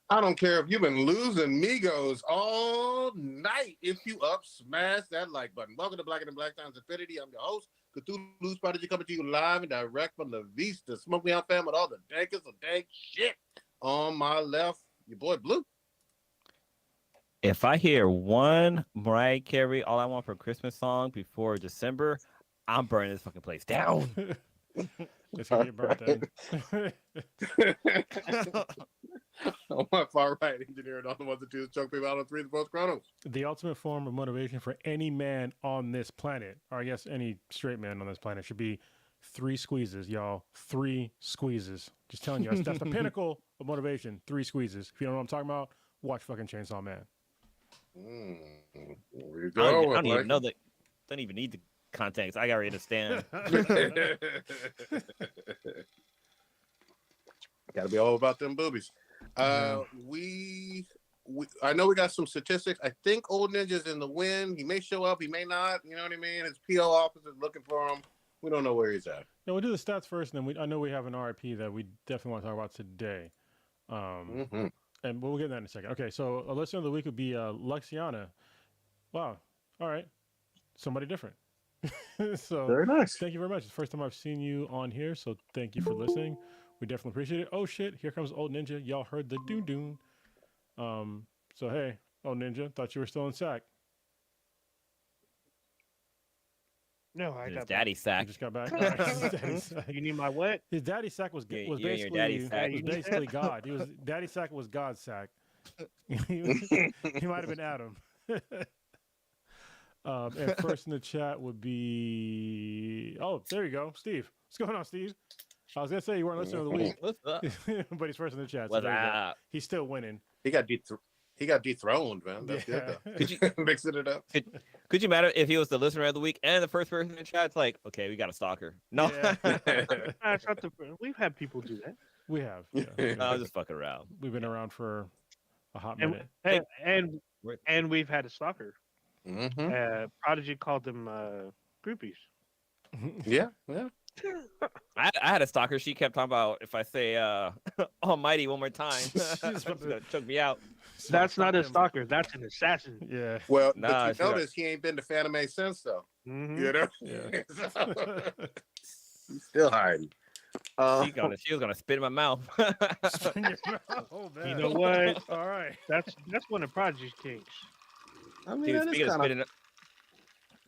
I don't care if you've been losing Migos all night. If you up, smash that like button. Welcome to Black and Black Times Infinity. I'm your host, Cthulhu's Prodigy, coming to you live and direct from the Vista. Smoke Me Out fam with all the dankest of dank shit. On my left, your boy Blue. If I hear one Mariah Carey "All I Want for Christmas" song before December, I'm burning this fucking place down. It's gonna get burnt then. On my far right, engineer and all the ones and twos, choke people out on 3 of the post chronos. The ultimate form of motivation for any man on this planet, or I guess any straight man on this planet, should be 3 squeezes, y'all. 3 squeezes. Just telling you, that's the pinnacle of motivation. 3 squeezes. If you don't know what I'm talking about, watch fucking Chainsaw Man. There you I go. don't even know that. Don't even need the context. I already understand. Gotta be all about them boobies. We I know we got some statistics. I think Old Ninja's in the win. He may show up, he may not. You know what I mean? His PO office is looking for him. We don't know where he's at. Yeah, we'll do the stats first, and then I know we have an RIP that we definitely want to talk about today. And we'll get that in a second. Okay, so a listener of the week would be Luxiana. Wow. All right. Somebody different. So very nice. Thank you very much. It's the first time I've seen you on here, so thank you for listening. We definitely appreciate it. Oh shit, here comes Old Ninja. Y'all heard the doon. So hey, Old Ninja, thought you were still in sack. No, I His got daddy You sack. just got back. All right. His daddy sack. You need my what? His daddy sack was Yeah, was you and your basically daddy sack. was basically God. He was daddy sack was God's sack. he might have been Adam. And first in the chat would be there you go, Steve. What's going on, Steve? I was gonna say you weren't listening to the week, What's up? but he's first in the chat. So What's there you go. up? He's still winning. He got dethroned, man. That's good though. Could you Mixing it up. could you matter if he was the listener of the week and the first person in the chat? It's like, okay, we got a stalker. No, Yeah. That's not the. We've had people do that. We have. Yeah. I was just fucking around. We've been around for a hot minute. And we've had a stalker. Prodigy called them groupies. Yeah. I had a stalker. She kept talking about if I say Almighty one more time, she's gonna choke me out. That's not a stalker. That's an assassin. Yeah. Well, Nah, but you notice he ain't been to Fanime since though. Mhm. You know? Yeah. He's still hiding. She was gonna spit in my mouth. Oh, man. You know what? All right. That's one of Prodigy's kinks. I mean, Dude, that is speaking of kinda,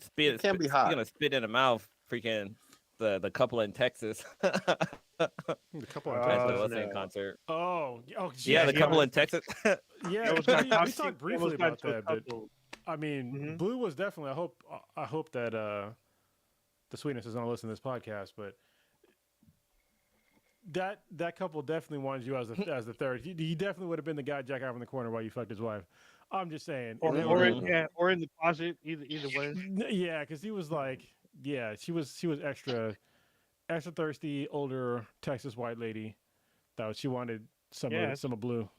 spit, can be speaking hot. of spit in the mouth, freaking the couple in Texas. The couple of That's the no. listening concert. Oh, Yeah, the couple in Texas. Yeah, Almost we got toxic- talked briefly almost got about to a that, but couple. I mean, Mhm. Blue was definitely. I hope that the sweetness is going to listen to this podcast, but that couple definitely wanted you as the third. He definitely would have been the guy jack out in the corner while you fucked his wife. I'm just saying. Or, And they or, were- in, or in the closet, either way. yeah, because he was like, yeah, she was extra thirsty, older Texas white lady. She wanted some of Blue.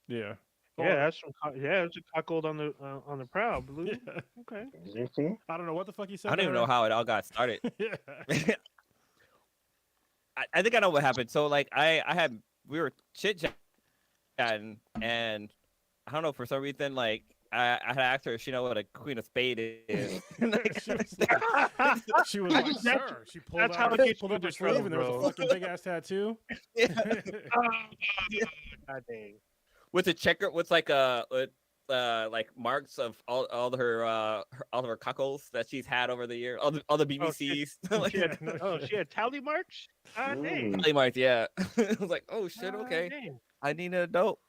Yeah. Yeah, that's some. Yeah, it's a cuckold on the prowl, Blue. Yeah. Okay. I don't know what the fuck he said. I don't even know how it all got started. Yeah. I think I know what happened. So like we were chit chatting, and I don't know, for some reason, like I had asked her if she know what a queen of spade is. She was like, sir. She pulled That's how it gets pulled you up her in sleeve, trouble, and there was a bro. fucking big ass tattoo. God dang. With a checker, with like like marks of all of her cuckolds that she's had over the year, all the BBCs. She had tally marks? God dang. Tally marks, yeah. I was like, oh shit, God okay. dang. I need an adult.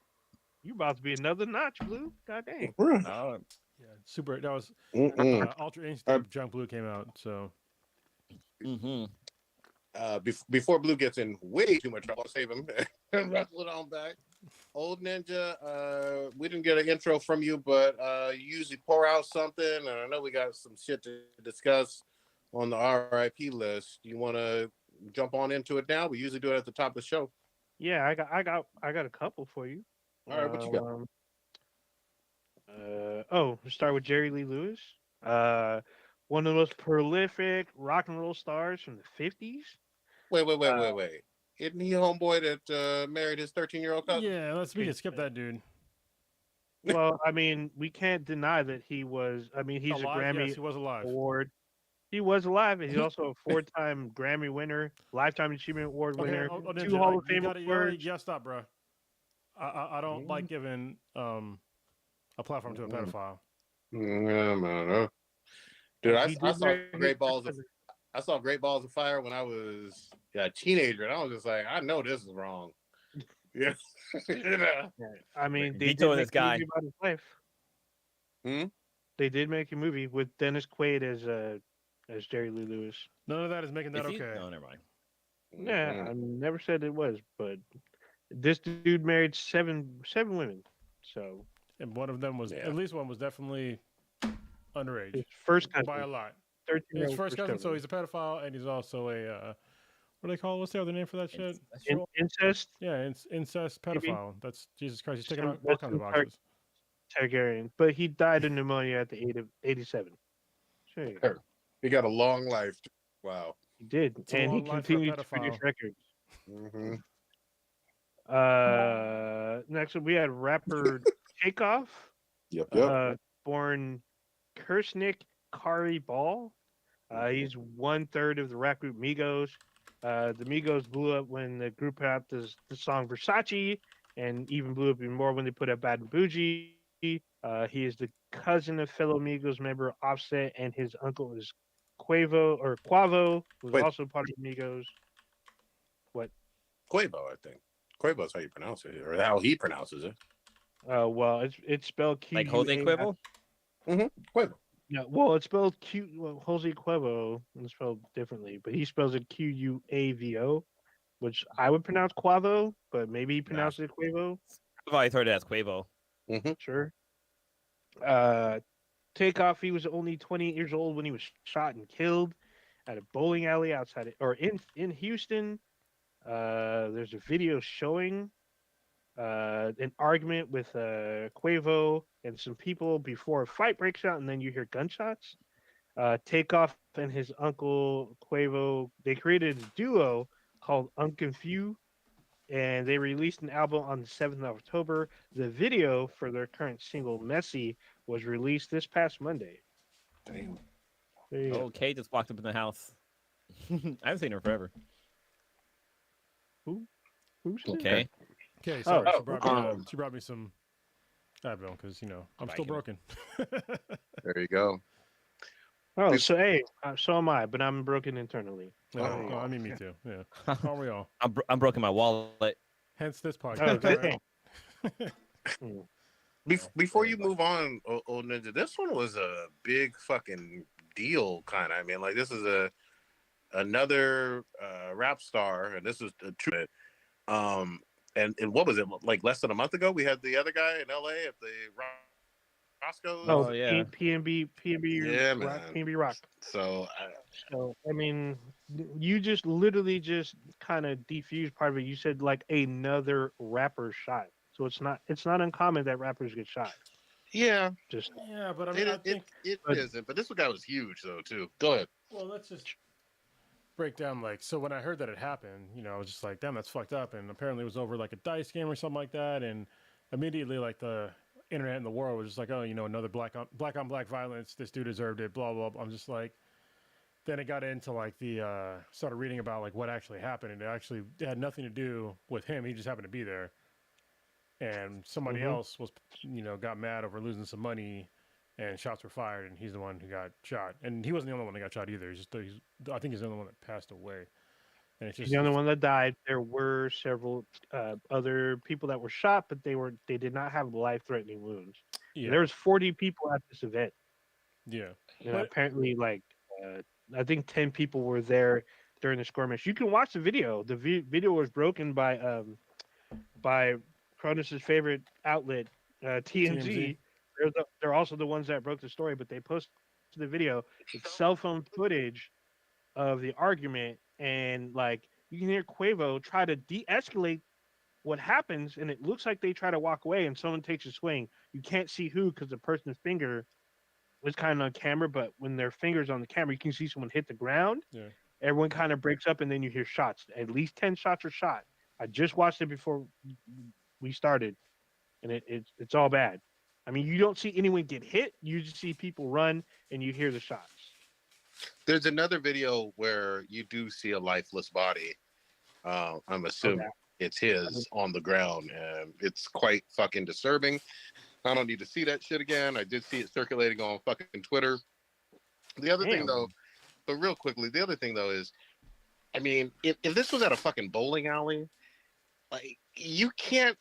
You about to be another notch, Blue. God dang. Oh, Yeah, super. That was Ultra Instinct. Junk Blue came out, so Before Blue gets in way too much trouble, I'll save him and wrestle it on back. Old Ninja, we didn't get an intro from you, but you usually pour out something, and I know we got some shit to discuss on the RIP list. You want to jump on into it now? We usually do it at the top of the show. Yeah, I got a couple for you. All right, what you got? We'll start with Jerry Lee Lewis. One of the most prolific rock and roll stars from the 50s. Wait. Isn't he homeboy that married his 13-year-old cousin? Yeah, we can skip that dude. Well, I mean, we can't deny that he was. I mean, he's Alive? a Grammy Yes, he was alive. Award. He was alive, and he's also a four-time Grammy winner, Lifetime Achievement Award Okay, winner, Ninja, 2 Hall of you Fame awards. gotta stop, bro. I don't like giving a platform to a pedophile. Yeah, man. Dude, I He saw did marry his Great Balls. cousin. I saw Great Balls of Fire when I was a teenager, and I was just like, I know this is wrong. Yeah. Yeah. I mean, they Veto did this make a guy. movie about his life. Hmm? They did make a movie with Dennis Quaid as Jerry Lee Lewis. None of that is making that Is he? okay. No, never mind. Yeah, I never said it was, but this dude married seven women. So And one of them was, at least one was definitely underage. his first cousin, By a lot. 13-year-old His first cousin, so he's a pedophile, and he's also a, what do they call it? What's the other name for that shit? incest. Yeah, incest Maybe. pedophile. That's Jesus Christ. He's taking out all That's kinds of some boxes. Targaryen, but he died of pneumonia at the age of 87. Sure, you go. He got a long life. Wow. He did, a and he long life for a continued to produce pedophile. records. Mm-hmm. Next up, we had rapper Takeoff, Yep. born Kersnick Kari Ball. He's 1/3 of the rap group Migos. The Migos blew up when the group put out the song Versace, and even blew up even more when they put out Bad and Bougie. He is the cousin of fellow Migos member Offset, and his uncle is Quavo, who's also part of Migos. What? Quavo, I think. Quavo's how you pronounce it, or how he pronounces it. Well, it's spelled Q. Like Jose Quavo? Quavo. Yeah, well, it's spelled Jose Quavo is spelled differently, but he spells it Quavo, which I would pronounce Quavo, but maybe he pronounces it Quavo. I've always heard it as Quavo. Sure. Takeoff, he was only 28 years old when he was shot and killed at a bowling alley outside in Houston. There's a video showing an argument with Quavo and some people before a fight breaks out, and then you hear gunshots. Takeoff and his uncle Quavo, they created a duo called Unconfused, and they released an album on the 7th of October. The video for their current single, Messy, was released this past Monday. Damn. Oh, Kay just walked up in the house. I haven't seen her forever. Who's Okay. Okay, sorry. She brought me some Advil because, I'm still broken. There you go. Oh, so hey, so am I, but I'm broken internally. I mean, me too. Yeah. Aren't we all? I'm broken my wallet. Hence this podcast. Before you move on, old Ninja, this one was a big fucking deal, kind of. I mean, like, this is another rap star, and this is a true. And what was it, like less than a month ago? We had the other guy in LA at the Roscoe's. Oh yeah, PNB, yeah, Rock, man. PNB Rock. So I mean, you just literally just kind of defused part of it. You said like another rapper shot, so it's not uncommon that rappers get shot. Yeah, but I mean, I think it isn't. But this guy was huge though too. Go ahead. Well, let's just break down, like, so when I heard that it happened, I was just like, damn, that's fucked up. And apparently it was over like a dice game or something like that. And immediately, like, the internet and the world was just like, oh, another black on black violence. This dude deserved it. Blah blah blah. I'm just like, then it got into like the started reading about like what actually happened, and it had nothing to do with him. He just happened to be there, and somebody else was, got mad over losing some money. And shots were fired, and he's the one who got shot. And he wasn't the only one that got shot either. I think he's the only one that passed away. And it's just He's the only one that died. There were several other people that were shot, but they did not have life-threatening wounds. Yeah. There was 40 people at this event. Yeah. Apparently, like I think 10 people were there during the skirmish. You can watch the video. The video was broken by Cronus's favorite outlet, TMZ. They're also the ones that broke the story, but they posted the video. It's cell phone footage of the argument, and like you can hear Quavo try to de-escalate what happens, and it looks like they try to walk away, and someone takes a swing. You can't see who because the person's finger was kind of on camera, but when their finger's on the camera, you can see someone hit the ground. Yeah. everyone kind of breaks up, and then you hear shots. At least 10 shots are shot. I just watched it before we started, and it's all bad. I mean, you don't see anyone get hit. You just see people run, and you hear the shots. There's another video where you do see a lifeless body. I'm assuming it's his on the ground, and it's quite fucking disturbing. I don't need to see that shit again. I did see it circulating on fucking Twitter. The other thing, though, but real quickly, the other thing, though, is, I mean, if this was at a fucking bowling alley, like, you can't.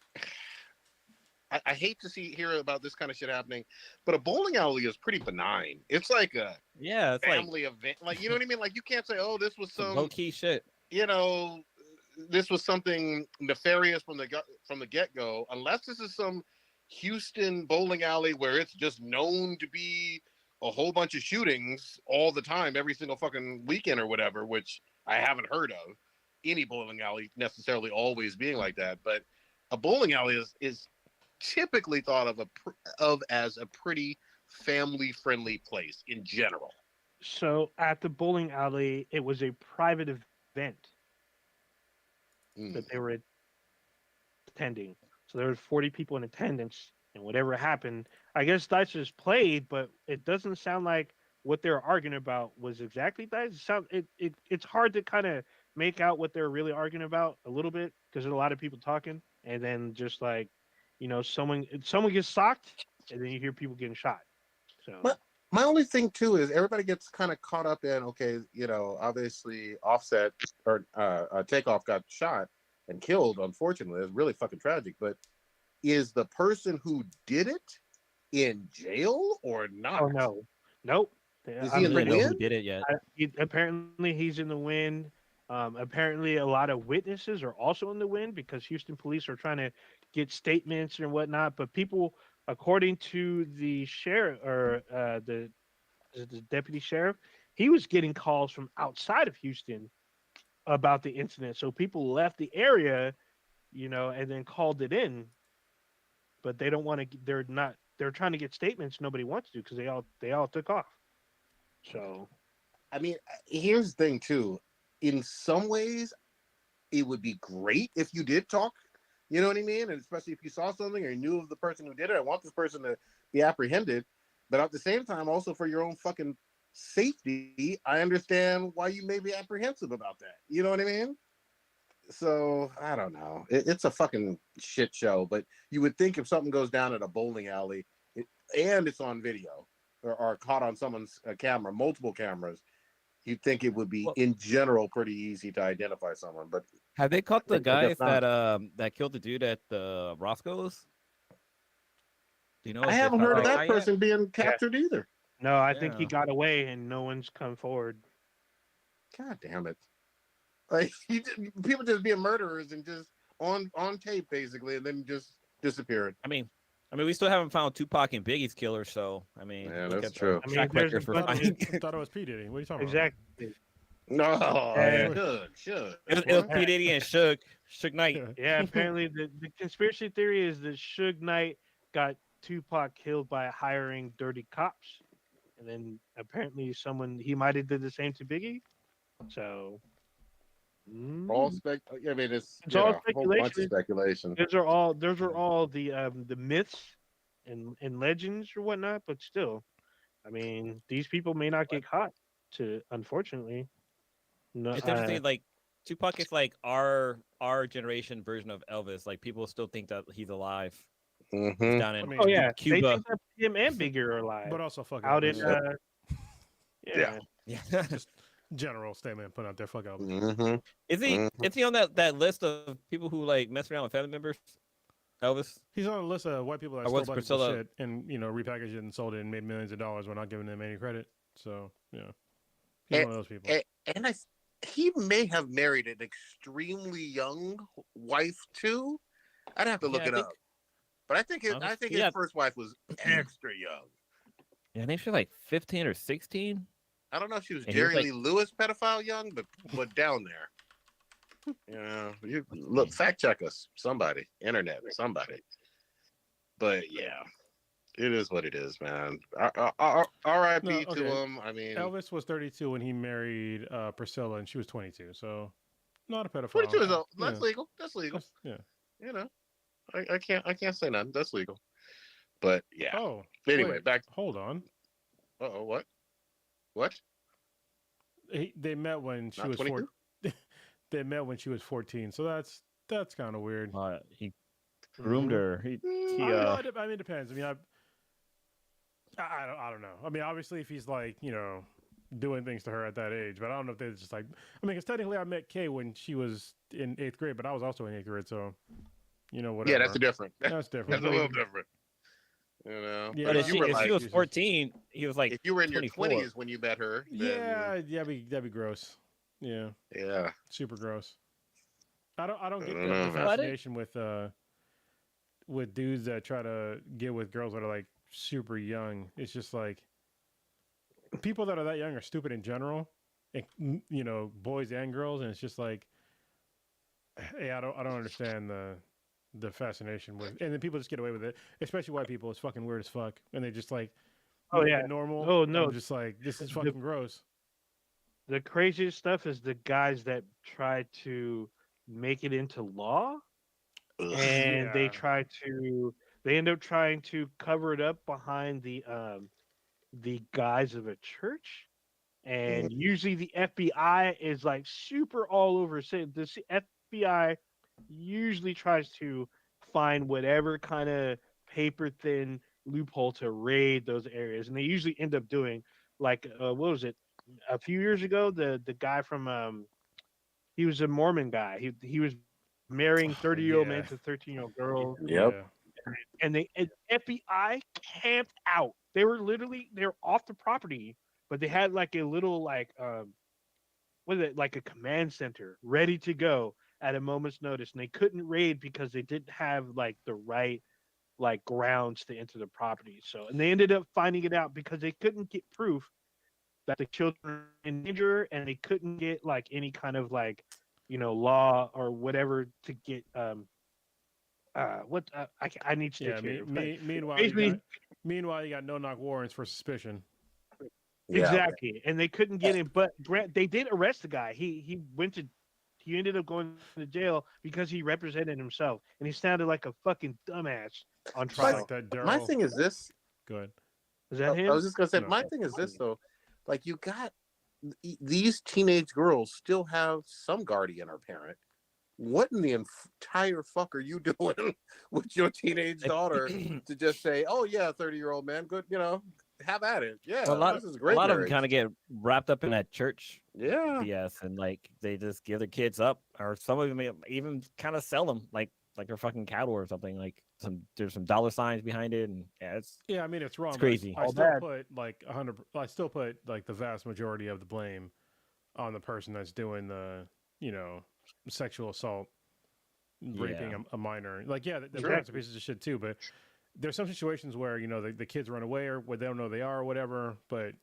I hate to hear about this kind of shit happening, but a bowling alley is pretty benign. It's like a it's family event. Like, you know what I mean? Like, you can't say, oh, this was some low key shit. You know, this was something nefarious from the get go, unless this is some Houston bowling alley where it's just known to be a whole bunch of shootings all the time, every single fucking weekend or whatever, which I haven't heard of any bowling alley necessarily always being like that. But a bowling alley is typically thought of as a pretty family friendly place in general. So at the bowling alley, it was a private event that they were attending. So there were 40 people in attendance, and whatever happened, I guess Dice just played, but it doesn't sound like what they were arguing about was exactly Dice. It's hard to kind of make out what they're really arguing about a little bit because there's a lot of people talking, and then just like, someone gets socked, and then you hear people getting shot. So. My only thing too is everybody gets kind of caught up in, okay, obviously Offset or Takeoff got shot and killed. Unfortunately, it's really fucking tragic. But is the person who did it in jail or not? Oh no, nope. Is he in the wind? Who did it yet? Apparently, he's in the wind. Apparently, a lot of witnesses are also in the wind because Houston police are trying to get statements and whatnot. But people, according to the sheriff or the deputy sheriff, he was getting calls from outside of Houston about the incident. So people left the area, and then called it in. But they don't want to. They're trying to get statements. Nobody wants to because they all took off. So, I mean, here's the thing too. In some ways, it would be great if you did talk. You know what I mean? And especially if you saw something or you knew of the person who did it. I want this person to be apprehended. But at the same time, also for your own fucking safety, I understand why you may be apprehensive about that. You know what I mean? So, I don't know. It's a fucking shit show. But you would think if something goes down at a bowling alley and it's on video or caught on someone's camera, multiple cameras, you'd think it would be, in general, pretty easy to identify someone. But have they caught the guys that killed the dude at the Roscoe's? Do you know? I haven't heard of that person being captured either. No, I think he got away and no one's come forward. God damn it! Like people just being murderers and just on tape basically, and then just disappeared. I mean, we still haven't found Tupac and Biggie's killer, so I mean, yeah, that's true. I mean, I thought it was P Diddy. What are you talking about? Exactly. No, should. It was P Diddy and Suge Knight. Yeah, apparently the conspiracy theory is that Suge Knight got Tupac killed by hiring dirty cops, and then apparently he might have did the same to Biggie. So, all I mean, it's all speculation. A whole bunch of speculation. Those are all the myths and legends or whatnot. But still, I mean, these people may not get caught. Unfortunately, no. It's interesting. Like Tupac is like our generation version of Elvis. Like people still think that he's alive. Mm-hmm. Down in Cuba. They think that him and Biggie are alive, but also fucking out in yeah. Just general statement put out there. Fuck Elvis. Mm-hmm. Is he on that list of people who like mess around with family members? Elvis? He's on a list of white people that stole black people's shit and repackaged it and sold it and made millions of dollars. We're not giving them any credit. So he's one of those people. And he may have married an extremely young wife too. I'd have to look it up. But I think his first wife was extra young. Yeah, I think she was like 15 or 16. I don't know if she was Jerry Lee Lewis pedophile young, but down there. You look, fact check us, somebody, internet, somebody. But yeah, It is what it is, man. R.I.P. No, to okay. him. I mean, Elvis was 32 when he married Priscilla, and she was 22. So not a pedophile. 22 is Yeah. that's legal. That's legal. Yeah. You know, I can't say nothing. That's legal. But yeah. Oh. Anyway, wait, back. Hold on. Oh, what? What? They met when she Not was 22? 4. They met when she was 14. So that's kind of weird. He groomed her. He I mean, it depends. I mean, I don't know. I mean, obviously, if he's like, doing things to her at that age, but I don't know if they're just like, I mean, because technically I met Kay when she was in 8th grade, but I was also in 8th grade, so, whatever. Yeah, that's different. That's different. That's a little different. Yeah, But if you were she like, was 14, he was like, if you were in 24. your 20s when you met her, then, that'd be gross. Yeah, yeah, super gross. I don't get I don't the know, man. fascination with dudes that try to get with girls that are like super young. It's just like people that are that young are stupid in general, and, boys and girls, and it's just like, hey, I don't understand the fascination with, and then people just get away with it, especially white people. It's fucking weird as fuck, and they just like, make it normal. Oh, no. I'm just like, this is fucking gross. The craziest stuff is the guys that try to make it into law, and they end up trying to cover it up behind the guise of a church, and usually the FBI is like super all over. Say the FBI usually tries to find whatever kind of paper thin loophole to raid those areas, and they usually end up doing like what was it a few years ago, the guy from he was a Mormon guy, he was marrying 30-year-old men to 13-year-old girls. Yep. And FBI camped out. They were off the property, but they had like a little what is it, like a command center ready to go at a moment's notice, and they couldn't raid because they didn't have like the right like grounds to enter the property. So, and they ended up finding it out because they couldn't get proof that the children were in danger, and they couldn't get like any kind of like law or whatever to get I need to meanwhile you got no knock warrants for suspicion. Exactly, and they couldn't get him, but they did arrest the guy. He ended up going to jail because he represented himself, and he sounded like a fucking dumbass on trial. Like that My thing is this. Go ahead. Is that him? I was just gonna say, No. my thing is this though, like you got these teenage girls still have some guardian or parent. What in the entire fuck are you doing with your teenage daughter to just say, "Oh yeah, 30-year-old man, good, have at it." Yeah, this is great. A lot of them kind of get wrapped up in that church BS, and like they just give their kids up, or some of them even kind of sell them like they're fucking cattle or something. Like there's some dollar signs behind it, and I mean it's wrong. It's crazy. I still put like 100. I still put like the vast majority of the blame on the person that's doing the sexual assault, raping a minor. Like the parents are pieces of shit too, but there's some situations where the kids run away or where they don't know they are or whatever, but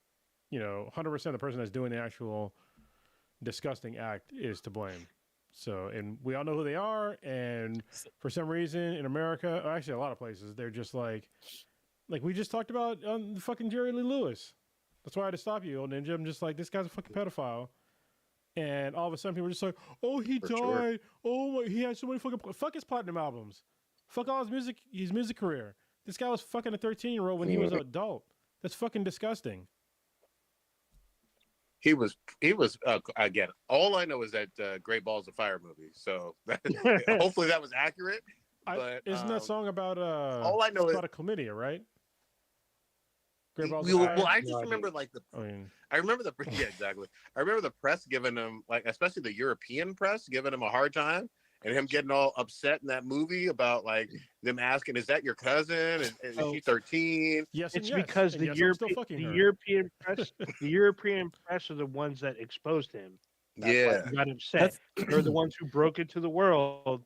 100% of the person that's doing the actual disgusting act is to blame. So, and we all know who they are, and for some reason in America, or actually a lot of places, they're just like we just talked about on the fucking Jerry Lee Lewis. That's why I had to stop you, old ninja. I'm just like, this guy's a fucking pedophile. And all of a sudden people are just like, oh, he died. Sure. Oh, he had so many fuck his platinum albums. Fuck all his music career. This guy was fucking a 13-year-old when he was an adult. That's fucking disgusting. He was again. All I know is that Great Balls of Fire movie. So hopefully that was accurate. But isn't that song about all I know is is about a chlamydia, right? Great Balls well, of Fire. I just remember like I remember the exactly. I remember the press giving him like, especially the European press giving him a hard time, and him getting all upset in that movie about like them asking, "Is that your cousin? Is she 13?" Yes, it's yes. because and the European press are the ones that exposed him. That's why he got upset. They're the ones who broke it to the world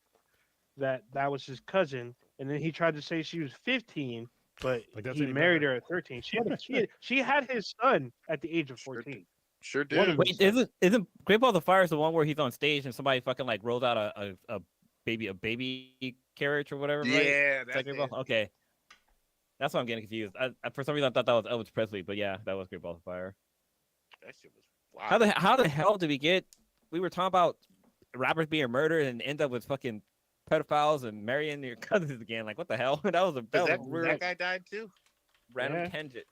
that was his cousin, and then he tried to say she was 15, but he married her at 13. She had his son at the age of 14. Sure did. Wait, isn't Great Balls of Fire is the one where he's on stage and somebody fucking like rolls out a baby carriage or whatever? Yeah, right? That's it. Okay. That's why I'm getting confused. For some reason, I thought that was Elvis Presley, but yeah, that was Great Balls of Fire. That shit was wild. How the hell did we get? We were talking about rappers being murdered and end up with fucking pedophiles and marrying your cousins again. Like, what the hell? That was That real guy died too. random Yeah. tangent.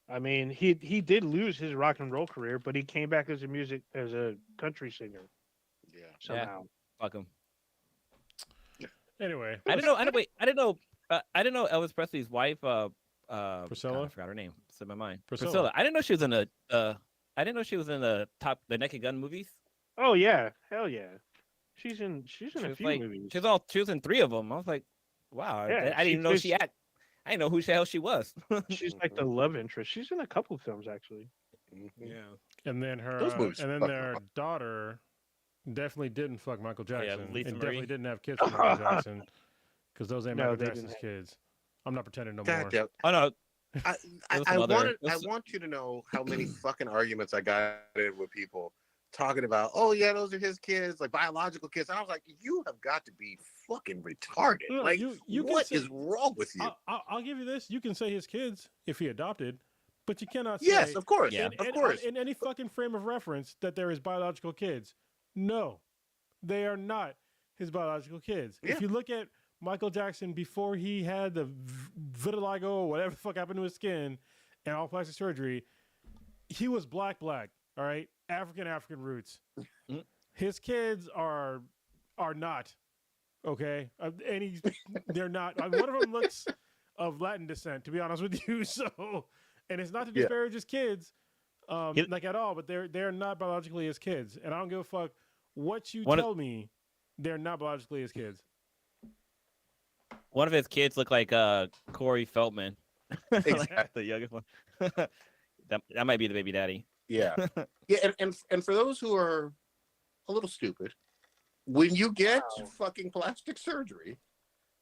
I mean, he did lose his rock and roll career, but he came back as a country singer Yeah. somehow. Fuck him. Anyway, I didn't know. I didn't know. I didn't know Elvis Presley's wife. Priscilla? God, I forgot her name. It's in my mind. Priscilla. I didn't know she was in the. I didn't know she was in the Naked Gun movies. Oh yeah, hell yeah. She's in She a was few like, movies. she was in 3 of them. I was like, wow. Yeah, I didn't even know she's- she act. I didn't know who the hell she was. She's like the love interest. She's in a couple films actually. Mhm. and then Those movies and then fuck their up. daughter definitely didn't fuck Michael Jackson, and Lisa definitely Marie. didn't have kids with Michael Jackson, because those ain't No, Michael they Jackson's didn't kids. I'm not pretending no God more. damn. Oh no, I, There was I, some other- wanted, there I was- want you to know how many fucking arguments I got in with people talking about, oh yeah, those are his kids, like biological kids. And I was like, you have got to be fucking retarded. No, like, you can what say- is wrong with you? I'll give you this. You can say his kids if he adopted, but you cannot say Yes, of course. Yeah. Of course. in any fucking frame of reference that there is biological kids. No, they are not his biological kids. Yeah. If you look at Michael Jackson before he had the vitiligo or whatever the fuck happened to his skin and all plastic surgery, he was black. All right, African roots. Mm. His kids are not okay, they're not. One of them looks of Latin descent, to be honest with you. So, and it's not to Yeah. disparage his kids, He- like at all. But they're not biologically his kids, and I don't give a fuck what you One of- tell me. They're not biologically his kids. one of his kids looked like Corey Feldman, Like, Exactly. the youngest one. that might be the baby daddy. Yeah. Yeah. And for those who are a little stupid, when you get Wow. fucking plastic surgery,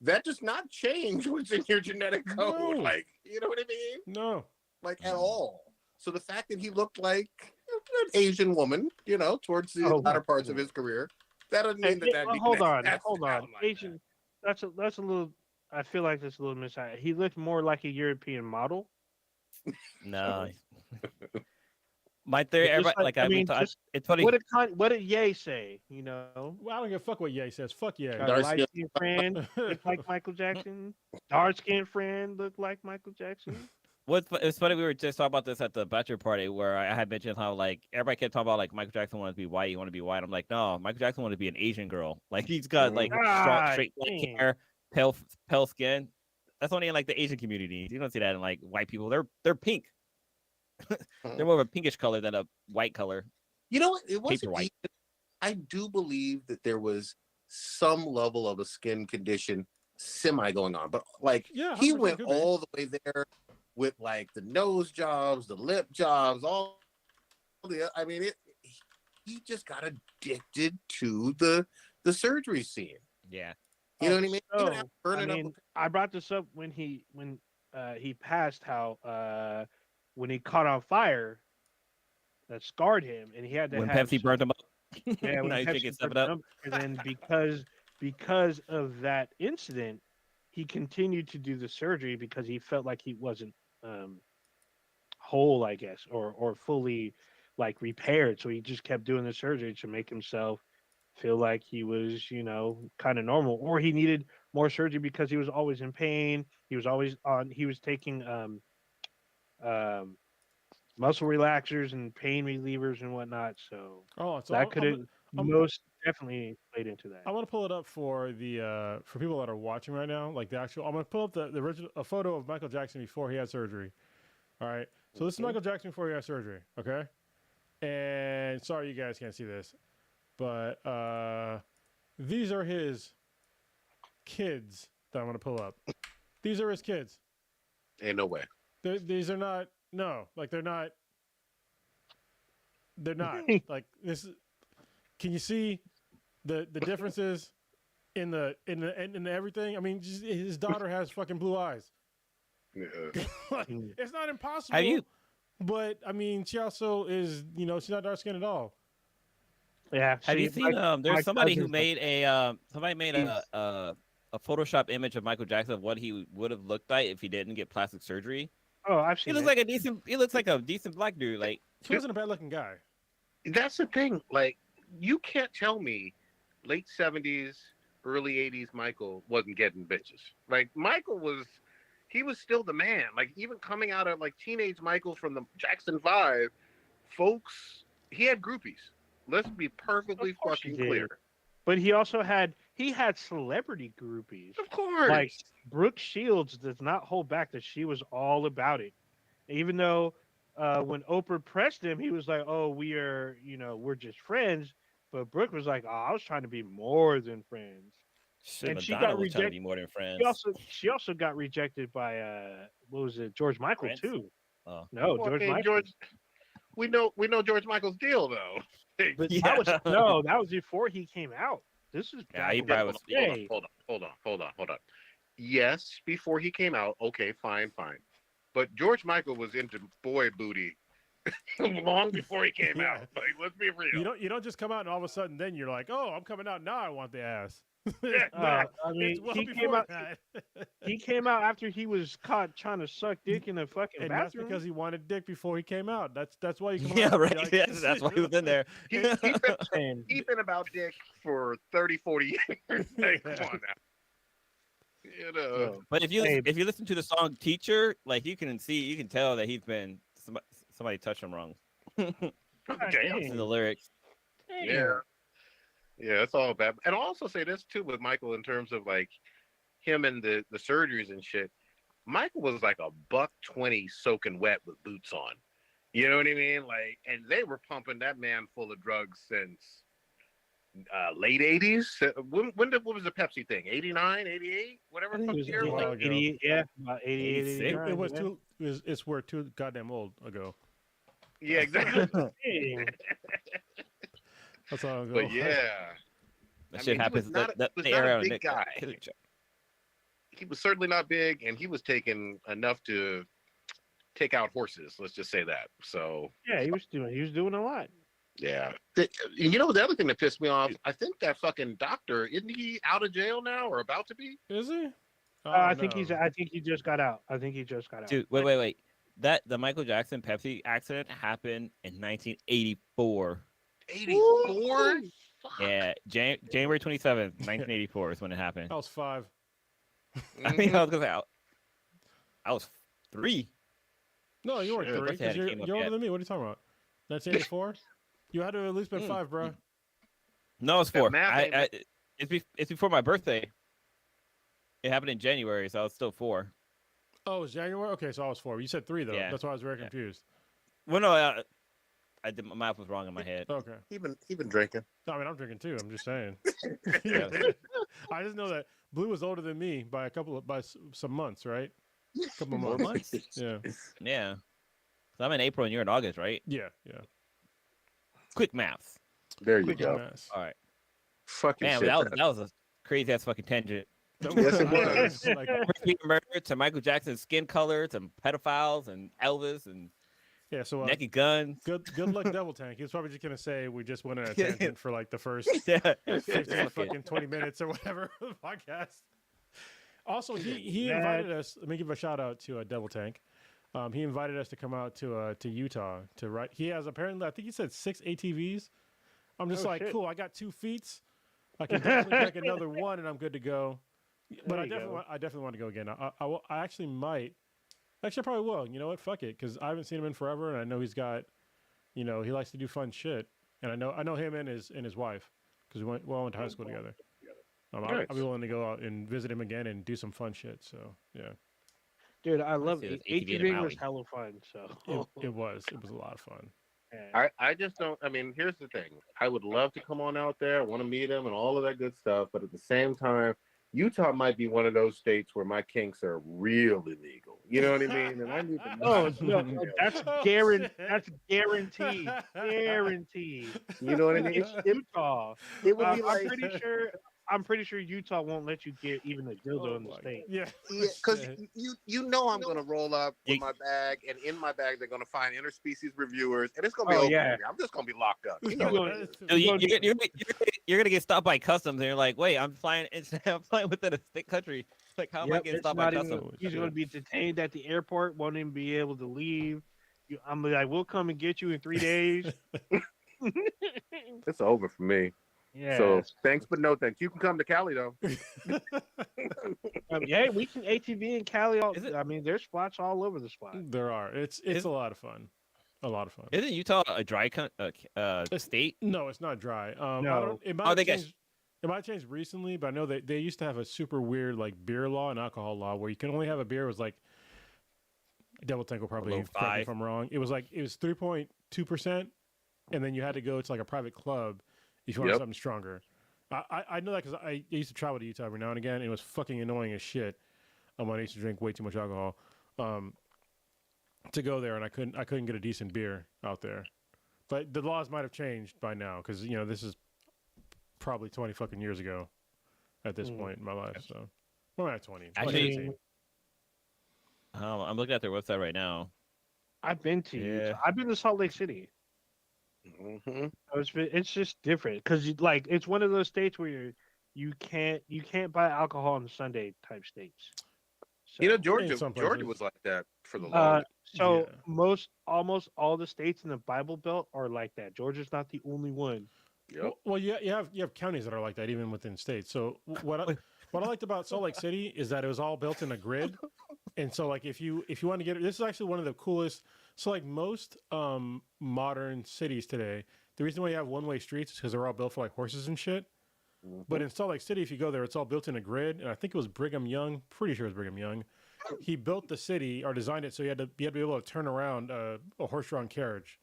that does not change what's in your genetic code. No. Like, you know what I mean? No, Like, at all. So the fact that he looked like an Asian woman, you know, towards the Oh, latter my parts of God. his career, that doesn't mean that. Hold on. that's Hold down on. like Asian. That's a little. I feel like that's a little misguided. He looked more like a European model. No. My theory, Just everybody, like- like I mean, I just- it's funny. What did Ye say? You know, well, I don't give a fuck what Ye says. Fuck Ye. Dark light skin. skinned friend looked like Michael Jackson. Dark skinned friend looked like Michael Jackson. It's funny. We were just talking about this at the bachelor party where I had mentioned how like everybody kept talking about like Michael Jackson wanted to be white. You want to be white. I'm like, no, Michael Jackson wanted to be an Asian girl. Like he's got like God straight black damn. hair, pale skin. That's only in like the Asian community. You don't see that in like white people. They're pink. They're more of a pinkish color than a white color. You know what? It wasn't Paper white. even- I do believe that there was some level of a skin condition semi going on, but like Yeah, he 100% went could be. all the way there with like the nose jobs, the lip jobs, all the. I mean, he just got addicted to the surgery scene. Yeah. You know what I mean? So, Even after burning I up mean, I brought this up when he passed. How when he caught on fire, that scarred him, and he had to When have Pepsi burnt him up. Yeah, when now he's Pepsi drinking burned 7 Up. him, and then because of that incident, he continued to do the surgery because he felt like he wasn't whole, I guess, or fully like repaired. So he just kept doing the surgery to make himself feel like he was, you know, kind of normal, or he needed more surgery because he was always in pain. He was taking muscle relaxers and pain relievers and whatnot. So Oh, so that could have I'm- most definitely played into that. I want to pull it up for the for people that are watching right now, like the actual. I'm gonna pull up the original a photo of Michael Jackson before he had surgery. All right, so this is Okay. Michael Jackson before he had surgery. Okay, and sorry you guys can't see this, but these are his kids that I'm gonna pull up. These are his kids. ain't no way. These are not. No, like they're not. They're not like this. Can you see the differences in the everything? I mean, just, his daughter has fucking blue eyes. Like, it's not impossible. Have you- But I mean, she also is. You know, she's not dark skinned at all. Yeah. Have you see, seen? my There's somebody who cousin's made a a Photoshop image of Michael Jackson of what he would have looked like if he didn't get plastic surgery. Oh, I've He seen looks it. like a decent. He looks like a decent black dude. Like He wasn't a bad looking guy. That's the thing. Like, you can't tell me late 70s, early 80s Michael wasn't getting bitches. Like, Michael was, he was still the man. Like, even coming out of like teenage Michael from the Jackson 5, folks, he had groupies. Let's be perfectly Of course he fucking did. clear. But he also had celebrity groupies. Of course. Like Brooke Shields does not hold back that she was all about it. Even though when Oprah pressed him, he was like, "Oh, we're just friends." But Brooke was like, "Oh, I was trying to be more than friends." shit, And she Madonna got was trying to rejected. be more than friends. She also got rejected by what was it, George Michael Prince? too? Oh. No, Well, I George mean, Michael. we know George Michael's deal though. But Yeah. that was before he came out. This is Yeah, back he in probably the was- day. Hold on. Yes, before he came out. Okay, fine. But George Michael was into boy booty long before he came Yeah. out. Like, let's be real. You don't just come out and all of a sudden then you're like, oh, I'm coming out now. I want the ass. I mean, It's well he came before out. that. He came out after he was caught trying to suck dick in a fucking And that's bathroom. because he wanted dick before he came out. That's why you come Yeah, out. right. Like, Yeah, that's why he was in there. He's been, And he's been about dick for 30, 40 years. Like, come on now. You know. But if you Hey. listen to the song "Teacher," like you can tell that he's been somebody touched him wrong. Damn. In the lyrics. Yeah. Yeah, it's all bad. And I'll also say this too with Michael in terms of like him and the surgeries and shit. Michael was like a $120 soaking wet with boots on. You know what I mean? Like, and they were pumping that man full of drugs since late 80s. What was the Pepsi thing? 89, 88? Whatever I think fuck it was year it was. 88, yeah, about 88, 86. 89, it was yeah. too. It's we're too goddamn old ago. Yeah, exactly. Dang. That's all ago. But yeah. That I shit mean, he was happens. not That he was the not era a of big Nick guy. Killage. He was certainly not big, and he was taking enough to take out horses. Let's just say that. So Yeah, he was doing a lot. yeah. You know, the other thing that pissed me off, I think that fucking doctor, isn't he out of jail now or about to be? Is he? Oh, I think no. I think he just got out. Dude, wait. The Michael Jackson Pepsi accident happened in 1984. 84? Yeah, January 27th, 1984 is when it happened. I was 5. I think I was gonna say I was 3. No, you weren't Shit. 3 Birthday because hadn't came up you're older yet. than me. What are you talking about? 1984? You had to have at least been 5, bro. No, it's That 4. math ain't- It's before my birthday. It happened in January, so I was still 4. Oh, it was January? Okay, so I was 4. You said 3, though. Yeah. That's why I was very Yeah. confused. Well, no, I did. My math was wrong in my head. Okay. He been drinking. No, I mean, I'm drinking too. I'm just saying. Yeah. I just know that Blue was older than me by some months, right? A couple More months. months? Yeah. Yeah. So I'm in April and you're in August, right? Yeah. Quick maths. There you Quick go. mass. All right. Fucking Man, shit. that was a crazy ass fucking tangent. Yes, it was. Like, Being murdered to Michael Jackson's skin color to pedophiles and Elvis and yeah. So naked guns. good luck, Devil Tank. He was probably just gonna say we just went on a tangent for like the first Yeah. 15 Fuck it. fucking 20 minutes or whatever of the podcast. Also, he Mad. invited us. Let me give a shout out to Devil Tank. He invited us to come out to Utah to ride. He has apparently, I think he said 6 ATVs. I'm just Oh, like, shit. cool. I got 2 feet. I can definitely take another one, and I'm good to go. But There I you definitely, go. I definitely want to go again. I actually might. Actually, I probably will. You know what? Fuck it, because I haven't seen him in forever, and I know he's got, he likes to do fun shit, and I know him and his wife, because we went to high school together. Nice. I'll be willing to go out and visit him again and do some fun shit. So yeah, Dude, I love see it. this ATV in ATV Maui. was hella fun. So it was a lot of fun. yeah. I just don't. I mean, here's the thing. I would love to come on out there. I want to meet him and all of that good stuff. But at the same time, Utah might be one of those states where my kinks are real illegal. You know what I mean? And I need to. Oh no, that's Oh, guaranteed. shit. That's guaranteed. Guaranteed. You know what I mean? It's Utah. It would be I'm like pretty sure. I'm pretty sure Utah won't let you get even a dildo Oh in the my state. God. Yeah. Yeah, because Shit. you know I'm gonna roll up with You- my bag, and in my bag they're gonna find interspecies reviewers, and it's gonna be Oh, over yeah. for me. I'm just gonna be locked up. You know You what gonna- it is. So You gonna you're gonna get stopped by customs, and you're like, wait, I'm flying. I'm flying within a state country. Like, how am I Yep, getting it's stopped by not customs? even. Oh, He's shit. going to be detained at the airport. Won't even be able to leave. I'm like, we'll come and get you in 3 days. It's over for me. Yeah. So thanks, but no thanks. You can come to Cali though. Yeah, we can ATV in Cali. Is it- I mean, there's spots all over the spot. There are. It's Is- a lot of fun. A lot of fun. Isn't Utah a dry state? No, it's not dry. I No. don't. It might Oh, have they got- changed. It might have changed recently, but I know they used to have a super weird like beer law and alcohol law where you can only have a beer. It was like Devil Tank will probably Below correct me 5. if I'm wrong. It was 3.2%, and then you had to go to like a private club if you wanted Yep. something stronger. I know that because I used to travel to Utah every now and again, and it was fucking annoying as shit. When I used to drink way too much alcohol, to go there, and I couldn't get a decent beer out there. But the laws might have changed by now because this is probably 20 fucking years ago at this point in my life. So, well, not 20. Actually- 18. I'm looking at their website right now. I've been to Yeah. Utah. I've been to Salt Lake City. Mm-hmm. It's just different because it's one of those states where you can't buy alcohol in Sunday type states. So, You know, In Georgia some Georgia places. was like that for the Uh, longest. so Yeah. almost all the states in the Bible Belt are like that. Georgia's not the only one. Yep. Well, you have counties that are like that even within states. So what I liked about Salt Lake City is that it was all built in a grid, and so like if you want to get this is actually one of the coolest. So like most modern cities today, the reason why you have one-way streets is because they're all built for like horses and shit. But in Salt Lake City, if you go there, it's all built in a grid, and I think it was Brigham Young. Pretty sure it was Brigham Young. He built the city or designed it so you had to be able to turn around a horse-drawn carriage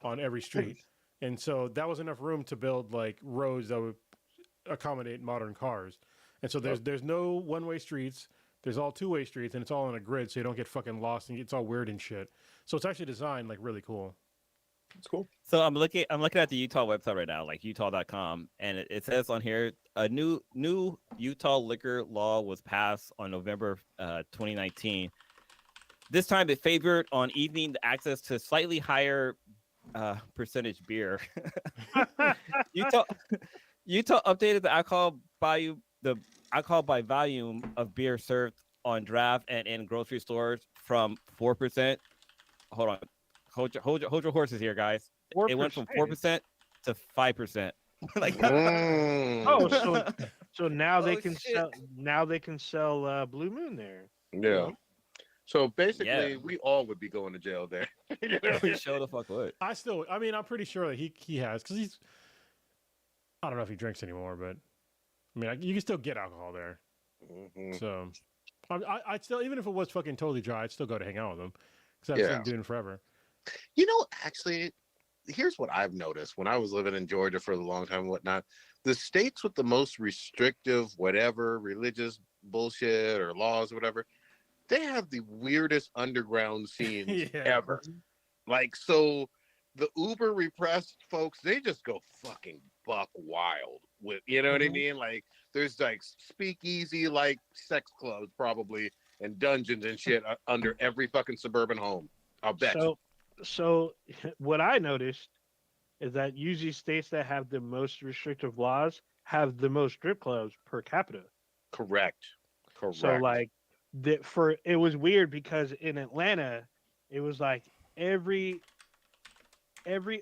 on every street, and so that was enough room to build like roads that would accommodate modern cars. And so there's no one-way streets. There's all two-way streets, and it's all on a grid, so you don't get fucking lost and it's all weird and shit. So it's actually designed like really cool. It's cool. So I'm looking at the Utah website right now, like utah.com, and it says on here a new Utah liquor law was passed on November 2019. This time it favored on evening access to slightly higher percentage beer. Utah updated the alcohol by volume of beer served on draft and in grocery stores from 4%. Hold on. Hold your horses here, guys. It went from 4% to 5%. Like, Oh, so now they Oh, can shit. sell Blue Moon there. Yeah. So basically, Yeah. we all would be going to jail there. You know? we show the fuck would. I'm pretty sure that he has because I don't know if he drinks anymore, but I mean you can still get alcohol there. Mhm. So I'd still, even if it was fucking totally dry, I'd still go to hang out with him because I've been doing it forever. You know, actually, here's what I've noticed when I was living in Georgia for a long time and whatnot. The states with the most restrictive, whatever, religious bullshit or laws or whatever, they have the weirdest underground scenes Yeah. ever. Like, so the uber repressed folks, they just go fucking buck wild with, you know what I mean? Like, there's like speakeasy, like sex clubs probably, and dungeons and shit under every fucking suburban home. I'll bet you. So what I noticed is that usually states that have the most restrictive laws have the most strip clubs per capita. Correct. So like it was weird because in Atlanta, it was like every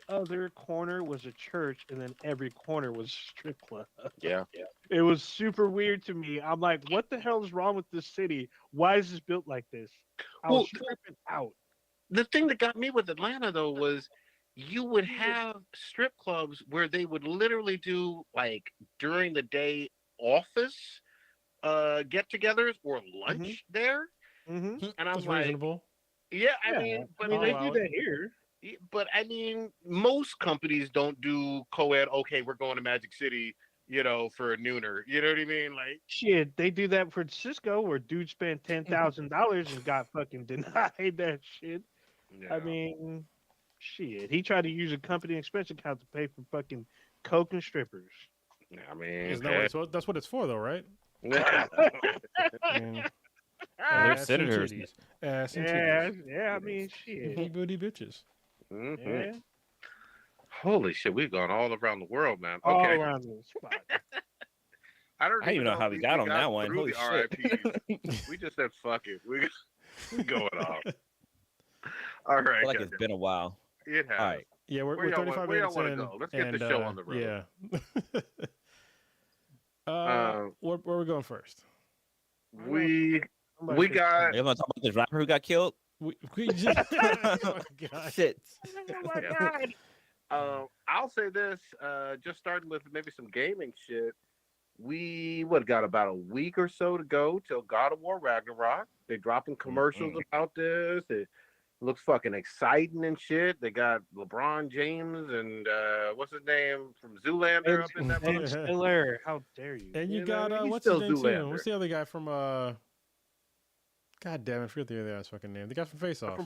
other corner was a church and then every corner was a strip club. Yeah. It was super weird to me. I'm like, what the hell is wrong with this city? Why is this built like this? I was tripping out. The thing that got me with Atlanta though was you would have strip clubs where they would literally do like during the day office get-togethers or lunch there, Mm-hmm. and I'm That's like, reasonable. yeah, Yeah, I mean, but I mean, Oh, they wow. do that here. but I mean, most companies don't do co-ed. Okay, we're going to Magic City, for a nooner. You know what I mean? Like, Shit, they do that for Cisco, where dude spent $10,000 and got fucking denied that shit. yeah. I mean, shit, he tried to use a company expense account to pay for fucking coke and strippers. I mean, Isn't that what that's what it's for, though, right? I mean, they're ass and senators. titties. Ass and Yeah, titties. yeah. I mean, shit. Booty booty bitches. Yeah, Holy shit, we've gone all around the world, man. all Okay, around the spot. I don't even know how if we got on that one. through Holy the shit. RIPs. We just said fuck it. We going off. All I right, feel like goddamn. it's been a while. It has. All right. Yeah, Where we're y'all 35 where y'all minutes wanna in. go? Let's get the show on the road. Yeah. Where we going first? We got. You want to talk about the rapper who got killed? We just oh, God. Shit. Oh my Yeah. god! I'll say this. Just starting with maybe some gaming shit. We got about a week or so to go till God of War Ragnarok. They're dropping commercials about this. It looks fucking exciting and shit. They got LeBron James and what's his name from Zoolander up in that Ben mother. Stiller, how dare you? And you You got know, he's what's his still name too? Zoolander. What's the other guy from God damn it, I forget the other guy's fucking name. The guy from Face Off.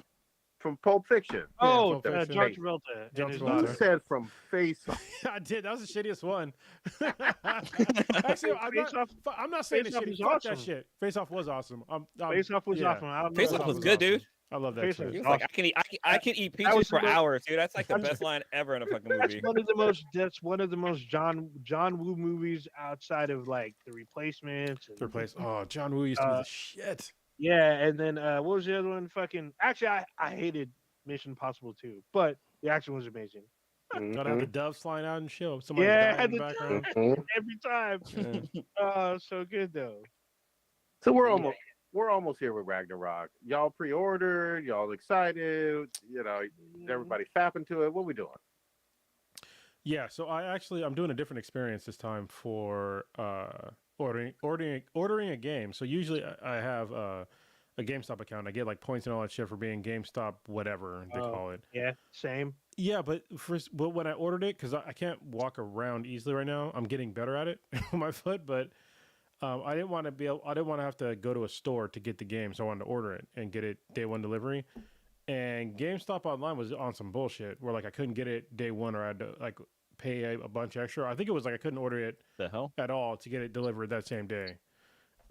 From Pulp Fiction. Oh, Pulp Fiction. John Travolta. John and his Travolta. You daughter. said from Face Off. I did. That was the shittiest one. Actually, I'm not saying it's Face Off shitty. is Fuck that awesome. shit. Face Off was awesome. Face Off was yeah. awesome. I don't know Face what Off was else. good, dude. awesome. I love that Face shit. Off He was was like, I can eat That peaches was for the most- hours, dude. That's like the best line ever in a fucking That's movie. one of the most. That's one of the most John Woo movies outside of like The Replacements. And, Oh, John Woo used to be the shit. yeah, and then what was the other one? Fucking. Actually, I hated Mission Impossible 2, but the action was amazing. Gotta have the doves flying out and shit. Somebody's Yeah, dying in the the background. Every time. Yeah. Oh, so good though. So we're almost here with Ragnarok. Y'all pre-ordered, y'all excited, you know, everybody fapping to it. What we doing? Yeah, so I'm doing a different experience this time for ordering a game. So usually I have a GameStop account. I get like points and all that shit for being GameStop whatever they call it. Yeah, same. Yeah, but when I ordered it, because I can't walk around easily right now, I'm getting better at it with my foot. But I didn't want to have to go to a store to get the game, so I wanted to order it and get it day one delivery. And GameStop online was on some bullshit where like I couldn't get it day one, or I had to like pay a bunch extra. I think it was like I couldn't order it The hell? at all to get it delivered that same day.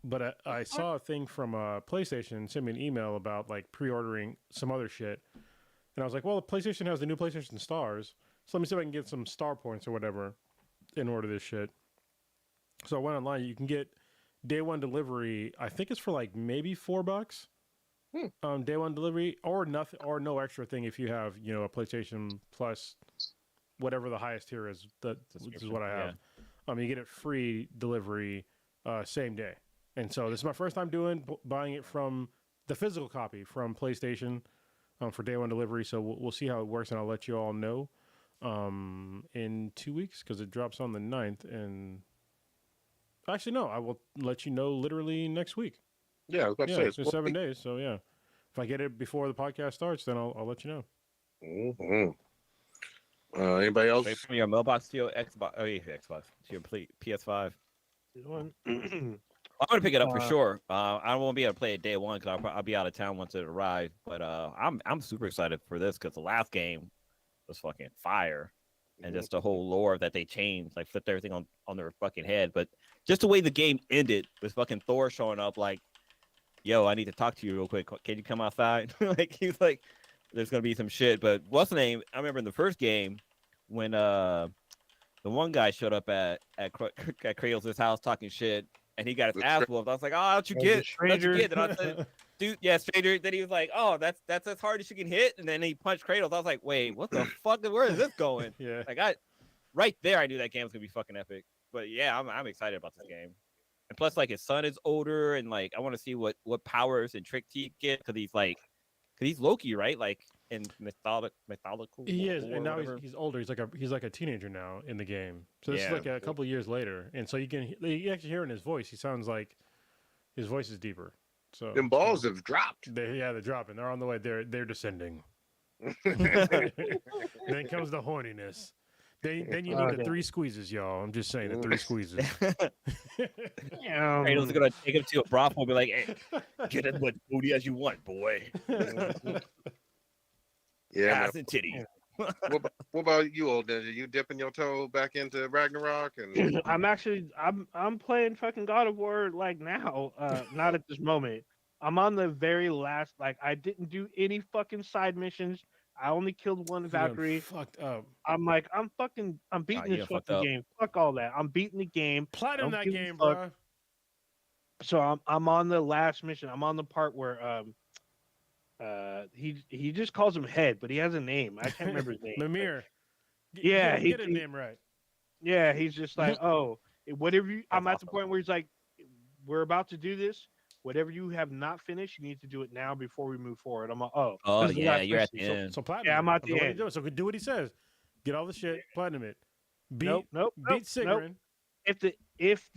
But I saw a thing from PlayStation sent me an email about like pre-ordering some other shit. And I was like, well, PlayStation has the new PlayStation Stars. So let me see if I can get some star points or whatever and order this shit. So I went online. You can get day one delivery. I think it's for like maybe $4. Day one delivery or nothing or no extra thing if you have, you know, a PlayStation Plus, whatever the highest tier is. This is what I have. Yeah. You get it free delivery same day. And so this is my first time buying it from the physical copy from PlayStation for day one delivery. So we'll see how it works, and I'll let you all know in 2 weeks because it drops on the 9th. And actually, no, I will let you know literally next week. Yeah, I was about to say It's been 7 days. So yeah, if I get it before the podcast starts, then I'll let you know. Anybody else? Straight from your mailbox to your Xbox. Oh, yeah, Xbox. To your PS5. I'm gonna pick it up for sure. I won't be able to play it day one because I'll be out of town once it arrives. But I'm super excited for this because the last game was fucking fire, and just the whole lore that they changed, like flipped everything on their fucking head. But just the way the game ended with fucking Thor showing up, like, yo, I need to talk to you real quick. Can you come outside? Like he's like, there's gonna be some shit. But what's the name? I remember in the first game when the one guy showed up at Kratos' house talking shit. And he got his ass whooped. I was like, "Oh, how'd you get? How'd you get?" And I said, "Dude, yeah, stranger." Then he was like, "Oh, that's as hard as you can hit." And then he punched Kratos. I was like, "Wait, what the fuck? Where is this going?" Yeah. Like right there, I knew that game was gonna be fucking epic. But yeah, I'm excited about this game. And plus, like his son is older, and like I want to see what powers and tricks he get because he's Loki, right? Like in mythological. He is, or and now whatever. he's older. He's like a teenager now in the game. So this is Yeah. like a couple years later, and so you actually hear in his voice. He sounds like his voice is deeper. So Them balls have dropped. they're dropping. They're on the way. They're descending. Then comes the horniness. Then you need the 3 squeezes, y'all. I'm just saying the 3 squeezes. Kratos is gonna take him to a brothel and be like, "Hey, get as much booty as you want, boy. Yeah, Ass and titties." What about you, old ninja? You dipping your toe back into Ragnarok and I'm playing fucking God of War like now. Not at this moment. I'm on the very last. Like I didn't do any fucking side missions. I only killed one You done Valkyrie. fucked up. I'm like, I'm beating you this done fucked fucking up. game. Fuck all that. I'm beating the game. I Platinum don't that give a game, fuck. bro. So I'm on the last mission. I'm on the part where he just calls him Head, but he has a name. I can't remember his name. but Mimir. yeah, Get a name right. yeah, he's just like, oh, whatever you. I'm That's at the awesome. point where he's like, we're about to do this. Whatever you have not finished, you need to do it now before we move forward. I'm like, oh, Oh this is the yeah, last you're at mission. the end. So platinum. Yeah, I'm at So the what do you end. do? So do what he says. Get all the shit. Platinum it. Nope. Beat Sigrun. If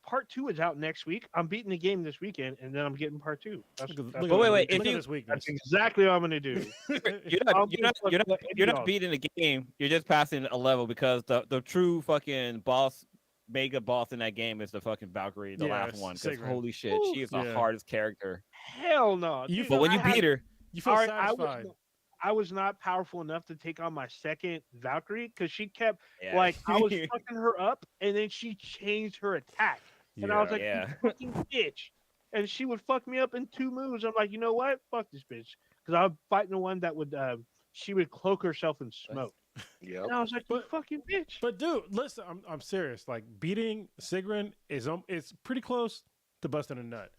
part 2 is out next week, I'm beating the game this weekend, and then I'm getting part 2. That's But wait, if look at you- this weakness. that's exactly what I'm gonna do. You're not beating the game. You're just passing a level because the true fucking mega boss in that game is the fucking Valkyrie, the last one. Because Sigrun. holy shit, she is the Yeah. hardest character. Hell no. You dude, But when you I had- beat her, You feel All right, satisfied. I was not powerful enough to take on my second Valkyrie because she kept yeah. like I was fucking her up, and then she changed her attack, and I was like, Yeah. "You fucking bitch," and she would fuck me up in 2 moves. I'm like, you know what? Fuck this bitch, because I was fighting the one that would she would cloak herself in smoke, yep. and I was like, you But- fucking bitch. But dude, listen, I'm serious. Like beating Sigrun is it's pretty close to busting a nut.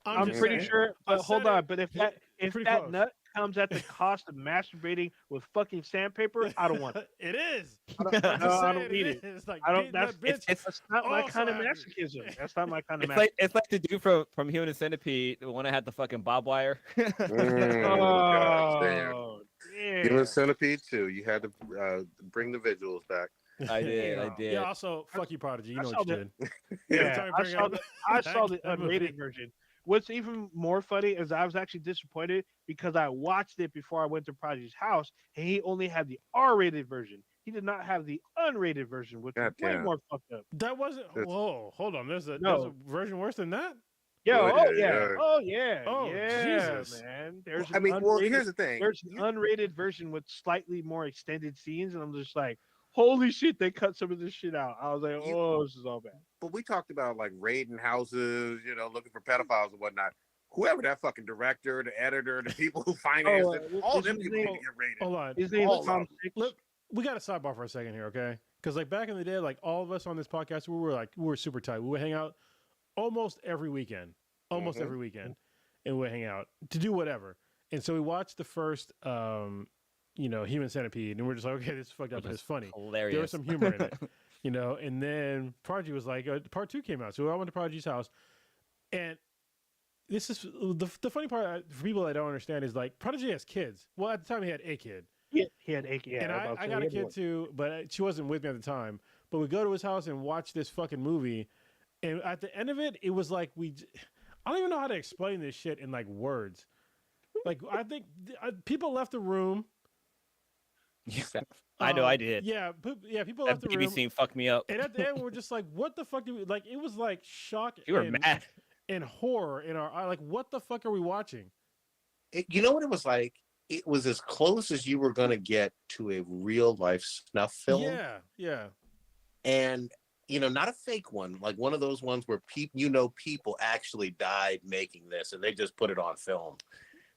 I'm just pretty saying. sure, I but hold said it. on. But if that Pretty close. nut comes at the cost of masturbating with fucking sandpaper, I don't want it. It is. I don't, I'm no, just I saying don't need it. is. Like, I don't- beating that that's- bitch. That's not my Oh, kind so of happy. masochism. That's not my kind of It's like the dude from Human Centipede, the one that had the fucking bob wire. God damn. Oh, yeah. Human Centipede too. You had to bring the visuals back. I did. Yeah. Also, fuck you, Prodigy. You I know saw what you that. did. Yeah, I bring saw up the I saw the that movie. unrated version. What's even more funny is I was actually disappointed because I watched it before I went to Prodigy's house, and he only had the R-rated version. He did not have the unrated version, which is way Goddamn. more fucked up. That wasn't. That's- Whoa, hold on. There's a No. version worse than that. Yeah, Oh, oh yeah, yeah, yeah. oh yeah, Oh, yeah, Jesus. man. There's I an mean, well, unrated- here's the thing. there's an unrated version with slightly more extended scenes, and I'm just like, holy shit, they cut some of this shit out. I was like, You- oh, this is all bad. But we talked about like raiding houses, looking for pedophiles and whatnot. Whoever that fucking director, the editor, the people who finance it, all is them his people need name- to get raided. Hold on. His name All is Tom of Six. Look, we got to sidebar for a second here, okay? Because like back in the day, like all of us on this podcast, we were super tight. We would hang out almost every weekend, Mhm. every weekend, and we'd hang out to do whatever. And so we watched the first, Human Centipede, and we're just like, okay, this is fucked up, Which but is it's funny. Hilarious. There was some humor in it, And then Prodigy was like, part 2 came out, so I went to Prodigy's house, and this is the funny part for people that don't understand is like Prodigy has kids. Well, at the time he had a kid. He had AK. Yeah, And was about to I say, got he a had one. kid too, but she wasn't with me at the time. But we go to his house and watch this fucking movie. And at the end of it, it was like I don't even know how to explain this shit in like words. Like I think people left the room. I know I did. Yeah, people That left the baby room. scene fucked me up. And at the end, we're just like, what the fuck do we like? It was like shock You were and, mad. and horror in our eye. Like, what the fuck are we watching? You know what it was like? It was as close as you were going to get to a real life snuff film. Yeah. And, not a fake one, like one of those ones where people actually died making this and they just put it on film.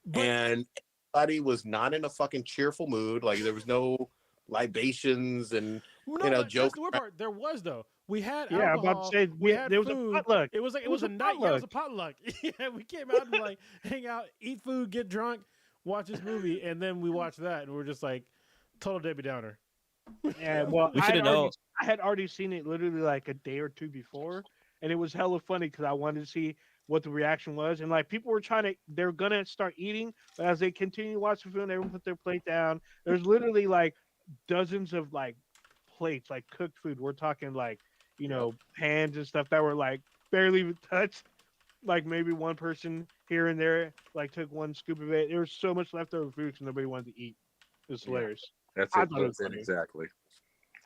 But- And everybody was not in a fucking cheerful mood. Like there was no libations and, No, but that's joke- the weird part. There was though. We had Yeah, I'm alcohol. about to say we had there was food. a potluck. It was like it was a night. Yeah, it was a potluck. Yeah, we came out and like hang out, eat food, get drunk, watch this movie, and then we watched that, and we're just like total Debbie Downer. Yeah, well, We shoulda known. I had already seen it literally like a day or two before, and it was hella funny because I wanted to see what the reaction was, and like people were they're gonna start eating, but as they continue to watch the film, everyone put their plate down. There's literally like dozens of like plates, like cooked food. We're talking like pans and stuff that were like barely even touched. Like maybe one person here and there like took one scoop of it. There was so much leftover food because nobody wanted to eat. It was hilarious. that's I it. thought it was That's it funny. exactly.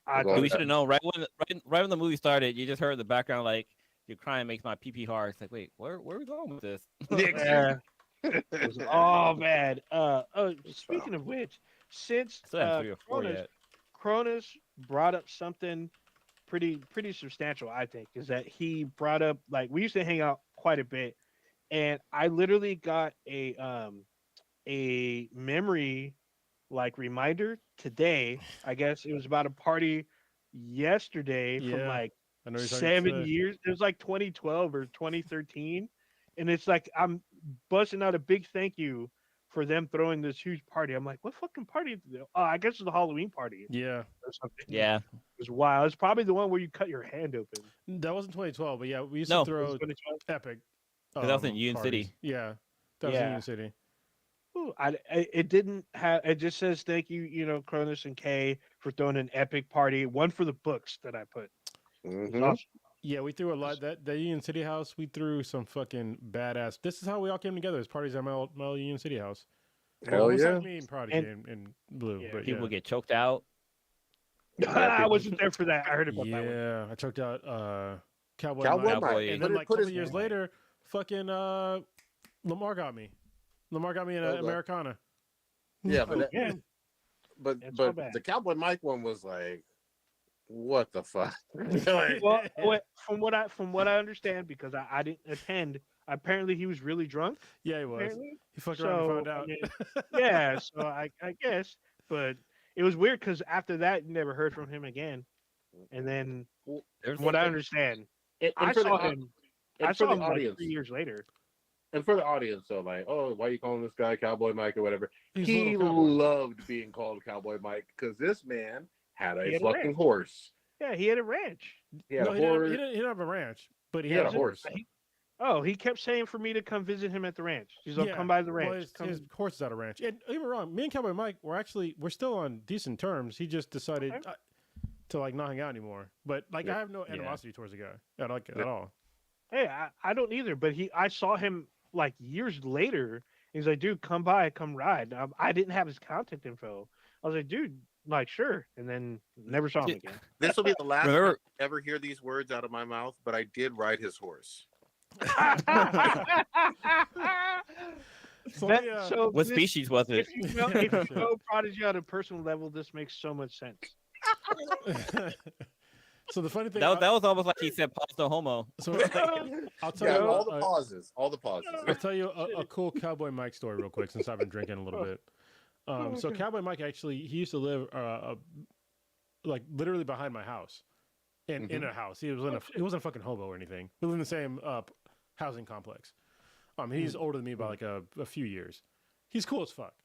I Well, thought We should have known right when the movie started. You just heard in the background like your crying makes my pee hard. It's like, wait, where are we going with this? yeah. It was all bad. Speaking of which, since Still haven't 3 or 4 yet. Cronus brought up something pretty substantial, I think, is that he brought up, like, we used to hang out quite a bit, and I literally got a memory like reminder today. I guess it was about a party yesterday from like I know you're talking 7 years. It was like 2012 or 2013, and it's like I'm busting out a big thank you for them throwing this huge party. I'm like, what fucking party? Oh, I guess it's a Halloween party. Yeah. Or something. Yeah. It was wild. It's probably the one where you cut your hand open. That wasn't 2012, but yeah, we used No. to throw It was 2012? epic. That was in Union parties. City. Yeah. That was in Union City. Ooh, it didn't have. It just says thank you, Cronus and Kay for throwing an epic party. One for the books that I put. It's awesome. Yeah, we threw a lot. That Union City house, we threw some fucking badass. This is how we all came together as parties at my Union City house. Hell yeah. Me and Prodigy and Blue. Yeah. But People get choked out. I wasn't there for that. I heard about that one. Yeah, I choked out Cowboy Mike. Mike. And then like a couple years later, fucking Lamar got me. Lamar got me in an Americana. Yeah, but Yeah. but That's so but bad. the Cowboy Mike one was like, what the fuck? Well, from what I understand, because I didn't attend, apparently he was really drunk. Yeah, he was. Apparently. He fucked around and found out. I mean, yeah, so I guess, but it was weird because after that, you never heard from him again. And then, from what I understand, I saw him like 3 years later. And for the audience, so like, oh, why are you calling this guy Cowboy Mike or whatever? He Cowboy. loved being called Cowboy Mike because this man had He a had a fucking ranch. horse. Yeah, he had a ranch. He had No, a he horse. didn't have a ranch, but He had a horse. He kept saying for me to come visit him at the ranch. He's like, come by the ranch. Well, his horse is at a ranch. And don't get me wrong, me and Cowboy Mike we're still on decent terms. He just decided to like not hang out anymore. But like I have no animosity towards the guy at all. Hey, I don't either. But I saw him like years later. He's like, dude, come by, come ride. I didn't have his contact info. I was like, dude, like, sure. And then never saw him again. This will be the last time I ever hear these words out of my mouth, but I did ride his horse. What species was it? If you know Prodigy on a personal level, this makes so much sense. So the funny thing that was almost like he said "pause no homo." So I'll tell you all the pauses. I'll tell you a cool Cowboy Mike story real quick since I've been drinking a little bit. So Cowboy Mike he used to live like literally behind my house, in a house. He wasn't a fucking hobo or anything. We live in the same housing complex. He's older than me by like a few years. He's cool as fuck,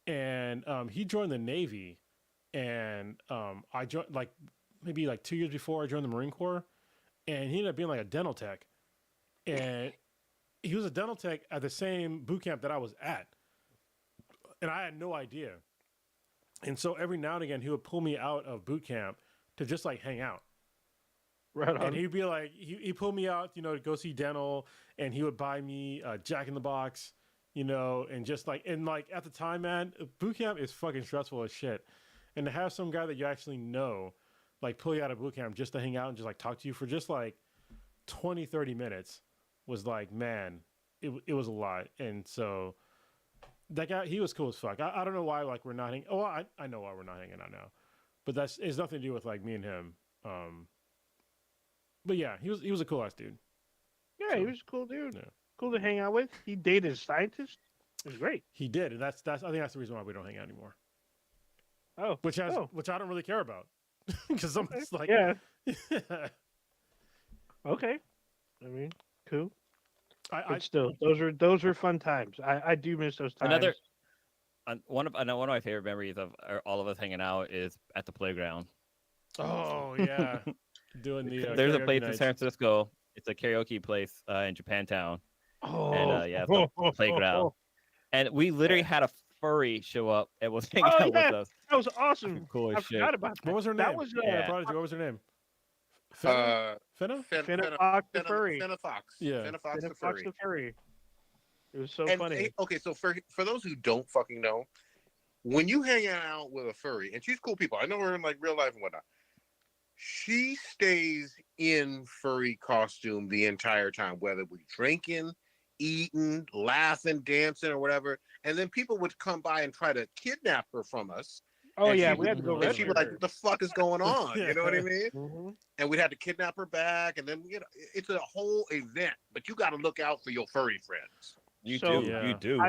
and he joined the Navy, and I joined like maybe like 2 years before I joined the Marine Corps, and he ended up being like a dental tech, and he was a dental tech at the same boot camp that I was at. And I had no idea. And so every now and again, he would pull me out of boot camp to just like hang out. Right on. And he'd be like, he pulled me out, to go see dental, and he would buy me Jack in the Box, and just like, and like at the time, man, boot camp is fucking stressful as shit. And to have some guy that you actually know, like pull you out of boot camp just to hang out and just like talk to you for just like 20, 30 minutes was like, man, it was a lot. And so that guy, he was cool as fuck. I don't know why like we're not hanging. Oh, I know why we're not hanging out now, but it's nothing to do with like me and him. But yeah, he was a cool ass dude. Yeah, So, he was a cool dude. yeah. Cool to hang out with. He dated a scientist. It was great. He did, and that's I think that's the reason why we don't hang out anymore. Oh, Which I don't really care about because someone's like, yeah. Okay. I mean, cool. But still, those were fun times. I do miss those times. One of my favorite memories of all of us hanging out is at the playground. Oh yeah, doing the there's a place nights. in San Francisco. It's a karaoke place in Japantown. Oh, And it's a playground. And we literally had a furry show up and was hanging out with us. That was awesome. Cool as I shit. forgot about that. What was her name? That was Prodigy. What was her name? Finna? Finna Fox the furry. Finna Fox. Yeah. Finna Fox the Finna Fox furry. the furry. It was so And, funny. okay, so for those who don't fucking know, when you hang out with a furry, and she's cool people, I know her in like real life and whatnot. She stays in furry costume the entire time, whether we drinking, eating, laughing, dancing, or whatever. And then people would come by and try to kidnap her from us. Oh And yeah, she we had to go and she'd rescue be like, her. "What the fuck is going on?" You know what I mean? Mm-hmm. And we'd have to kidnap her back, and then it's a whole event. But you got to look out for your furry friends. You So do. Yeah. You do.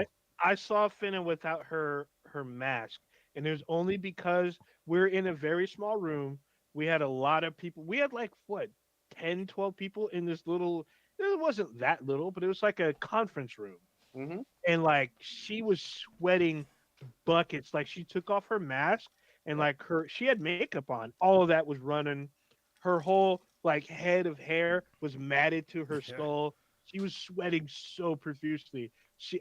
I saw Finna without her mask, and it was only because we're in a very small room. We had a lot of people. We had like what 10, 12 people in this little. It wasn't that little, but it was like a conference room, Mm-hmm. and like she was sweating buckets. Like she took off her mask, and like she had makeup on. All of that was running. Her whole like head of hair was matted to her Yeah. skull. She was sweating so profusely.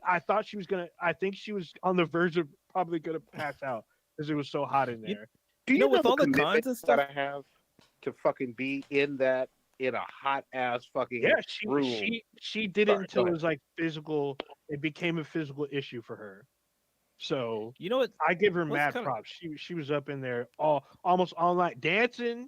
I thought she was gonna. I think she was on the verge of probably gonna pass out because it was so hot in You, there. Do you know, with the all the commitment cons and you stuff. gotta have to fucking be in a hot ass fucking Yeah, room? she did it Sorry, go until it ahead. was like physical. It became a physical issue for her. So You know what? I give her What's mad kind of props. She was up in there almost all night dancing,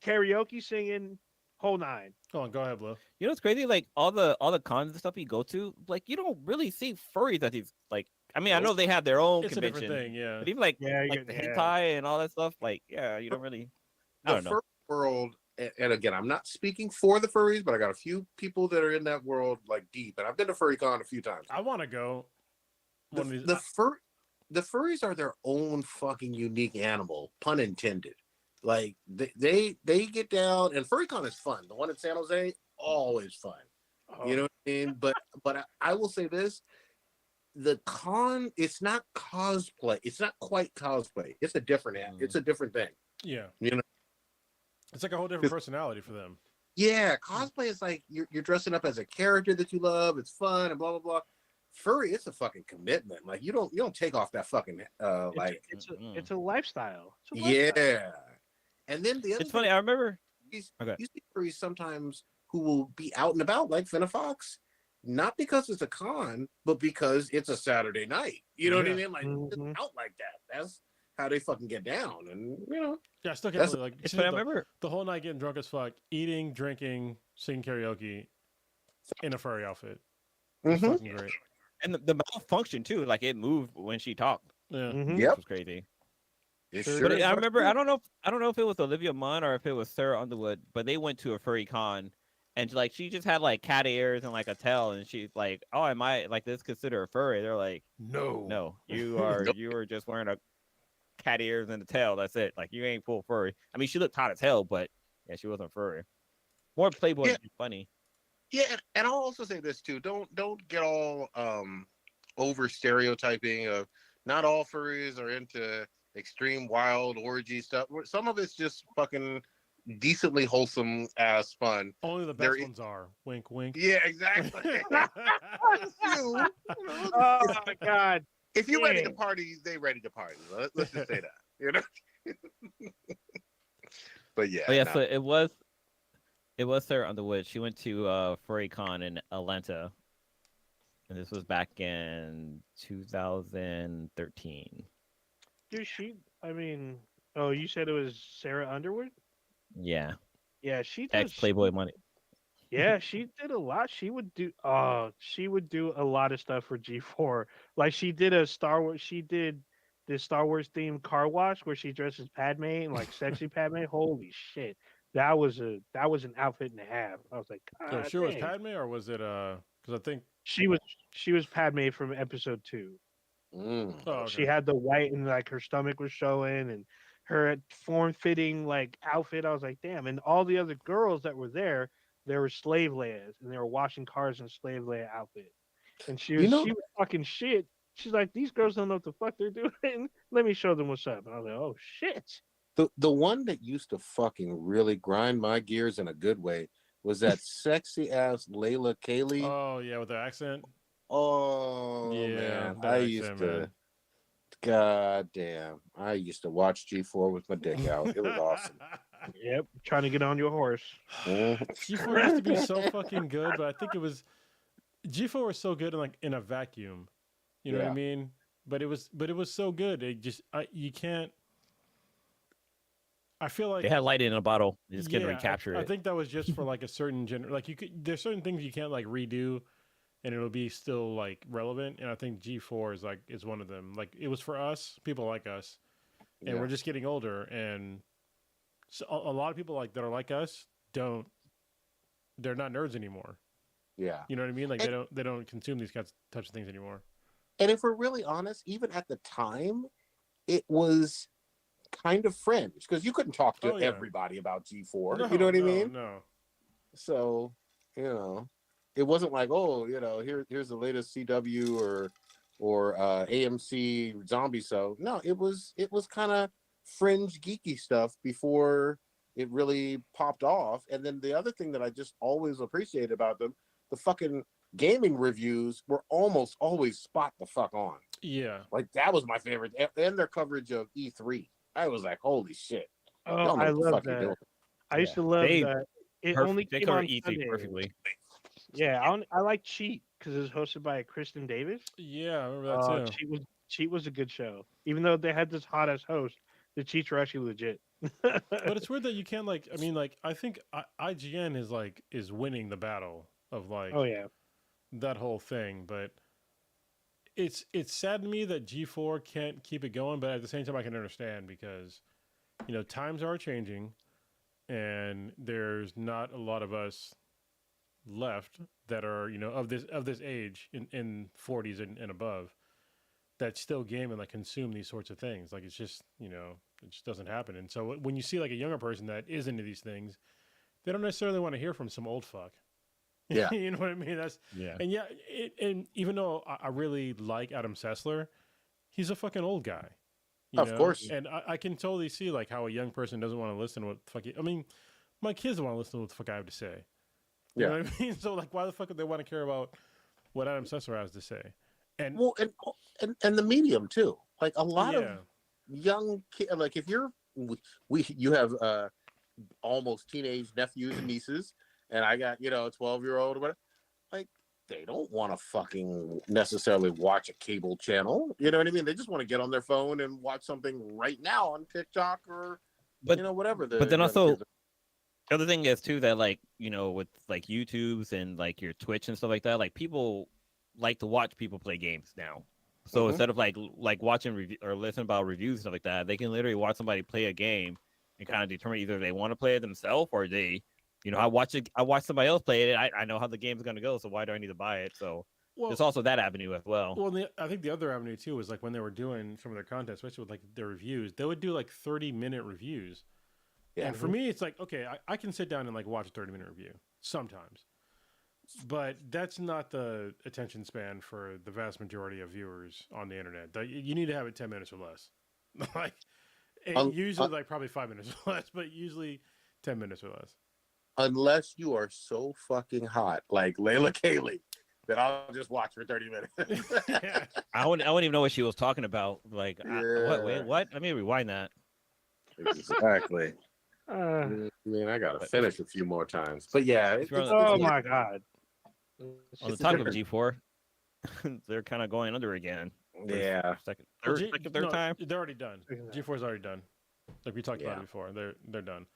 karaoke singing, whole nine. Go on, go ahead, Blue. you know what's crazy? Like all the cons and stuff you go to, like you don't really see furries at these. Like, I mean, I know Nope. they have their own It's a convention, different thing, yeah. but even like Yeah, the hentai and all that stuff. Like, yeah, you don't really. I The don't know. furry world, and again, I'm not speaking for the furries, but I got a few people that are in that world like deep, and I've been to FurryCon a few times. I want to go. One of these. The furries are their own fucking unique animal, pun intended. Like they get down, and FurryCon is fun. The one in San Jose, always fun. You know what I mean? But I will say this: the con, it's not cosplay. It's not quite cosplay. It's a different It's a different thing. Yeah. You know? It's like a whole different personality for them. Yeah, cosplay is like you're dressing up as a character that you love. It's fun and blah blah blah. Furry, it's a fucking commitment. Like you don't take off that fucking like it's a lifestyle. It's a yeah. lifestyle. And then the other It's funny. I remember. you Okay. see furries sometimes who will be out and about like Finna Fox, not because it's a con, but because it's a Saturday night. You know what I mean? Like just out like that. That's how they fucking get down. And you know, Yeah, I still can't believe, like, It's she funny. I did remember. the whole night getting drunk as fuck, eating, drinking, singing karaoke in a furry outfit. It's Mhm. fucking great. And the mouth function too, like it moved when she talked. Yeah. Mhm. Which Yep. was crazy. It Sure sure But is I fucking remember, good. I don't know if it was Olivia Munn or if it was Sarah Underwood, but they went to a furry con, and like she just had like cat ears and like a tail, and she's like, "Oh, am I like this considered a furry?" They're like, "No, you are Nope. you are just wearing a cat ears and a tail. That's it. Like you ain't full furry." I mean, she looked hot as hell, but yeah, she wasn't furry. More Playboy Yeah. than funny. Yeah, and I'll also say this too. Don't get all over stereotyping of not all furries are into extreme wild orgy stuff. Some of it's just fucking decently wholesome ass fun. Only the There best is- ones are. Wink, wink. Yeah, exactly. You know, Oh my god. if you're ready to Yeah. party, they ready to party. Let's just say that. You know. But yeah, Oh yeah, nah. so it was Sarah Underwood. She went to FurryCon in Atlanta, and this was back in 2013. Dude, I mean, oh, you said it was Sarah Underwood? Yeah, Yeah, she ex does. Playboy money. Yeah, she did a lot. She would do a lot of stuff for G4. Like she did she did this Star Wars themed car wash where she dresses Padme and like sexy Padme. Holy shit. That was an outfit and a half. I was like, So God she was dang." Padme, or was it because I think She was Padme from episode 2. Mm. oh, She okay. had the white and like her stomach was showing and her form fitting like outfit. I was like, damn. And all the other girls that were there, they were slave Leias and they were washing cars in slave Leia outfit. And You know, she was fucking shit. She's like, these girls don't know what the fuck they're doing. Let me show them what's up. And I was like, oh shit. the one that used to fucking really grind my gears in a good way was that sexy ass Layla Kaylee. Oh yeah, with the accent. Oh Yeah, man, that I accent, used to. man. God damn, I used to watch G4 with my dick out. It was awesome. Yep. Trying to get on your horse. Mhm. G4 used to be so fucking good, but I think it was G4 was so good in a vacuum. You know what I Yeah. mean? But it was so good. It just you can't. I feel like They had light in a bottle. You just couldn't yeah, recapture I it. think that was just for like a certain like you could. There's certain things you can't like redo and it'll be still like relevant. And I think G4 is one of them. Like it was for us, people like us, and we're just getting older, and so a lot of people like that are like us they're not nerds anymore. Yeah. You know what I mean? Like they don't consume these types of things anymore. And if we're really honest, even at the time, it was kind of fringe because you couldn't talk to everybody about G4. No, you know what I mean? No. So, it wasn't like, oh, here's the latest CW or AMC zombie show. No, it was kind of fringe geeky stuff before it really popped off. And then the other thing that I just always appreciated about them, the fucking gaming reviews were almost always spot the fuck on. Yeah. Like that was my favorite. And their coverage of E3. I was like, holy shit. Oh, I love that. I used to love that. It only came on Sunday. Perfectly. Yeah, I like Cheat because it was hosted by Kristen Davis. Yeah, I remember that too. Cheat was a good show. Even though they had this hot ass host, the cheats were actually legit. But it's weird that you can't I think IGN is winning the battle of oh yeah, that whole thing. But it's sad to me that G4 can't keep it going. But at the same time, I can understand because times are changing, and there's not a lot of us left that are of this age in 40s and above that still game and like consume these sorts of things. Like it's just it just doesn't happen. And so when you see like a younger person that is into these things, they don't necessarily want to hear from some old fuck. Yeah. You know what I mean? And and even though I really like Adam Sessler, he's a fucking old guy. Of course. And I can totally see like how a young person doesn't want to listen to what the fuck my kids don't want to listen to what the fuck I have to say. You know what I mean? So like, why the fuck would they want to care about what Adam Sessler has to say? And and the medium too. Like a lot of young kids. Like if you have almost teenage nephews and nieces, and I got a 12-year-old or whatever. Like they don't want to fucking necessarily watch a cable channel. You know what I mean? They just want to get on their phone and watch something right now on TikTok or whatever. But then also. The other thing is too that with like YouTube's and like your Twitch and stuff like that, like people like to watch people play games now. So instead of like watching or listening about reviews and stuff like that, they can literally watch somebody play a game and kind of determine either they want to play it themselves or they, I watch somebody else play it. I know how the game's going to go, so why do I need to buy it? So there's also that avenue as well. Well, I think the other avenue too was like when they were doing some of their content, especially with like their reviews, they would do like 30-minute reviews. Yeah, and for me, it's like, okay, I can sit down and like watch a 30-minute review sometimes, but that's not the attention span for the vast majority of viewers on the internet. You need to have it 10 minutes or less. Like usually like probably 5 minutes or less, but usually 10 minutes or less. Unless you are so fucking hot, like Layla Kaylee, that I'll just watch for 30 minutes. I wouldn't even know what she was talking about. Like, what? Let me rewind that. Exactly. I mean, I gotta finish a few more times, but yeah. Oh my god! On the topic of G4, they're kind of going under again. Yeah, third time. They're already done. G4's already done. Like we talked about it before, they're done.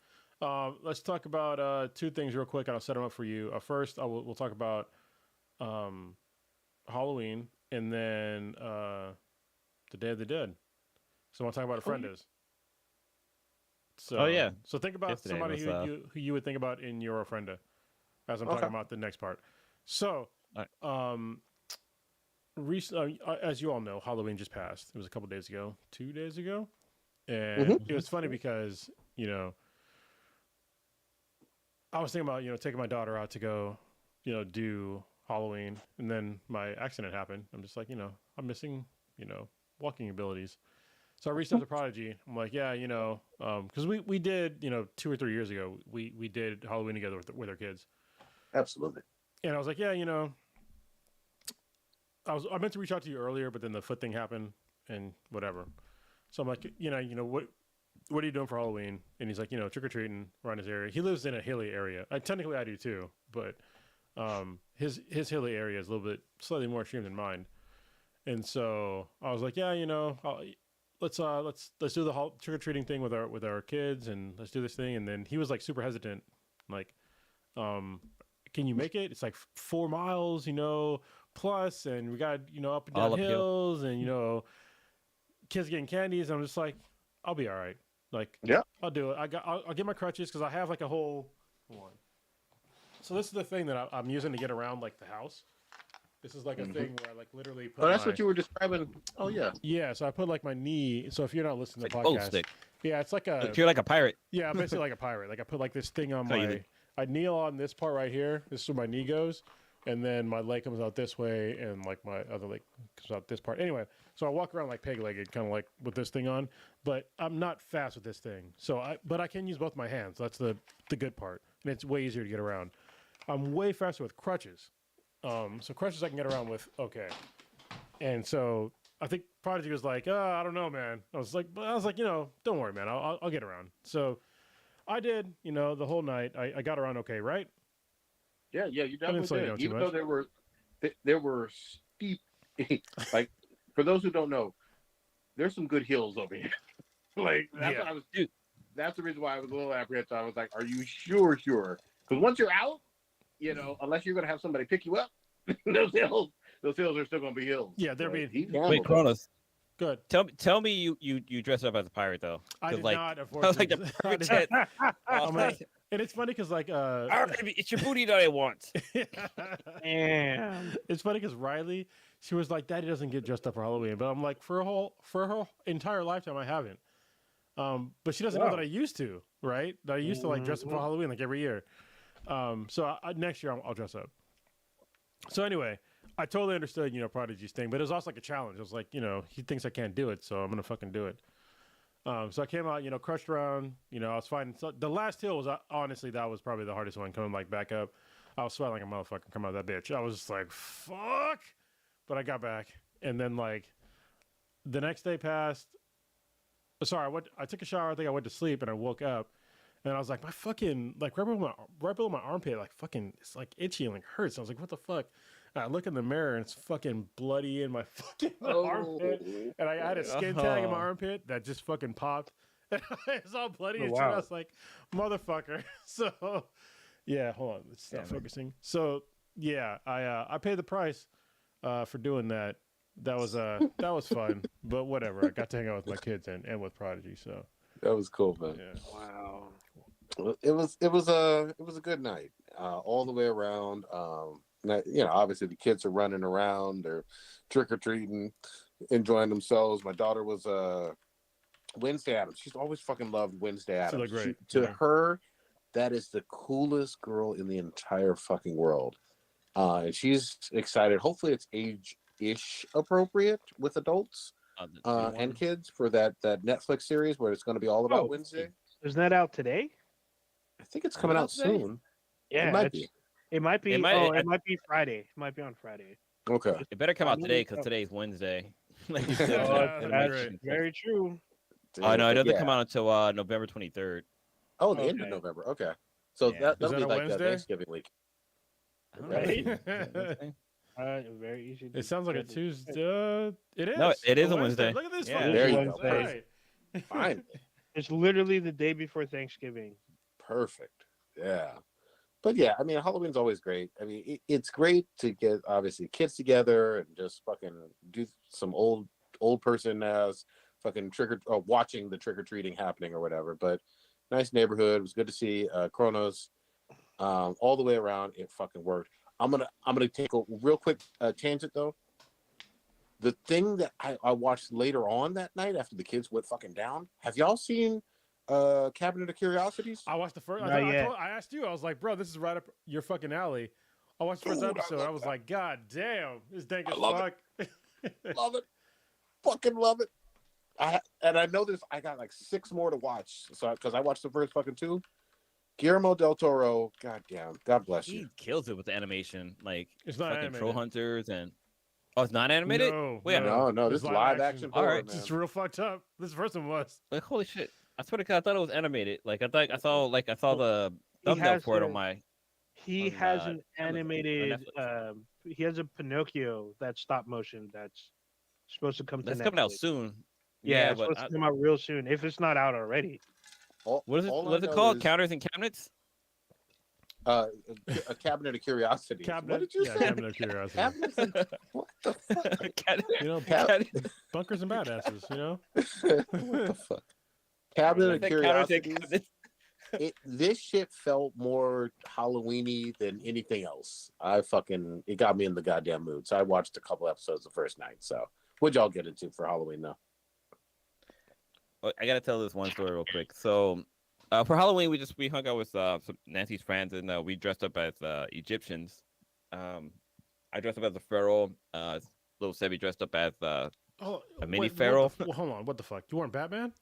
Let's talk about two things real quick, and I'll set them up for you. First, we'll talk about Halloween, and then the Day of the Dead. So I want to talk about a friend is. So, So think about somebody who you would think about in your ofrenda as I'm talking about the next part. So, recently, as you all know, Halloween just passed. It was a couple days ago, 2 days ago. And it was funny because, I was thinking about, taking my daughter out to go, do Halloween. And then my accident happened. I'm just like, I'm missing, walking abilities. So I reached out to Prodigy. I'm like, because we did, 2 or 3 years ago, we did Halloween together with our kids. Absolutely. And I was like, I meant to reach out to you earlier, but then the foot thing happened and whatever. So I'm like, what are you doing for Halloween? And he's like, trick or treating around his area. He lives in a hilly area. Technically, I do too, but his hilly area is a little bit slightly more extreme than mine. And so I was like, let's do the trick or treating thing with our kids, and let's do this thing. And then he was like super hesitant, like, can you make it? It's like 4 miles, plus, and we got, up and down All uphill. hills, and, kids getting candies. I'm just like, I'll be all right. Like, Yeah. I'll do it. I'll get my crutches because I have like a whole one. So this is the thing that I'm using to get around like the house. This is like a thing where I like literally put that's what you were describing. Oh yeah. Yeah, so I put like my knee. So if you're not listening to the Like podcast, bow stick. yeah, it's like a You're like a pirate. yeah, basically like a pirate. Like I put like this thing on Oh, you my. did. I kneel on this part right here. This is where my knee goes, and then my leg comes out this way, and like my other leg comes out this part. Anyway, so I walk around like peg-legged, kind of like with this thing on. But I'm not fast with this thing. But I can use both my hands. That's the good part, and it's way easier to get around. I'm way faster with crutches. So crutches I can get around with okay. And so I think Prodigy was like, I don't know, man. I was like, don't worry, man. I'll get around. So I did, the whole night. I got around okay, right? Yeah, you didn't definitely slow you did. down too Even much. though there were steep, like for those who don't know, there's some good hills over here. Like that's what I was. Dude. That's the reason why I was a little apprehensive. I was like, "Are you sure?" Because once you're out, unless you're gonna have somebody pick you up, those hills are still gonna be hills. Yeah, they're But being- he Wait, handled it. Kronos. Good. Tell me you dressed up as a pirate though. I 'Cause, did like, not, I was like unfortunately. the I perfect did jet. I'm like- and it's funny because like It's your booty that I want. Damn. it's funny because Riley, she was like, Daddy doesn't get dressed up for Halloween, but I'm like, for her entire lifetime, I haven't. But she doesn't know that I used to, right? That I used to like dress up for Halloween like every year. So next year I'll dress up. So anyway, I totally understood, Prodigy's thing, but it was also like a challenge. I was like, he thinks I can't do it, so I'm gonna fucking do it. So I came out, crushed around, I was fine. So the last hill was honestly that was probably the hardest one coming like back up. I was sweating like a motherfucker coming out of that bitch. I was just like, fuck. But I got back, and then like the next day passed. Sorry, I took a shower. I think I went to sleep, and I woke up, and I was like, my fucking like right below my armpit, like fucking, it's like itchy and like hurts. I was like, what the fuck? And I look in the mirror, and it's fucking bloody in my fucking armpit, and I had a skin tag in my armpit that just fucking popped. It's all bloody and shit. I was like, motherfucker. So yeah, hold on, let's stop focusing. So yeah, I paid the price for doing that. That was fun, but whatever. I got to hang out with my kids and with Prodigy, so That was cool, man. yeah. Wow. It was a good night all the way around. Obviously the kids are running around, they're trick or treating, enjoying themselves. My daughter was Wednesday Addams. She's always fucking loved Wednesday Addams. look great. To her, that is the coolest girl in the entire fucking world, and she's excited. Hopefully, it's age-ish appropriate with adults and kids for that Netflix series where it's going to be all about Wednesday. Isn't that out today? I think it's coming out soon. Yeah, it might be. It might be. It might- it might be Friday. It might be on Friday. Okay. It better come out today Oh. because today's Wednesday. Like you Oh, said, that's it might right. be- Very true. Oh no, it doesn't Yeah. come out until November 23rd. Oh, the end of Okay. November. Okay. So Yeah. that'll Is that be a like Wednesday? Thanksgiving week. I don't know. Right. Is it Wednesday? Very easy. It sounds like a Tuesday. It is. No, it is a Wednesday. Look at this. Yeah. fucking There you Wednesday. go. Right. Fine. It's literally the day before Thanksgiving. Perfect. Yeah. But yeah, I mean, Halloween's always great. I mean, it's great to get obviously kids together and just fucking do some old person as fucking watching the trick or treating happening or whatever. But nice neighborhood. It was good to see Kronos all the way around. It fucking worked. I'm gonna take a real quick tangent though. The thing that I watched later on that night after the kids went fucking down. Have y'all seen Cabinet of Curiosities? I watched the first. Not yet. I asked you. I was like, bro, this is right up your fucking alley. I watched the first Dude, I episode. love I was that. like, God damn, this dank as I love fuck. Love it. Fucking love it. I know this. I got like 6 more to watch. So because I watched the first fucking 2. Guillermo del Toro. Goddamn. God bless He you. kills it with the animation, like It's not fucking animated. Troll Hunters and it's not animated. No, Wait, No, It's this is live action. All horror, right. man. It's real fucked up. This first one was. Like holy shit! I swear to God, I thought it was animated. Like I saw the He thumbnail has for it a- on my. He On, has uh, an Amazon, on animated. Netflix. He has a Pinocchio that's stop motion that's supposed to come to That's Netflix. coming out soon. Yeah, it's but supposed to come out real soon. If it's not out already. what is it? All I What's it know called? is- Counters and cabinets. A Cabinet of Curiosities. Cabinet, What did you say? Cabinet of Curiosity. Cabinets of- what the fuck? You know, bunkers and badasses. You know. What the fuck? Cabinet of That Curiosities. cabinet. This shit felt more Halloweeny than anything else. It got me in the goddamn mood. So I watched a couple episodes the first night. So what'd y'all get into for Halloween though? I gotta tell this one story real quick. So, for Halloween, we hung out with some Nancy's friends, and we dressed up as Egyptians. I dressed up as a pharaoh. Little Sebby dressed up as a mini pharaoh. Hold on, what the fuck? You weren't Batman?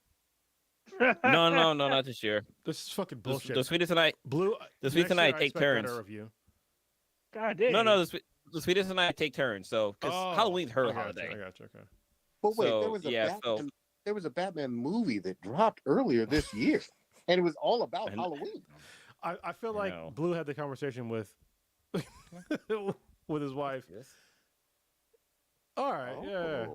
No, not this year. This is fucking bullshit. The sweetest and I, Blue. the sweetest and I take turns. Of you. God damn. No, the sweetest and I take turns. So, because Halloween's her holiday. I got you. Okay. But wait, So, there was a Batman movie that dropped earlier this year, and it was all about Halloween. I feel like Blue had the conversation with his wife. Yes. All right, yeah.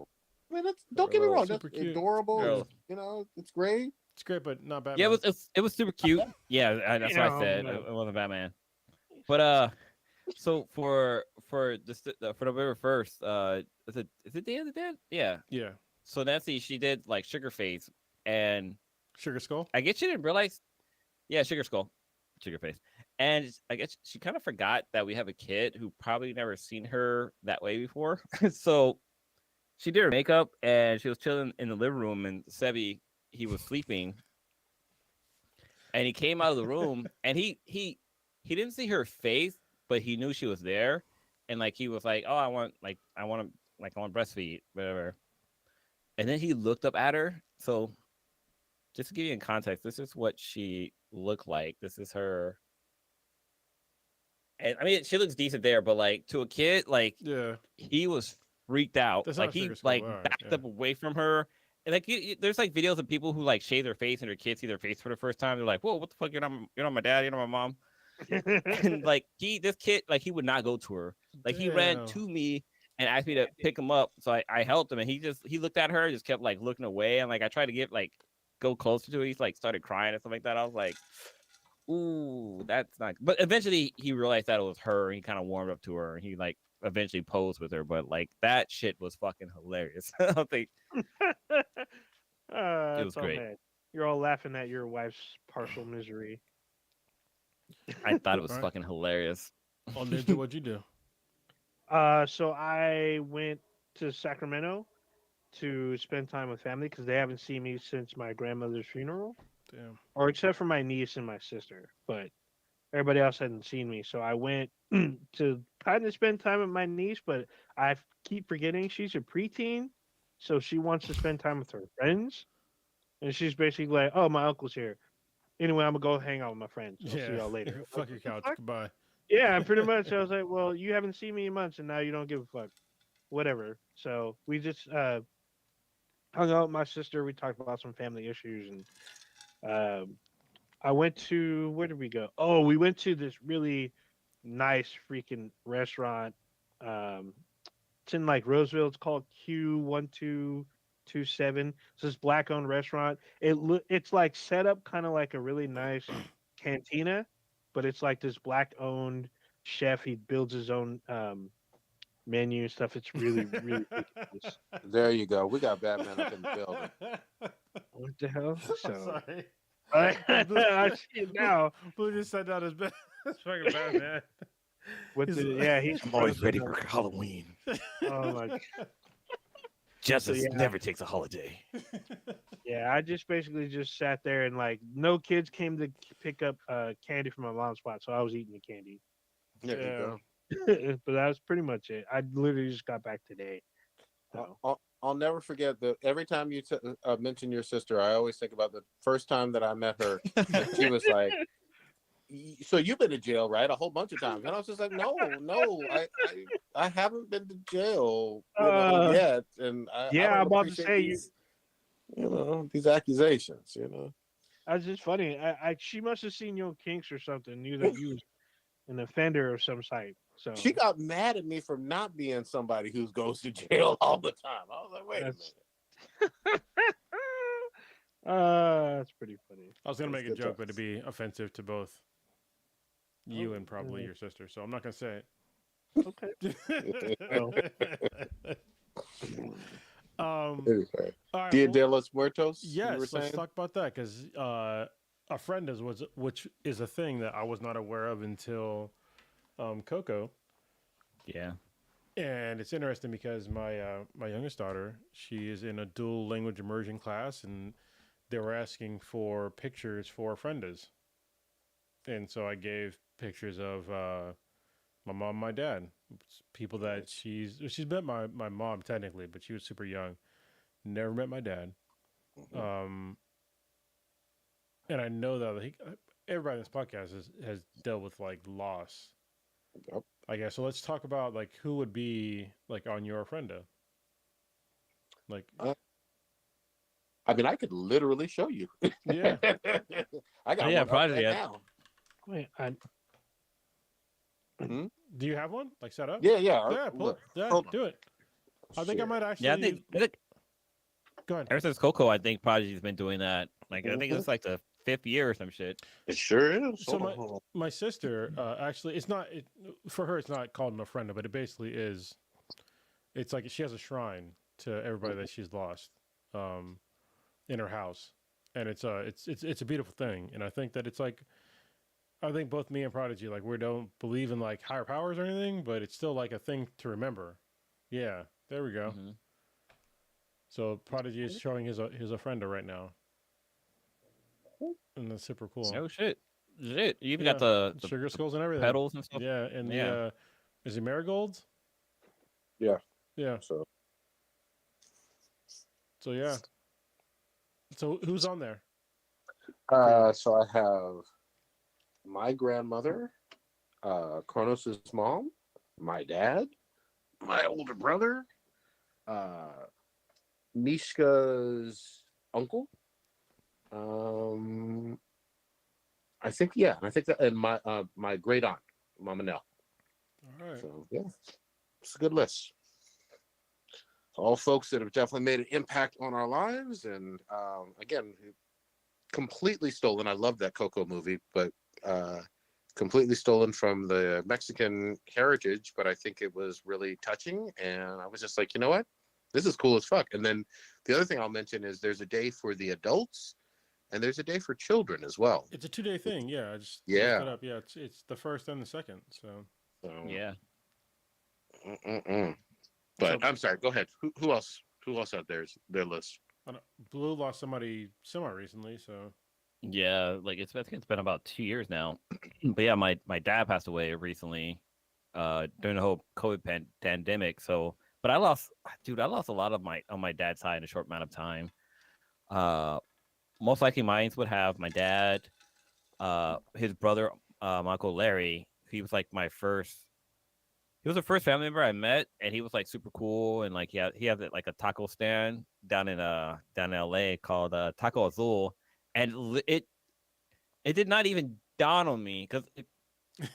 I mean, don't get me wrong. That's cute. adorable. Girl. You know, it's great. It's great, but not Batman. Yeah, it was super cute. Yeah, that's what I said. It wasn't Batman. But so for November 1st, is it Day of the Dead? Yeah. Yeah. So Nancy, she did like Sugar Face and Sugar Skull. I guess she didn't realize. Yeah, Sugar Face, and I guess she kind of forgot that we have a kid who probably never seen her that way before. So she did her makeup and she was chilling in the living room, and Sebby, he was sleeping, and he came out of the room, and he didn't see her face, but he knew she was there, and like he was like, oh, I want to breastfeed, whatever. And then he looked up at her. So just to give you in context, this is what she looked like. This is her. And I mean, she looks decent there, but like to a kid, like he was freaked out. That's like he like backed up away from her. And like there's like videos of people who like shave their face and their kids see their face for the first time. They're like, whoa, what the fuck? You're not my dad, you're not my mom. And like this kid, like he would not go to her. Like he ran to me and asked me to pick him up. So I helped him, and he looked at her and just kept like looking away. And like I tried to go closer to her. He's like started crying and stuff like that. I was like, ooh, that's not. But eventually he realized that it was her. And he kind of warmed up to her, and he like eventually posed with her. But like that shit was fucking hilarious. I don't think it was great. Bad. You're all laughing at your wife's partial misery. I thought it was fucking hilarious. Oh, Ninja, what'd you do? So I went to Sacramento to spend time with family because they haven't seen me since my grandmother's funeral. Damn. Or except for my niece and my sister, but everybody else hadn't seen me. So I went to kind of spend time with my niece, but I keep forgetting she's a preteen, so she wants to spend time with her friends, and she's basically like, "Oh, my uncle's here. Anyway, I'm gonna go hang out with my friends. I'll see y'all later." Fuck your couch. Goodbye. Yeah, pretty much. I was like, well, you haven't seen me in months, and now you don't give a fuck. Whatever. So we just hung out with my sister. We talked about some family issues, and I went to, where did we go? Oh, we went to this really nice freaking restaurant. It's in like Roseville. It's called Q1227. It's this black-owned restaurant. It's like set up kind of like a really nice cantina. But it's like this black-owned chef. He builds his own menu and stuff. It's really, really ridiculous. There you go. We got Batman up in the building. What the hell? So, Sorry. I see it now. Blue just sat down his bed. That's fucking Batman. He's always ready for Halloween. Oh my God. Justice never takes a holiday. Yeah, I just basically just sat there and like no kids came to pick up candy from my mom's spot, so I was eating the candy. There you go. But that was pretty much it. I literally just got back today. So. I'll never forget that every time you mention your sister, I always think about the first time that I met her. She was like, "So you've been to jail, right? A whole bunch of times." And I was just like, "No, I haven't been to jail yet." And I'm about to say these accusations. That's just funny. She must have seen your kinks or something. Knew that you was an offender of some type. So she got mad at me for not being somebody who goes to jail all the time. I was like, wait a minute. That's pretty funny. I was gonna make a joke, but it'd be offensive to both You and probably your sister. So I'm not gonna say Okay. it. Well. All right. Dia Well, de los Muertos. You were yes. Let's saying? talk about that because a friend is which is a thing that I was not aware of until Coco. Yeah. And it's interesting because my youngest daughter, she is in a dual language immersion class, and they were asking for pictures for friendas, and so I gave pictures of my mom, and my dad, people that she's met my mom technically, but she was super young, never met my dad, and I know that everybody in this podcast has dealt with like loss. Yep. I guess so. Let's talk about like who would be like on your frienda. Like, I mean, I could literally show you. yeah. I got yeah, one up probably, right yeah. now. Wait, Do you have one like set up? Yeah. Yeah, pull Look, it. Yeah, hold on. do it. I think I might actually. Yeah, I think Go ahead. ever since Coco, I think Prodigy's been doing that. Like, I think Mhm. it's like the 5th year or some shit. It sure is. So Hold on. my sister actually, it's not for her. It's not called an ofrenda, but it basically is. It's like she has a shrine to everybody that she's lost, in her house, and it's a beautiful thing. And I think that it's like, I think both me and Prodigy, like, we don't believe in like higher powers or anything, but it's still like a thing to remember. Yeah, there we go. Mhm. So Prodigy is showing his ofrenda right now, and that's super cool. Oh shit! You even Yeah, got the sugar skulls and everything. petals and stuff. Yeah, and Yeah. the is it marigolds? Yeah. Yeah. So yeah. So who's on there? So I have my grandmother, Kronos' mom, my dad, my older brother, Mishka's uncle. I think that, and my great aunt, Mama Nell. All right. So yeah, it's a good list. All folks that have definitely made an impact on our lives, and again, completely stolen. I love that Coco movie, but completely stolen from the Mexican heritage. But I think it was really touching, and I was just like, you know what, this is cool as fuck. And then the other thing I'll mention is there's a day for the adults, and there's a day for children as well. It's a 2-day thing. Yeah, I just Yeah. looked it up. Yeah, it's the first and the second. So Yeah. But I'm sorry. Go ahead. Who else? Who else out there is their list? Blue lost somebody semi recently. So Yeah, like I think it's been about 2 years now. But yeah, my dad passed away recently, during the whole COVID pandemic. So, but I lost a lot of on my dad's side in a short amount of time. Most likely mine would have my dad, his brother, my Uncle Larry. He was like my first. He was the first family member I met, and he was like super cool. And like he had like a taco stand down in LA called Taco Azul, and it did not even dawn on me because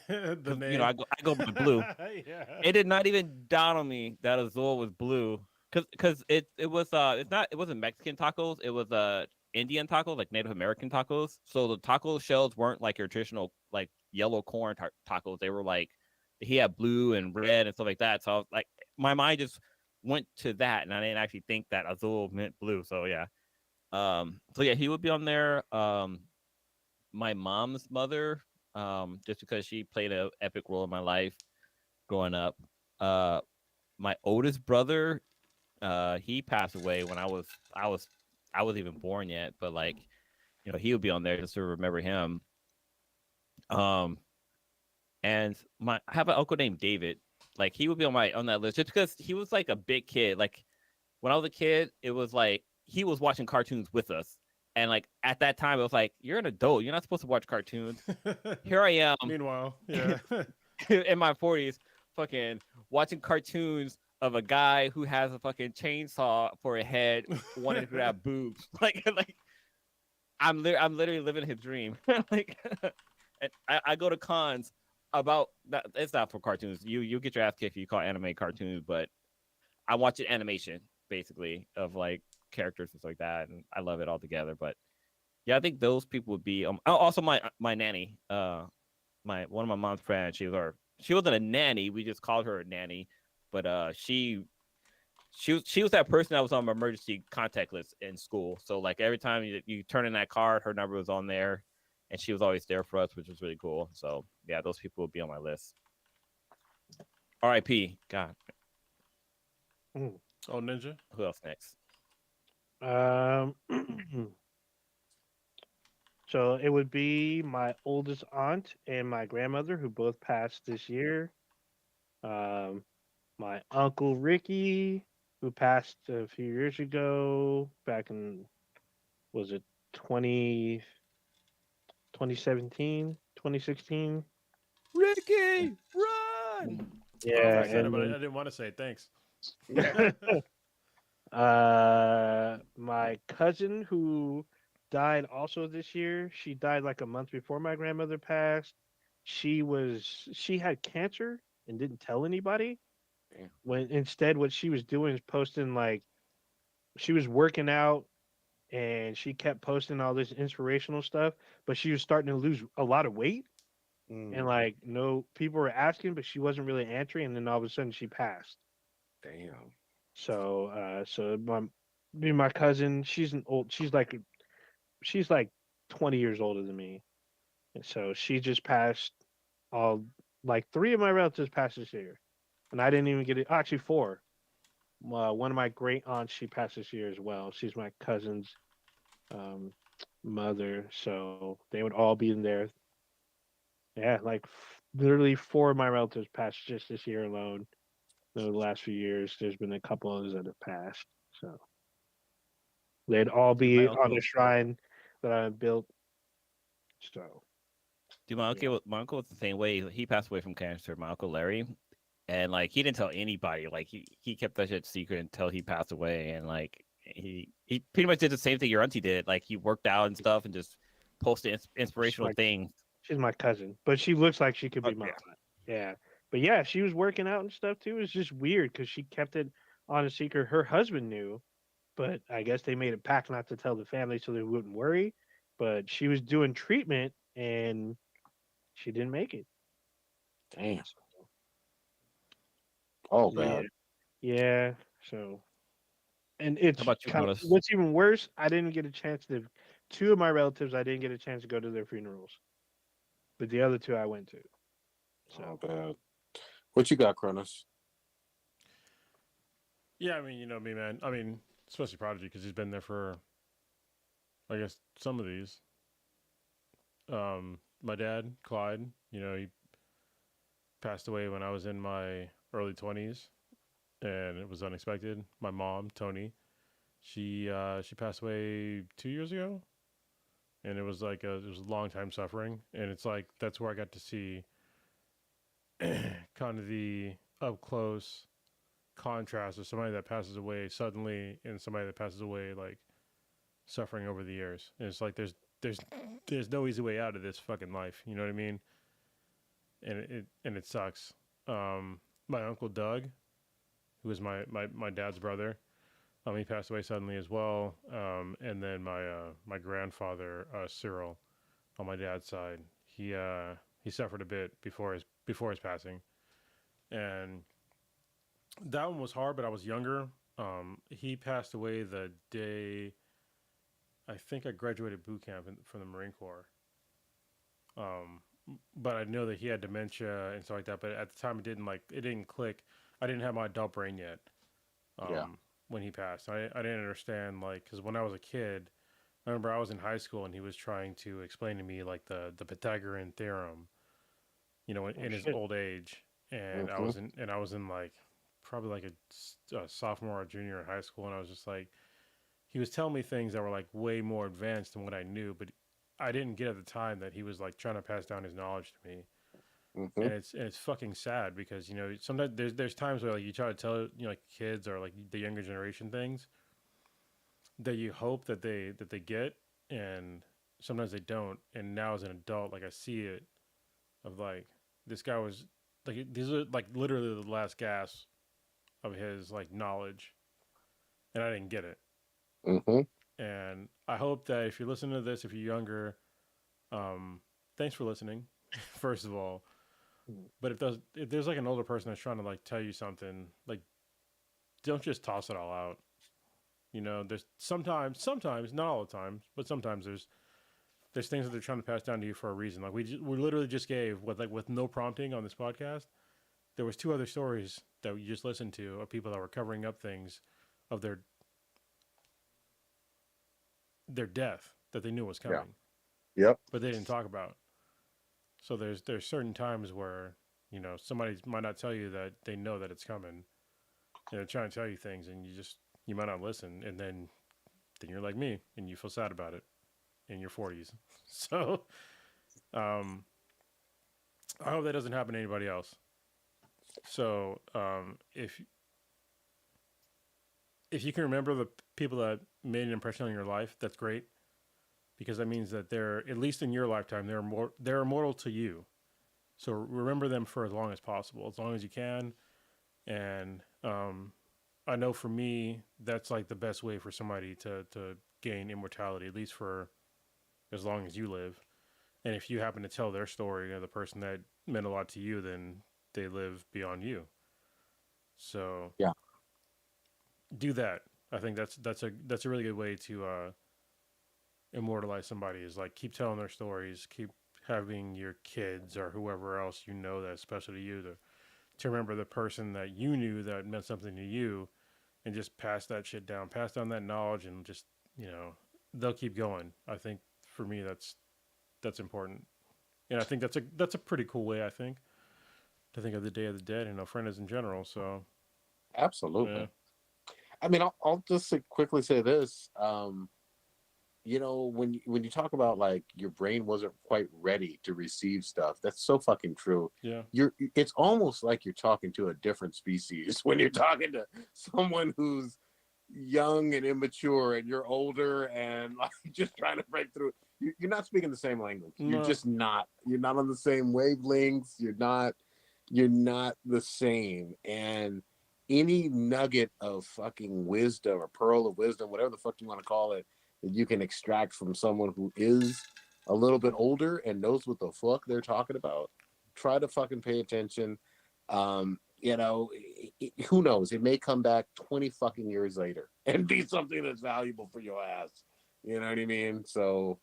the name. you know I go by Blue. Yeah. It did not even dawn on me that Azul was blue because it wasn't Mexican tacos. It was Indian tacos, like Native American tacos. So the taco shells weren't like your traditional like yellow corn tacos. They were like he had blue and red and stuff like that. So I was like, my mind just went to that, and I didn't actually think that Azul meant blue. So yeah, he would be on there. My mom's mother, just because she played an epic role in my life growing up. My oldest brother, he passed away when I wasn't even born yet, but like, you know, he would be on there just to remember him. And I have an uncle named David. Like he would be on that list just because he was like a big kid. Like when I was a kid, it was like he was watching cartoons with us. And like at that time, it was like, you're an adult. You're not supposed to watch cartoons. Here I am. Meanwhile, yeah. In my 40s, fucking watching cartoons of a guy who has a fucking chainsaw for a head, wanting to have boobs. Like I'm literally living his dream. Like, and I go to cons about that. It's not for cartoons. You get your ass kicked if you call anime cartoons, but I watch an animation basically of like characters and stuff like that, and I love it all together. But yeah, I think those people would be. Also, my nanny, one of my mom's friends. She wasn't a nanny. We just called her a nanny, but she was that person that was on my emergency contact list in school. So like every time you turn in that card, her number was on there, and she was always there for us, which was really cool. So yeah, those people would be on my list. R.I.P. God. Oh, Ninja. Who else next? Um, so it would be my oldest aunt and my grandmother who both passed this year. Um, my uncle Ricky who passed a few years ago, back in was it 20 2017, 2016? Ricky, run! Oh, Yeah, I said it, and but I then didn't want to say it. Thanks. my cousin who died also this year. She died like a month before my grandmother passed. She had cancer and didn't tell anybody. Damn. When instead what she was doing is posting like she was working out and she kept posting all this inspirational stuff, but she was starting to lose a lot of weight and like no people were asking, but she wasn't really answering, and then all of a sudden she passed. Damn. So me and my cousin, she's like 20 years older than me. And so she just passed all like three of my relatives passed this year. And I didn't even get it. Actually, four. One of my great aunts, she passed this year as well. She's my cousin's um, mother. So they would all be in there. Yeah, like literally four of my relatives passed just this year alone. The last few years, there's been a couple others that have passed. So they'd all Dude, my be on uncle, the shrine that I built. So yeah, my uncle was the same way. He passed away from cancer. My uncle Larry, and like he didn't tell anybody. Like he kept that shit secret until he passed away, and like he pretty much did the same thing your auntie did. Like he worked out and stuff, and just posted she's inspirational my things. she's my cousin, but she looks like she could be my Yeah. aunt. Yeah, but yeah, she was working out and stuff too. It's just weird because she kept it on a secret. Her husband knew, but I guess they made a pact not to tell the family so they wouldn't worry. But she was doing treatment and she didn't make it. Damn. Oh, Yeah, bad. yeah. So and How it's about you, kind of Jonas? what's even worse. I didn't get a chance to. Two of my relatives, I didn't get a chance to go to their funerals, but the other two I went to. Oh, So bad. What you got, Cronus? Yeah, I mean, you know me, man. I mean, especially Prodigy because he's been there for, I guess, some of these. My dad, Clyde, you know, he passed away when I was in my early 20s, and it was unexpected. My mom, Tony, she passed away 2 years ago, and it was like it was a long time suffering, and it's like that's where I got to see kind of the up close contrast of somebody that passes away suddenly and somebody that passes away like suffering over the years. And it's like there's no easy way out of this fucking life. You know what I mean? And it sucks. My uncle Doug, who was my dad's brother, he passed away suddenly as well. And then my grandfather Cyril, on my dad's side, he suffered a bit before his passing, and that one was hard. But I was younger. He passed away the day I think I graduated boot camp from the Marine Corps. Um, but I know that he had dementia and stuff like that. But at the time, it didn't click. I didn't have my adult brain yet. Yeah. When he passed, I didn't understand like because when I was a kid, I remember I was in high school and he was trying to explain to me like the Pythagorean theorem, you know, oh in his shit. old age, and Mm-hmm. I was in like probably like a sophomore or junior in high school, and I was just like he was telling me things that were like way more advanced than what I knew, but I didn't get at the time that he was like trying to pass down his knowledge to me. Mm-hmm. And it's fucking sad because you know sometimes there's times where like you try to tell you know like kids or like the younger generation things that you hope that they get, and sometimes they don't. And now as an adult, like I see it of like this guy was like these are like literally the last gasp of his like knowledge, and I didn't get it. Mm-hmm. And I hope that if you're listening to this, if you're younger, thanks for listening. first of all. But if there's like an older person that's trying to like tell you something, like don't just toss it all out. There's sometimes, not all the time, but sometimes there's things that they're trying to pass down to you for a reason. Like we literally just gave with no prompting on this podcast. There was 2 other stories that we just listened to of people that were covering up things of their death that they knew was coming. Yeah. Yep. But they didn't talk about. So there's certain times where somebody might not tell you that they know that it's coming. They're trying to tell you things, and you might not listen, and then you're like me, and you feel sad about it in your 40s. So, I hope that doesn't happen to anybody else. So, if you can remember the people that made an impression on your life, that's great, because that means that they're, at least in your lifetime, they're immortal to you. So remember them for as long as possible, as long as you can. And I know for me, that's like the best way for somebody to gain immortality, at least for as long as you live. And if you happen to tell their story, the person that meant a lot to you, then they live beyond you. So yeah, do that. I think that's a really good way to immortalize somebody, is like keep telling their stories, keep having your kids or whoever else that's special to you to remember the person that you knew that meant something to you, and just pass that shit down, pass down that knowledge, and just they'll keep going. I think for me that's important, and I think that's a pretty cool way, I think, to think of the Day of the Dead and friends in general. So absolutely. Yeah. I mean, I'll just quickly say this. When you talk about like your brain wasn't quite ready to receive stuff, that's so fucking true. Yeah. It's almost like you're talking to a different species when you're talking to someone who's young and immature, and you're older and like just trying to break through. You're not speaking the same language. No. You're just not. You're not on the same wavelengths. You're not the same. And any nugget of fucking wisdom or pearl of wisdom, whatever the fuck you want to call it, that you can extract from someone who is a little bit older and knows what the fuck they're talking about, try to fucking pay attention. Who knows? It may come back 20 fucking years later and be something that's valuable for your ass. You know what I mean? So,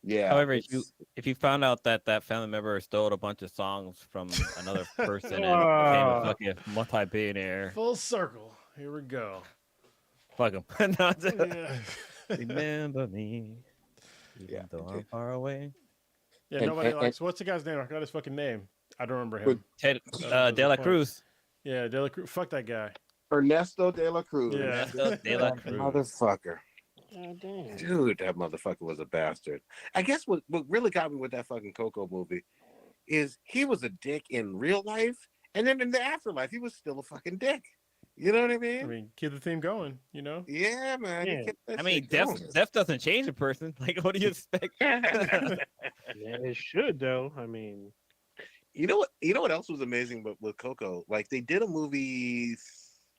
yeah. However, if you found out that family member stole a bunch of songs from another person and became a fucking multi-billionaire, Full circle. Here we go. fuck him. Yeah. Remember me, even though I'm far away. Yeah, nobody likes. What's the guy's name? I forgot his fucking name. I don't remember him. De La Cruz. Yeah, De La Cruz. Fuck that guy. Ernesto De La Cruz. Yeah. Ernesto De La Cruz. Motherfucker. God damn. Dude, that motherfucker was a bastard. I guess what really got me with that fucking Coco movie is he was a dick in real life, and then in the afterlife, he was still a fucking dick. You know what I mean? I mean, keep the theme going, Yeah, man. Yeah. I mean, death doesn't change a person. Like, what do you expect? Yeah, it should though. I mean, You know what else was amazing with Coco? Like they did a movie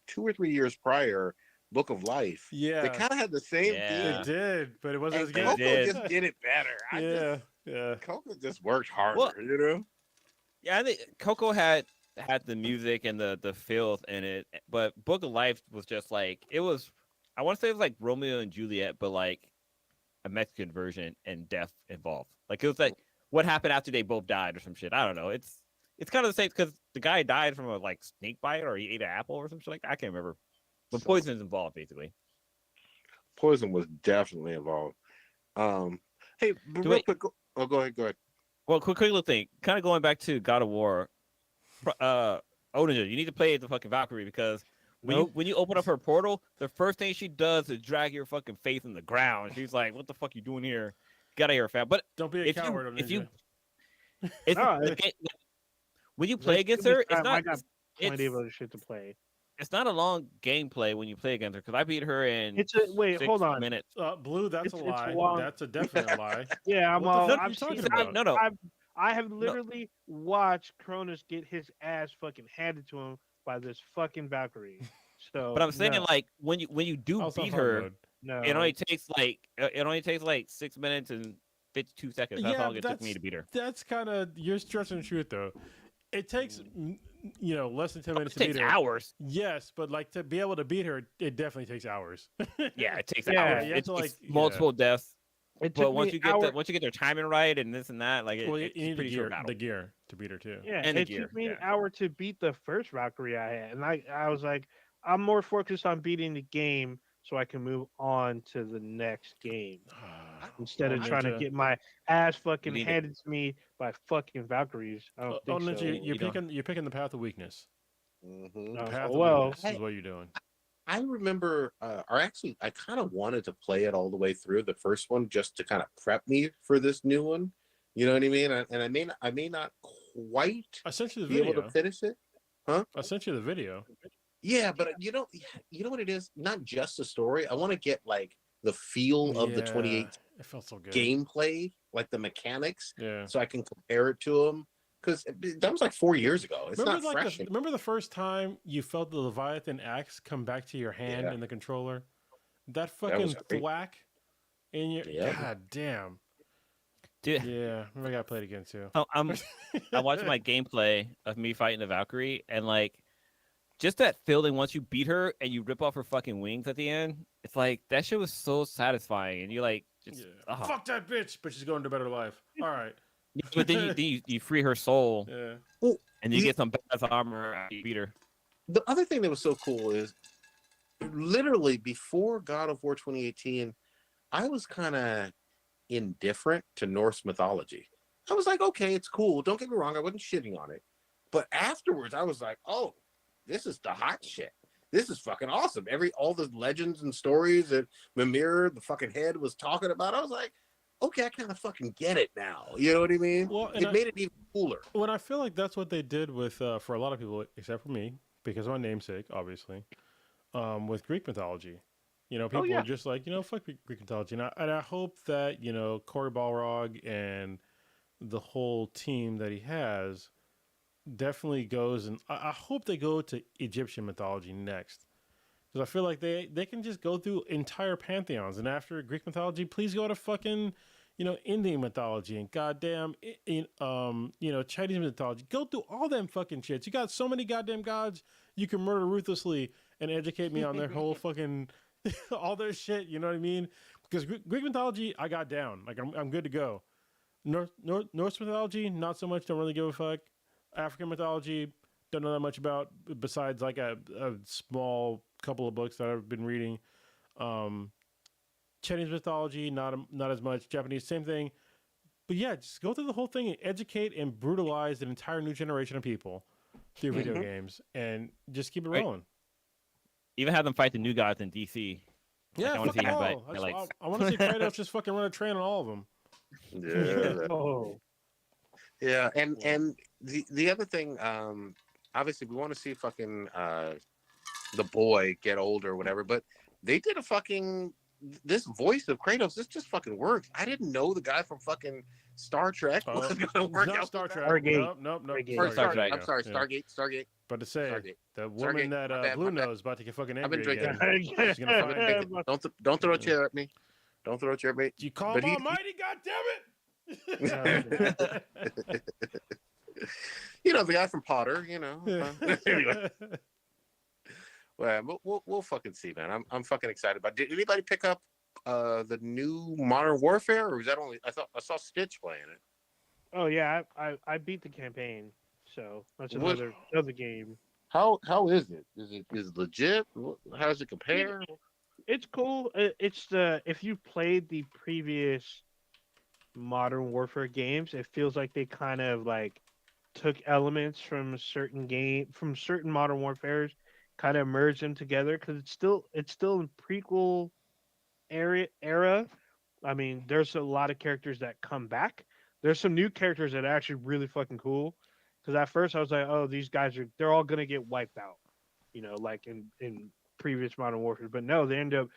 2 or 3 years prior, Book of Life. Yeah. They kind of had the same Yeah. They theme. did, but it wasn't And as good. Coco just did it better. Yeah. Coco just worked harder, Well, Yeah, I think Coco had the music and the feels in it, but Book of Life was just like, it was, I want to say it was like Romeo and Juliet, but like a Mexican version and death involved. Like it was like what happened after they both died or some shit. I don't know. It's kind of the same because the guy died from a like snake bite or he ate an apple or some shit like that. I can't remember. But poison is involved basically. Poison was definitely involved. Hey, real quick. Oh, go ahead. Well, quick little thing. Kind of going back to God of War. Odin, you need to play the fucking Valkyrie because when you open up her portal, the first thing she does is drag your fucking face in the ground. She's like, "What the fuck you doing here? Get out of here, fam!" But don't be a coward. When you play against her, it's not. I got plenty of other shit to play. It's not a long gameplay when you play against her because I beat her in. Hold on. Minutes. Blue, that's a lie. That's a definite lie. Yeah, I'm all. I'm talking about. No. I have literally watched Cronus get his ass fucking handed to him by this fucking Valkyrie. So, but I'm saying like when you do beat her, no, it only takes like 6 minutes and 52 seconds. That's all it took me to beat her. That's kind of you're stretching the truth though. It takes less than 10 minutes to beat her. Hours. Yes, but like to be able to beat her, it definitely takes hours. Yeah, it takes Yeah, hours. you have It to, takes like, multiple deaths. It But took once me you get once you get their timing right and this and that, like you it's need pretty short battle. the gear to beat her too. Yeah, And the it gear, took me an yeah. hour to beat the first Valkyrie I had, and I was like, I'm more focused on beating the game so I can move on to the next game instead of trying to get my ass fucking need handed to me by fucking Valkyries. I don't think so. Ninja, You don't. you're picking the path of weakness. Mhm. The path well, of weakness is what you're doing. I remember, or actually, I kind of wanted to play it all the way through the first one just to kind of prep me for this new one. You know what I mean? And I may not quite I sent you the be video. able to finish it. Huh? I sent you the video. Yeah, but you know what it is? Not just the story. I want to get like the feel of the 28 It felt so good. gameplay, like the mechanics, Yeah. so I can compare it to them. Because that was like 4 years ago. It's Remember, not fresh. remember the first time you felt the Leviathan axe come back to your hand Yeah. in the controller? That was fucking great. thwack in your Yeah. God damn. Dude, Yeah, maybe I gotta play it again too. I watched my gameplay of me fighting the Valkyrie, and like just that feeling once you beat her and you rip off her fucking wings at the end, it's like that shit was so satisfying, and you like just Fuck that bitch, but she's going to a better life. All right. But then you free her soul, Yeah. Well, and you get some badass armor after you beat her. the other thing that was so cool is literally before God of War 2018, I was kind of indifferent to Norse mythology. I was like, okay, it's cool. Don't get me wrong, I wasn't shitting on it. But afterwards, I was like, oh, this is the hot shit. This is fucking awesome. All the legends and stories that Mimir, the fucking head, was talking about, I was like, okay, I kind of fucking get it now. You know what I mean? Well, it made it even cooler. Well, I feel like that's what they did with for a lot of people, except for me, because of my namesake, obviously, with Greek mythology. People are just like, fuck Greek mythology. And I hope that, Cory Balrog and the whole team that he has definitely goes, and I hope they go to Egyptian mythology next. Because I feel like they can just go through entire pantheons, and after Greek mythology, please go to fucking, Indian mythology and goddamn, Chinese mythology. Go through all them fucking shits. You got so many goddamn gods you can murder ruthlessly and educate me on their whole fucking all their shit. You know what I mean? Because Greek mythology, I got down. Like I'm good to go. Norse mythology, not so much. Don't really give a fuck. African mythology, don't know that much about besides like a small couple of books that I've been reading. Chinese mythology, not as much. Japanese, same thing. But yeah, just go through the whole thing and educate and brutalize an entire new generation of people through video games, and just keep it rolling. Even have them fight the new gods in DC. Yeah, I want to see all. I want to see Kratos just fucking run a train on all of them. Yeah. Yeah, and the other thing, obviously we want to see fucking the boy get older or whatever, but they did this voice of Kratos, this just fucking works. I didn't know the guy from fucking Star Trek was gonna work out. Star Trek. Stargate. Nope. Stargate. I'm sorry, Stargate. But to say, Stargate. the woman that Blue Nose is about to get fucking angry I've been drinking. again. She's gonna find Don't throw a chair at me. Don't throw a chair at me. You call him almighty, goddammit! The guy from Potter, Anyway. Well, we'll fucking see, man. I'm fucking excited about it. Did anybody pick up the new Modern Warfare, or was that only I saw Stitch playing it? Oh yeah, I beat the campaign, so that's another game. How is it? Is it legit? How does it compare? It's cool. It's if you played the previous Modern Warfare games, it feels like they kind of like took elements from certain Modern Warfares, kind of merged them together because it's still in prequel era. I mean, there's a lot of characters that come back. There's some new characters that are actually really fucking cool. Because at first I was like, oh, these guys they're all gonna get wiped out, like in previous Modern Warfare. But no, they end up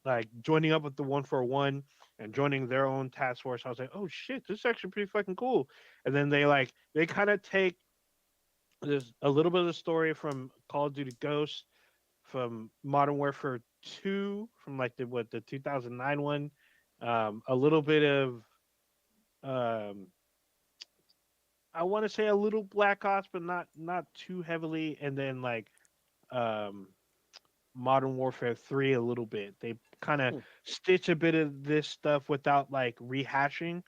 like joining up with the 141 and joining their own task force. I was like, oh shit, this is actually pretty fucking cool. And then they kind of take there's a little bit of the story from Call of Duty Ghosts, from Modern Warfare 2, from like the 2009 one, A little bit of um, I want to say a little Black Ops, but not too heavily. And then like um, Modern Warfare 3 a little bit. They kind of Hmm. stitch a bit of this stuff without like rehashing.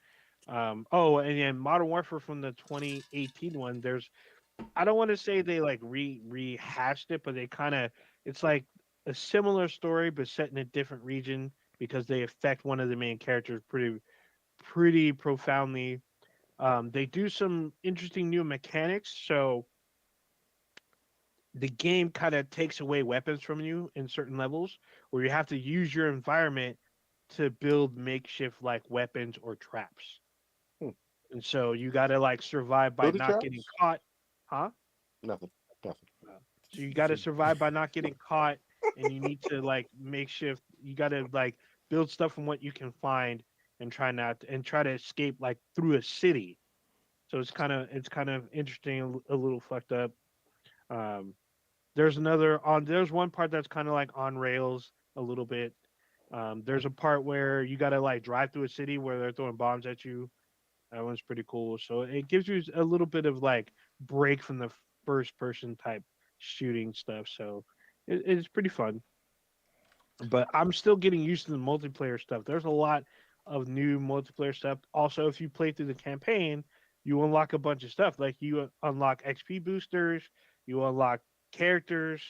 Oh, and then Modern Warfare from the 2018 one. There's I don't want to say they like rehashed it, but they kind of it's like a similar story but set in a different region because they affect one of the main characters pretty profoundly. They do some interesting new mechanics, so the game kind of takes away weapons from you in certain levels, where you have to use your environment to build makeshift like weapons or traps. Hmm. And so you got to like survive by Booby not getting traps? caught, huh? Nothing. Nothing. So you got to survive by not getting caught, and you need to like makeshift. You got to like build stuff from what you can find and try to escape like through a city. So it's kind of interesting, a little fucked up. Um, there's one part that's kind of like on rails a little bit. There's a part where you got to like drive through a city where they're throwing bombs at you. That one's pretty cool. So it gives you a little bit of like break from the first person type shooting stuff. So it's pretty fun. But I'm still getting used to the multiplayer stuff. There's a lot of new multiplayer stuff. Also, if you play through the campaign, you unlock a bunch of stuff. Like you unlock XP boosters, you unlock characters.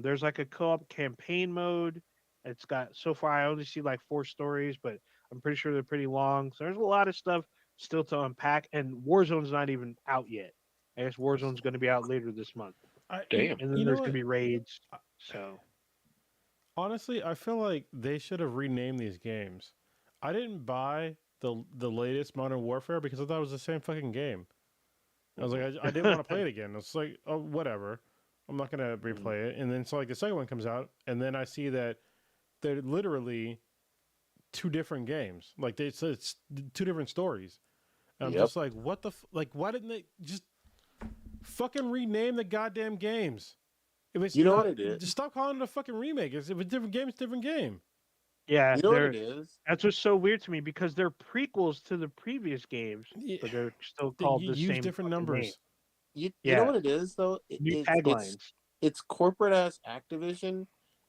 There's like a co-op campaign mode. It's got so far I only see like 4 stories, but I'm pretty sure they're pretty long. So there's a lot of stuff still to unpack, and Warzone's not even out yet. I guess Warzone's going to be out later this month, Damn. and then You know there's going to what? be raids. So Honestly, I feel like they should have renamed these games. I didn't buy the latest Modern Warfare because I thought it was the same fucking game. I was like, I didn't want to play it again. It's like, oh, whatever. I'm not gonna replay it. And then so like the second one comes out, and then I see that they're literally two different games. Like it's two different stories. And I'm Yep. just like, what the like? Why didn't they just fucking rename the goddamn games? If it's You know not, what it is? just stop calling it a fucking remake. If it's different game, it's a different game. yeah, You know what it is? that's what's so weird to me because they're prequels to the previous games, Yeah, but they're still they called the use same different fucking name. numbers. You know Yeah, what it is though? new It's taglines. it's corporate ass Activision,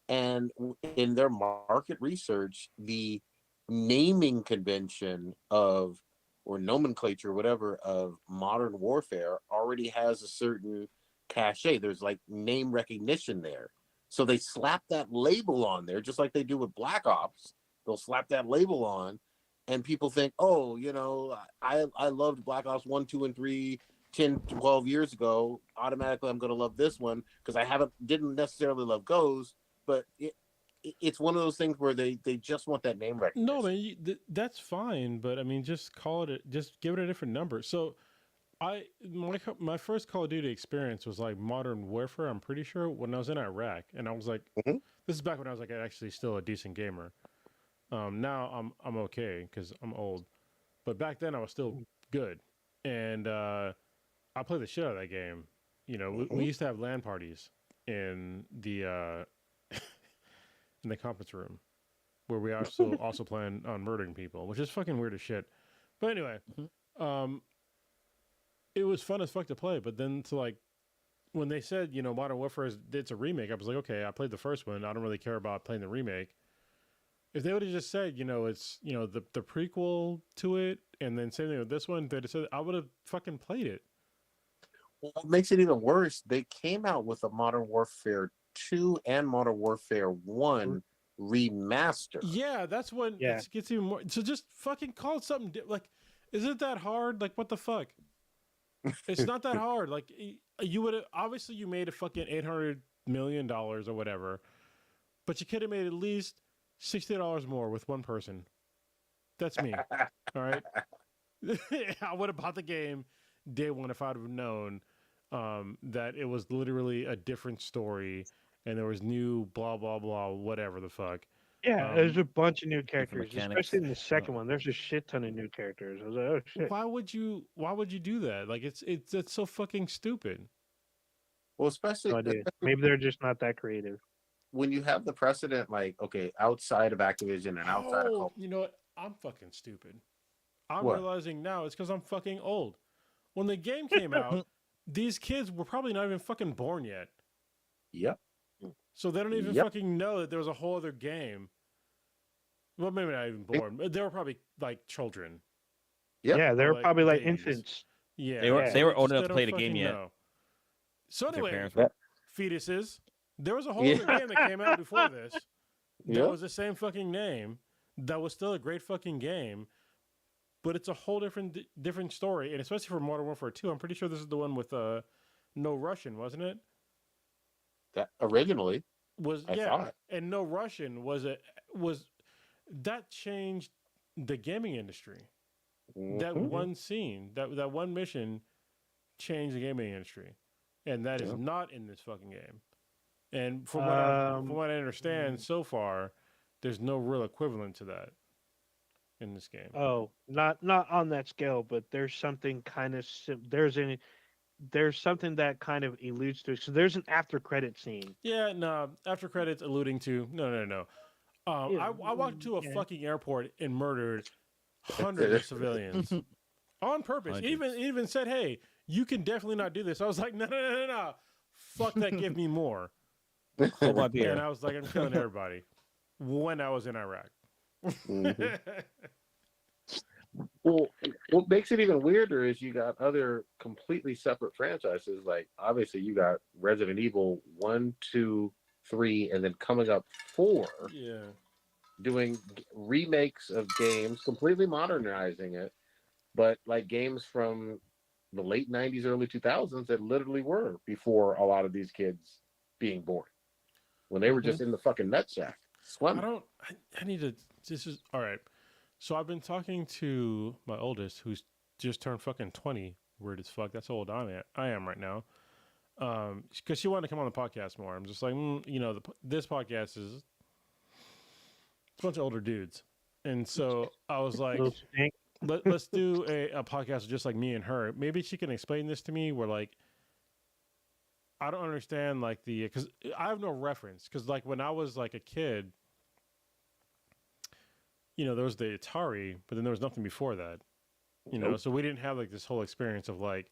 and in their market research, the naming convention of or nomenclature, whatever, of modern warfare already has a certain cachet. There's like name recognition there. So they slap that label on there, just like they do with Black Ops. They'll slap that label on, and people think, oh, I loved Black Ops 1, 2, and 3 10, 12 years ago. Automatically, I'm going to love this one because didn't necessarily love Ghost, but it's one of those things where they just want that name No, recognition. man, that's fine. But I mean, just call it. Just give it a different number. So my first Call of Duty experience was like Modern Warfare. I'm pretty sure when I was in Iraq, and I was like, Mm-hmm. this is back when I was like actually still a decent gamer. Now I'm okay because I'm old, but back then I was still good, and I played the shit out of that game. You know, we Mm-hmm. used to have LAN parties in the in the conference room where we also plan on murdering people, which is fucking weird as shit. But anyway, um, it was fun as fuck to play. But then to like when they said Modern Warfare it's a remake, I was like, okay, I played the first one. I don't really care about playing the remake. If they would have just said, it's the prequel to it, and then same thing with this one, they'd have said I would have fucking played it. What makes it even worse, they came out with a Modern Warfare 2 and Modern Warfare 1 remaster. Yeah, that's when Yeah, it gets even more. So just fucking call it something like, is it that hard? Like, what the fuck? It's not that hard. Like, you would have obviously you made a fucking $800 million or whatever, but you could have made at least $60 more with one person. That's me. All right. I would have bought the game day one if I'd have known that it was literally a different story and there was new blah blah blah whatever the fuck. yeah. There's a bunch of new Different characters, mechanics. especially in the second one. There's a shit ton of new characters. I was like, oh shit. Why would you do that? Like it's so fucking stupid. Well, especially, No idea. especially Maybe they're just not that creative. when you have the precedent, like, okay, outside of Activision and outside of Oh, Call. you know what? I'm fucking stupid. I'm What? realizing now it's because I'm fucking old. When the game came out, these kids were probably not even fucking born yet. Yep. So they don't even Yep. fucking know that there was a whole other game. Well, maybe not even born. They were probably like children. Yep. Yeah, they Or, were like, probably like babies. infants. Yeah, They were Yeah. they were just- old enough they to play don't the game fucking yet. know. So Their anyway, parents were. fetuses. There was a whole Yeah. other game that came out before this. That Yep. was the same fucking name. That was still a great fucking game, but it's a whole different story. And especially for Modern Warfare 2, I'm pretty sure this is the one with no Russian, wasn't it? That originally, I Yeah, thought. and no Russian was that changed the gaming industry. That Mhm. one scene, that one mission, changed the gaming industry, and that is Yeah. not in this fucking game. And from what I understand mm. so far, there's no real equivalent to that in this game. Oh, not on that scale, but there's something kind of there's something that kind of alludes to it. So there's an after credit scene. Yeah, no. After credits alluding to no. Yeah, I walked to a yeah. fucking airport and murdered hundreds of civilians on purpose. Hundreds. Even said, "Hey, you can definitely not do this." I was like, "No. Fuck that. Give me more." Hold my beer. And I was like, "I'm killing everybody." When I was in Iraq. Mhm. Well, what makes it even weirder is you got other completely separate franchises. Like, obviously, you got Resident Evil 1, 2, 3, and then coming up 4, Yeah. doing remakes of games, completely modernizing it, but like games from the late 90s, early 2000s that literally were before a lot of these kids being born, when they were just in the fucking nutsack swimming. I need to. This is all right. So I've been talking to my oldest, who's just turned fucking 20. Weird as fuck. That's how old I am right now. Because she wanted to come on the podcast more. I'm just like, this podcast is it's a bunch of older dudes, and so I was like, Little stink. let's do a podcast just like me and her. Maybe she can explain this to me. Where like, I don't understand like because I have no reference. Because like when I was like a kid. There was the Atari, but then there was nothing before that. Nope. So we didn't have like this whole experience of like,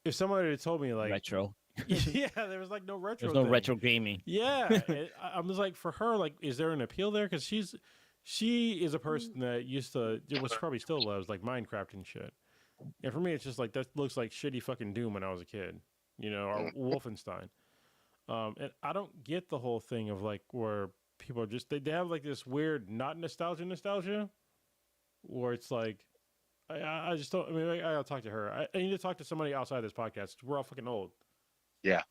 if somebody had told me like Retro. yeah, there was like no retro. There's no thing. retro gaming. Yeah, I was like, for her, like, is there an appeal there? Because she is a person that used to, which probably still loves like Minecraft and shit. And for me, it's just like that looks like shitty fucking Doom when I was a kid, or Wolfenstein. And I don't get the whole thing of like where people are just they have like this weird not nostalgia where it's like I just don't. I mean, I gotta talk to her. I need to talk to somebody outside this podcast. We're all fucking old. Yeah.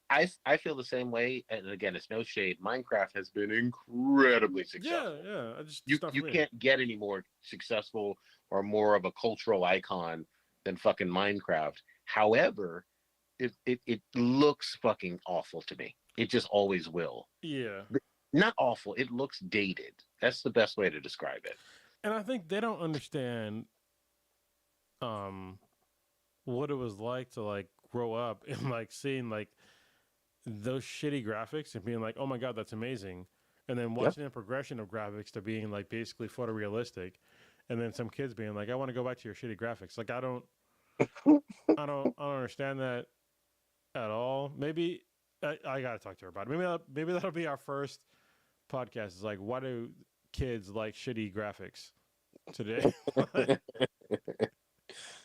I feel the same way, and again, it's no shade. Minecraft has been incredibly successful. Yeah. You can't get any more successful or more of a cultural icon than fucking Minecraft. However, it looks fucking awful to me. It just always will. Yeah. Not awful. It looks dated. That's the best way to describe it. And I think they don't understand what it was like to like grow up and like seeing like those shitty graphics and being like, oh my God, that's amazing. And then watching the progression of graphics to being like basically photorealistic. And then some kids being like, I want to go back to your shitty graphics. Like I don't understand that at all. Maybe I gotta talk to her about it. Maybe that'll be our first podcast. Is like, why do kids like shitty graphics today?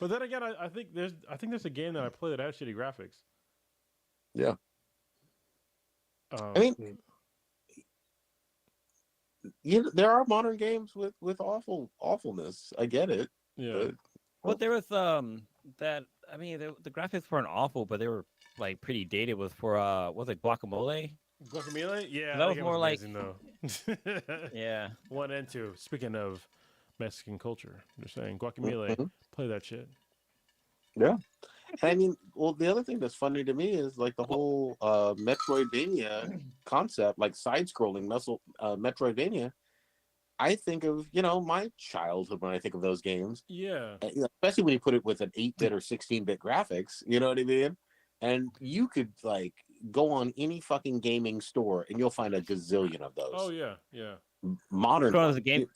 But then again, I think there's a game that I play that has shitty graphics. Yeah. I mean, there are modern games with awfulness. I get it. Yeah. But there was that. I mean, the graphics weren't awful, but they were like pretty dated. Was for was it Guacamole? Guacamole? Yeah, that was more like amazing, though. Yeah. 1 and 2. Speaking of Mexican culture, they're saying Guacamole, play that shit. Yeah. I mean, well, the other thing that's funny to me is like the whole Metroidvania concept, like side-scrolling Metroidvania. I think of, my childhood when I think of those games. Yeah. Especially when you put it with an 8-bit or 16-bit graphics, you know what I mean? And you could like go on any fucking gaming store and you'll find a gazillion of those. Oh yeah, yeah. Modern the game.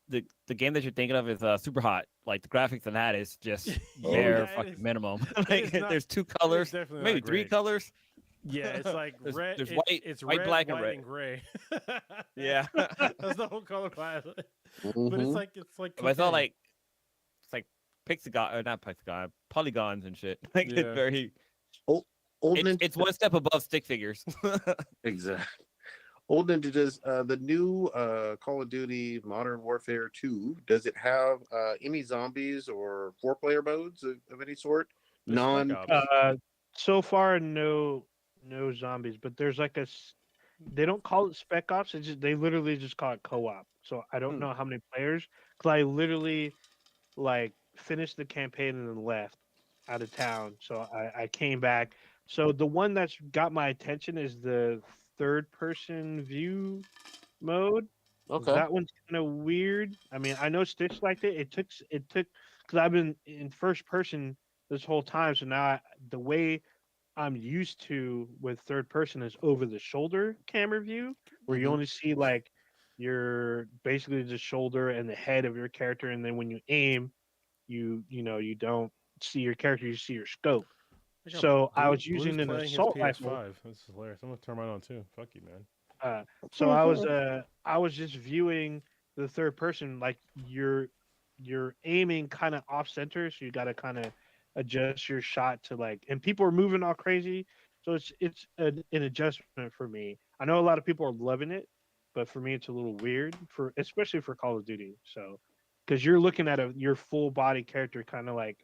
The game that you're thinking of is super hot. Like the graphics on that is just bare fucking minimum. Like there's 2 colors, maybe 3 colors. Yeah, it's like red. There's it's white, red, black, white, and red. and gray. Yeah, That's the whole color palette. But it's like but it's all like it's like pixagon or not pixagon, polygons and shit. Like it's very it's one step above stick figures. Exactly. Old Ninja, does the new Call of Duty Modern Warfare 2, does it have any zombies or 4-player modes of any sort? So far, no zombies, but there's like they don't call it Spec Ops. It's just, they literally just call it co-op. So I don't know how many players, because I literally like finished the campaign and then left out of town. So I came back. So the one that's got my attention is the 3rd-person view mode. Okay. That one's kind of weird. I mean, I know Stitch liked it. It took because I've been in first person this whole time. So now the way I'm used to with 3rd person is over the shoulder camera view, where you only see like your basically the shoulder and the head of your character, and then when you aim, you don't see your character, you see your scope. So I was using an assault rifle. This is hilarious. I'm gonna turn mine on too. Fuck you, man. So I was just viewing the 3rd person, like you're aiming kind of off center, so you got to kind of adjust your shot to like, and people are moving all crazy, so it's an adjustment for me. I know a lot of people are loving it, but for me it's a little weird, especially for Call of Duty. So because you're looking at your full body character, kind of like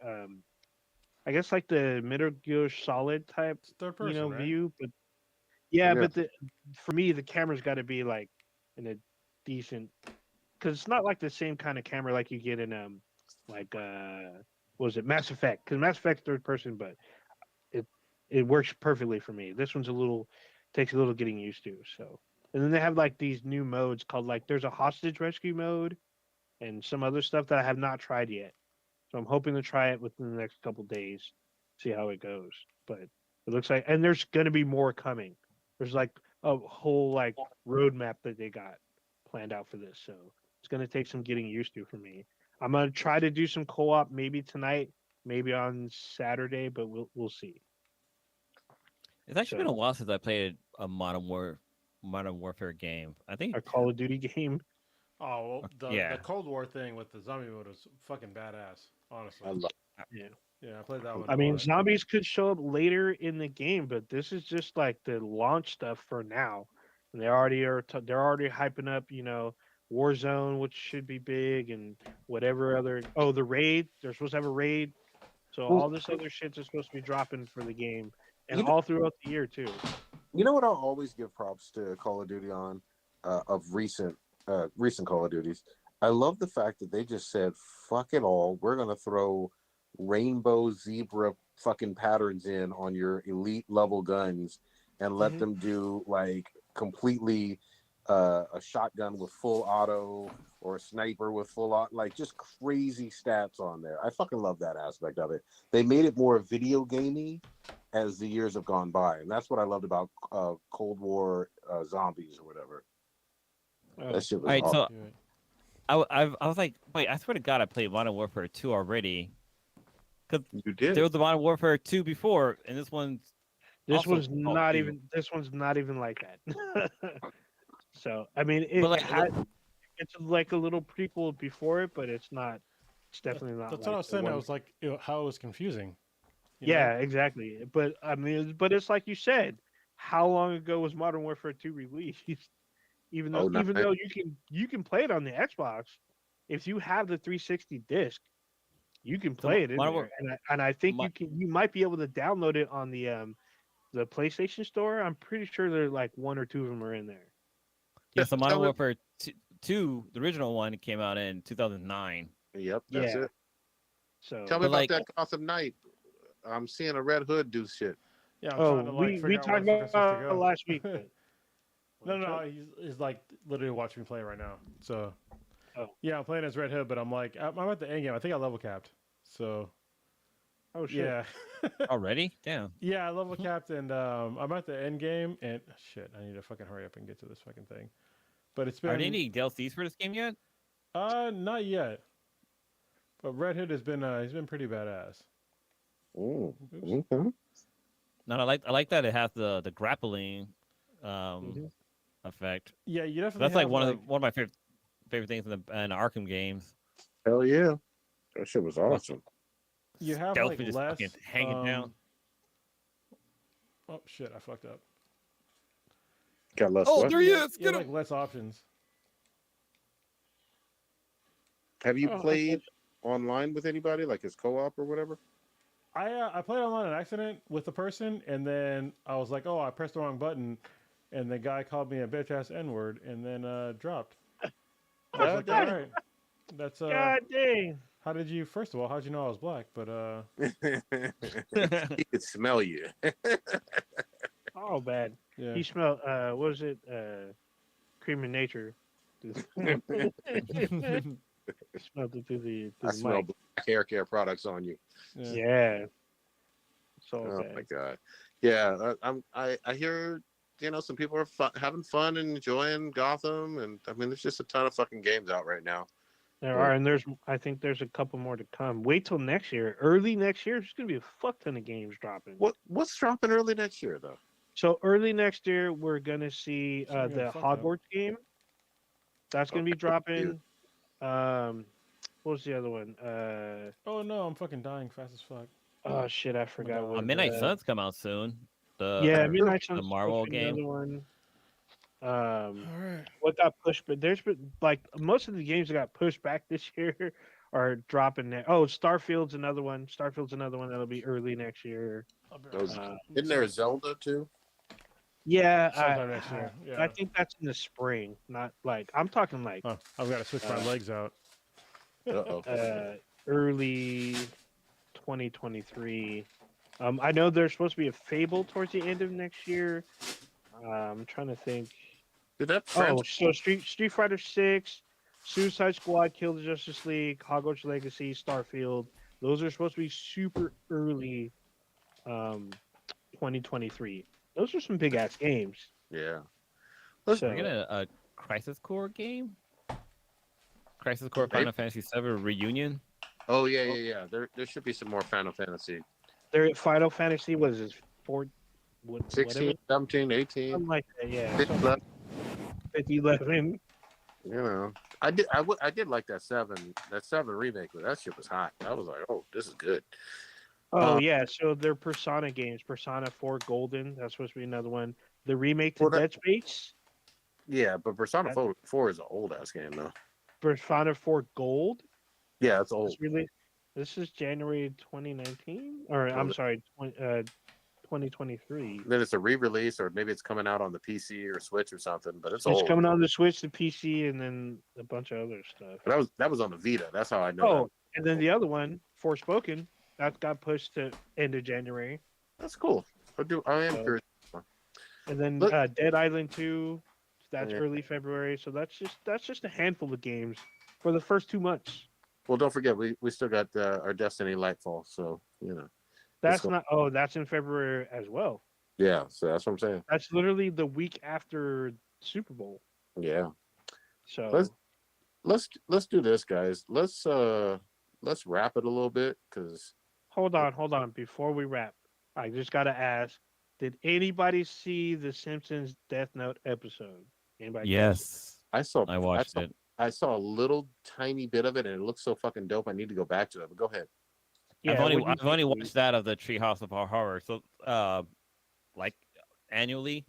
I guess like the Metal Gear Solid type, 3rd person, right? view, but but for me the camera's got to be like in a decent, because it's not like the same kind of camera like you get in like what was it, Mass Effect? Because Mass Effect's 3rd person, but it works perfectly for me. This one's takes a little getting used to. So, and then they have like these new modes called, like, there's a hostage rescue mode and some other stuff that I have not tried yet. So I'm hoping to try it within the next couple days, see how it goes. But it looks like, and there's going to be more coming. There's like a whole like roadmap that they got planned out for this. So it's going to take some getting used to for me. I'm going to try to do some co-op maybe tonight, maybe on Saturday, but we'll see. It's actually been a while since I played a Modern Warfare game. I think a Call of Duty game. Oh, well, the Cold War thing with the zombie mode was fucking badass, honestly. I love it. Yeah, I played that one. I mean, zombies could show up later in the game, but this is just like the launch stuff for now. And they already are. They're already hyping up, Warzone, which should be big, and whatever other. Oh, the raid. They're supposed to have a raid. So all this other shit is supposed to be dropping for the game, and all throughout the year too. You know what? I'll always give props to Call of Duty on of recent Call of Duties. I love the fact that they just said, "Fuck it all. We're gonna throw rainbow zebra fucking patterns in on your elite level guns, and let them do like completely a shotgun with full auto or a sniper with full auto, like just crazy stats on there." I fucking love that aspect of it. They made it more video gamey as the years have gone by, and that's what I loved about Cold War Zombies or whatever. That shit was awesome. So I was like, wait, I swear to God, I played Modern Warfare 2 already. Because you did. There was the Modern Warfare 2 before, and this one's not even like that. So I mean, it's like a little prequel before it, but it's not. It's definitely not. That's what I was saying. I was like, how it was confusing. Yeah, exactly. But I mean, it's like you said. How long ago was Modern Warfare 2 released? Even though you can play it on the Xbox, if you have the 360 disc, you can play it in there. And I think you might be able to download it on the PlayStation Store. I'm pretty sure there like 1 or 2 of them are in there. Yeah, so Modern Warfare 2, the original one, came out in 2009. Yep, that's it. So tell me about that Gotham Knight. I'm seeing a Red Hood do shit. Yeah, we talked about last week. No, he's like literally watching me play right now. So, yeah, I'm playing as Red Hood, but I'm like, I'm at the end game. I think I level capped. So, Oh shit. Yeah. Already? Damn. Yeah, I level capped, and I'm at the end game, and shit, I need to fucking hurry up and get to this fucking thing. But it's Are there been any DLCs for this game yet? not yet. But Red Hood has been he's been pretty badass. Oh, Oops. okay. No, I like that it has the grappling Mhm. effect. Yeah, you definitely That's like have one of my favorite things in the Arkham games. Hell yeah. That shit was awesome. you have Stealth like and just less fucking hanging down. Oh shit, I fucked up. Got less Oh, what? there he is. You have Get like him. less options. Have you Oh, I played online with anybody, like as co-op or whatever? I played online an accident with a person, and then I was like, oh, I pressed the wrong button, and the guy called me a bitch ass N word, and then dropped. I was like, all damn. right, that's God dang. How did you? First of all, how'd you know I was black? But He could smell you. Oh bad. yeah, He smelled what was it? Cream of nature. Smelled it through the I smell mic. black hair care products on you. yeah. Yeah. So Oh bad. my god. Yeah, I hear some people are having fun and enjoying Gotham, and I mean there's just a ton of fucking games out right now. There But are, and I think there's a couple more to come. Wait till next year. Early next year, there's gonna be a fuck ton of games dropping. what's dropping early next year though? So early next year, we're gonna see So we're getting the fucked up. Hogwarts game. That's gonna be dropping. What was the other one? Oh no, I'm fucking dying fast as fuck. Oh shit, I forgot God. what. Midnight Suns come out soon. Yeah, Midnight The Suns Marvel supposed to be game. another one. All right. What got pushed, but there's been like most of the games that got pushed back this year are dropping now. Oh, Starfield's another one. That'll be early next year. I'll be Those- right back. Isn't there a Zelda too? Yeah, Sometime next year. I Yeah. think that's in the spring. Not like I'm talking like Oh, I've got to switch my legs out. Uh-oh. early 2023. I know there's supposed to be a Fable towards the end of next year. I'm trying to think. Did that Oh, so Street Fighter 6, Suicide Squad, Kill the Justice League, Hogwarts Legacy, Starfield. Those are supposed to be super early 2023. Those are some big ass games. Yeah. We're So, gonna a Crisis Core game. Crisis Core Final Fantasy VII Reunion. Oh yeah. There should be some more Final Fantasy. they're Final Fantasy was his 16, 17, 18. something like that. Yeah, 15. 11. I did like that 7 remake, but that shit was hot. I was like, oh, this is good. Oh yeah, so they're Persona games. Persona 4 Golden. That's supposed to be another one. The remake to Dead Space. Yeah, but Persona 4 is an old ass game though. Persona 4 Gold. Yeah, it's old. This is January 2019, or I'm sorry, 2023. Then it's a re-release, or maybe it's coming out on the PC or Switch or something. But it's It's old. coming on the Switch, the PC, and then a bunch of other stuff. But that was on the Vita. That's how I know. Oh, and then the other one, Forspoken, that got pushed to end of January. That's cool. I am curious. And then Dead Island 2, that's early February. So that's just a handful of games for the first 2 months. Well, don't forget we still got our Destiny Lightfall, so That's not. Oh, that's in February as well. Yeah, so that's what I'm saying. That's literally the week after Super Bowl. Yeah. So let's do this, guys. Let's wrap it a little bit because. Hold on. Before we wrap, I just gotta ask: did anybody see the Simpsons Death Note episode? Anybody? Yes, I watched it. I saw a little tiny bit of it, and it looks so fucking dope. I need to go back to it. But go ahead. Yeah, I've only watched that of the Treehouse of Horror. So, like annually,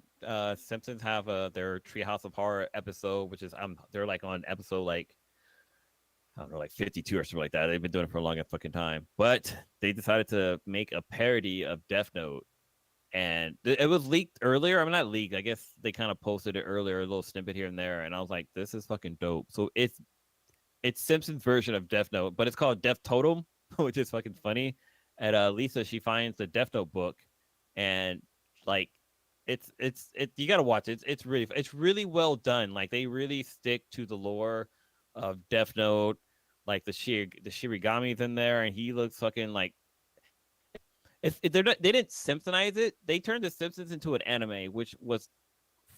Simpsons have their Treehouse of Horror episode, which is they're like on episode like I don't know, like 52 or something like that. They've been doing it for a long fucking time, but they decided to make a parody of Death Note, and it was leaked earlier. I mean, not leaked. I guess they kind of posted it earlier, a little snippet here and there, and I was like, this is fucking dope. So it's Simpsons version of Death Note, but it's called Death Totem, which is fucking funny. And Lisa, she finds the Death Note book, and like it's you gotta watch it. It's really well done. Like they really stick to the lore of Death Note. Like the Shirigami's in there, and he looks fucking like They didn't Simpsonize it. They turned the Simpsons into an anime, which was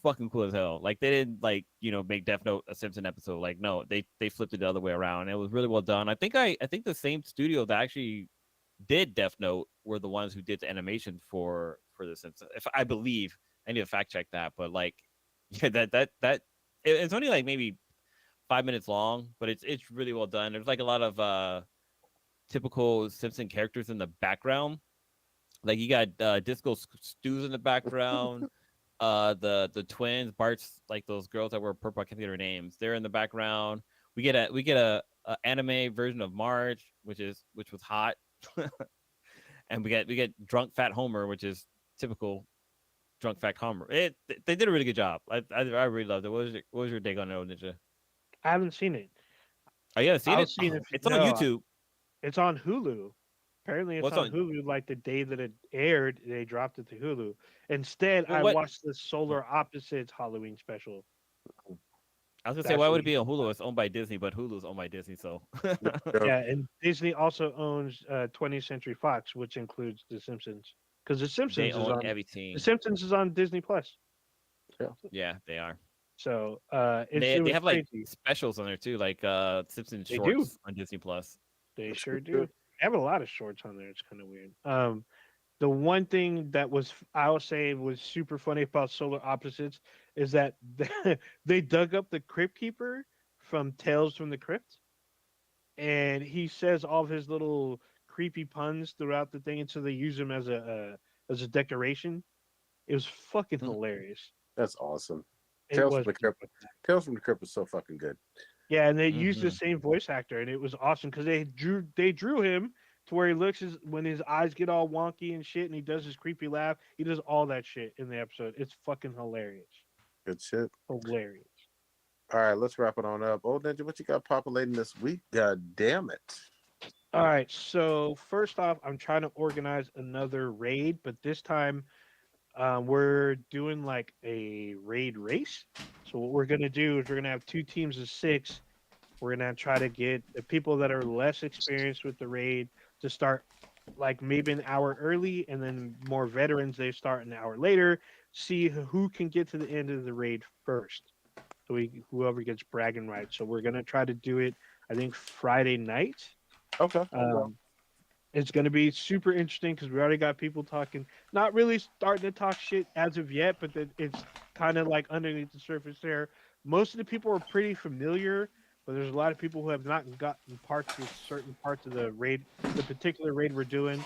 fucking cool as hell. Like they didn't make Death Note a Simpson episode. Like no, they flipped it the other way around. It was really well done. I think the same studio that actually did Death Note were the ones who did the animation for the Simpsons. If I believe, I need to fact check that. But like, yeah, it's only like maybe 5 minutes long, but it's really well done. There's like a lot of typical Simpson characters in the background. Like you got Disco Stews in the background. The twins, Bart's like those girls that were purple. I can't get their names. They're in the background. We get a anime version of Marge, which was hot. And we get drunk fat Homer, which is typical drunk fat Homer. They did a really good job. I really loved it. What was your take on it, Ninja? I haven't seen it. Oh, you haven't seen I'll it? see it. It's on YouTube. It's on Hulu. Apparently, it's What's on on? Hulu. Like the day that it aired, they dropped it to Hulu. Instead, Well, I what? watched the Solar Opposites Halloween special. I was gonna say, That's why what would it be on Hulu? It's owned by Disney, but Hulu's owned by Disney, so Yeah, and Disney also owns 20th Century Fox, which includes The Simpsons. Because they The Simpsons is own on everything. The Simpsons is on Disney Plus. Yeah, they are. So They it was have like crazy. specials on there too, like Simpsons They do. shorts on Disney Plus. They sure do. They have a lot of shorts on there. It's kind of weird. The one thing that I'll say was super funny about Solar Opposites is that they dug up the Crypt Keeper from Tales from the Crypt, and he says all of his little creepy puns throughout the thing, and so they use him as a decoration. It was fucking hilarious. That's awesome. It Tales was from the Crypt. Tales from the Crypt is so fucking good. Yeah, and they used the same voice actor, and it was awesome because they drew him to where he looks when his eyes get all wonky and shit, and he does his creepy laugh. He does all that shit in the episode. It's fucking hilarious. Good shit. Hilarious. All right, let's wrap it on up. Old Ninja, what you got populating this week? God damn it. All right, so first off, I'm trying to organize another raid, but this time we're doing like a raid race. So what we're gonna do is we're gonna have 2 teams of 6. We're gonna try to get the people that are less experienced with the raid to start like maybe an hour early, and then more veterans they start an hour later. See who can get to the end of the raid first. So whoever gets bragging rights. So we're gonna try to do it. I think Friday night. Okay. It's going to be super interesting because we already got people talking, not really starting to talk shit as of yet, but it's kind of like underneath the surface there. Most of the people are pretty familiar, but there's a lot of people who have not gotten parts of certain parts of the raid, the particular raid we're doing.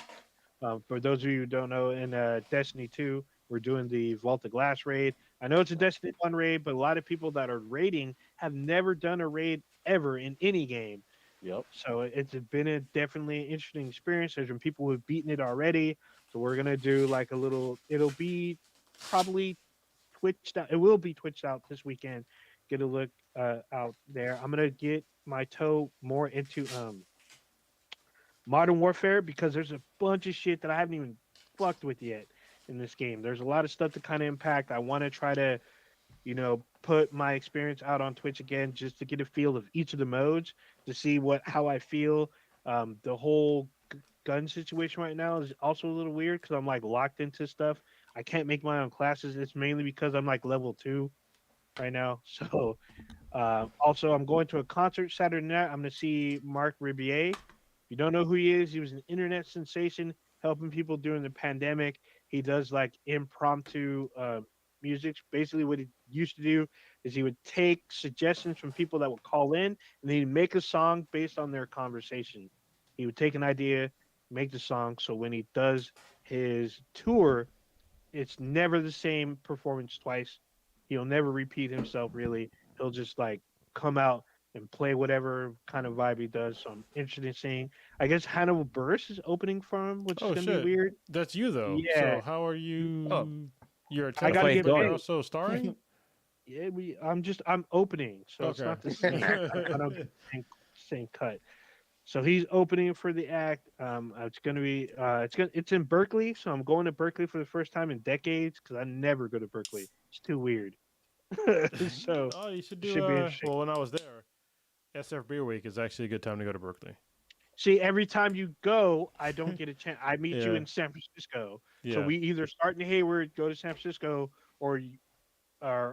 For those of you who don't know, in Destiny 2, we're doing the Vault of Glass raid. I know it's a Destiny 1 raid, but a lot of people that are raiding have never done a raid ever in any game. Yep. So it's been a definitely interesting experience. There's been people who've beaten it already. So we're gonna do like a little. It'll be probably twitched out. It will be twitched out this weekend. Get a look out there. I'm gonna get my toe more into Modern Warfare because there's a bunch of shit that I haven't even fucked with yet in this game. There's a lot of stuff to kind of impact. I want to try to put my experience out on Twitch again just to get a feel of each of the modes to see how I feel. The whole gun situation right now is also a little weird because I'm like locked into stuff. I can't make my own classes. It's mainly because I'm like level 2 right now. So also I'm going to a concert Saturday night. I'm going to see Mark Ribier. If you don't know who he is, he was an internet sensation helping people during the pandemic. He does like impromptu music. Basically, what he used to do is he would take suggestions from people that would call in, and then he'd make a song based on their conversation. He would take an idea, make the song. So when he does his tour, it's never the same performance twice. He'll never repeat himself. Really, he'll just like come out and play whatever kind of vibe he does. So I'm interested in seeing. I guess Hannibal Buress is opening for him, which is gonna be weird. That's you though. Yeah. So how are you? Oh. You're I gotta get you're paid. also starring. Yeah, I'm opening, so it's Okay. not the same. I don't get the same cut. So he's opening for the act. It's gonna be it's in Berkeley, so I'm going to Berkeley for the first time in decades because I never go to Berkeley. It's too weird. So Oh, you should do. should be interesting. Well, when I was there, SF Beer Week is actually a good time to go to Berkeley. See, every time you go, I don't get a chance. I meet you Yeah. in San Francisco, so Yeah. we either start in Hayward, go to San Francisco, or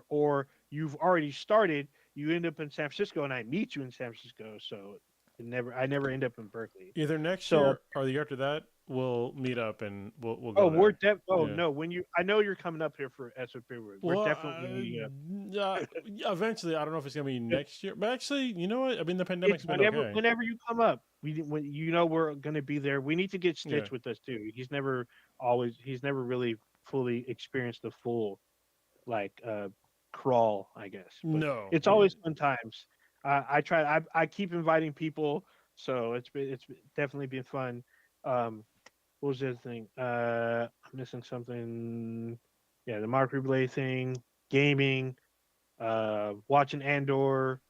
or you've already started. You end up in San Francisco, and I meet you in San Francisco. So I never end up in Berkeley. Either next So year or the year after that, we'll meet up and we'll oh, go there. oh Yeah. no, I know you're coming up here for SOP. We're Well, definitely meeting up. eventually, I don't know if it's gonna be next year, but actually, you know what? I mean, the pandemic's It's been okay. whenever you come up, when you know we're gonna be there. We need to get Yeah. Stitch with us too. He's never really fully experienced the full like crawl, I guess. But No. it's always fun times. I keep inviting people, so it's definitely been fun. What was the other thing? I'm missing something. Yeah, the Mark Ruble thing, gaming, watching Andor.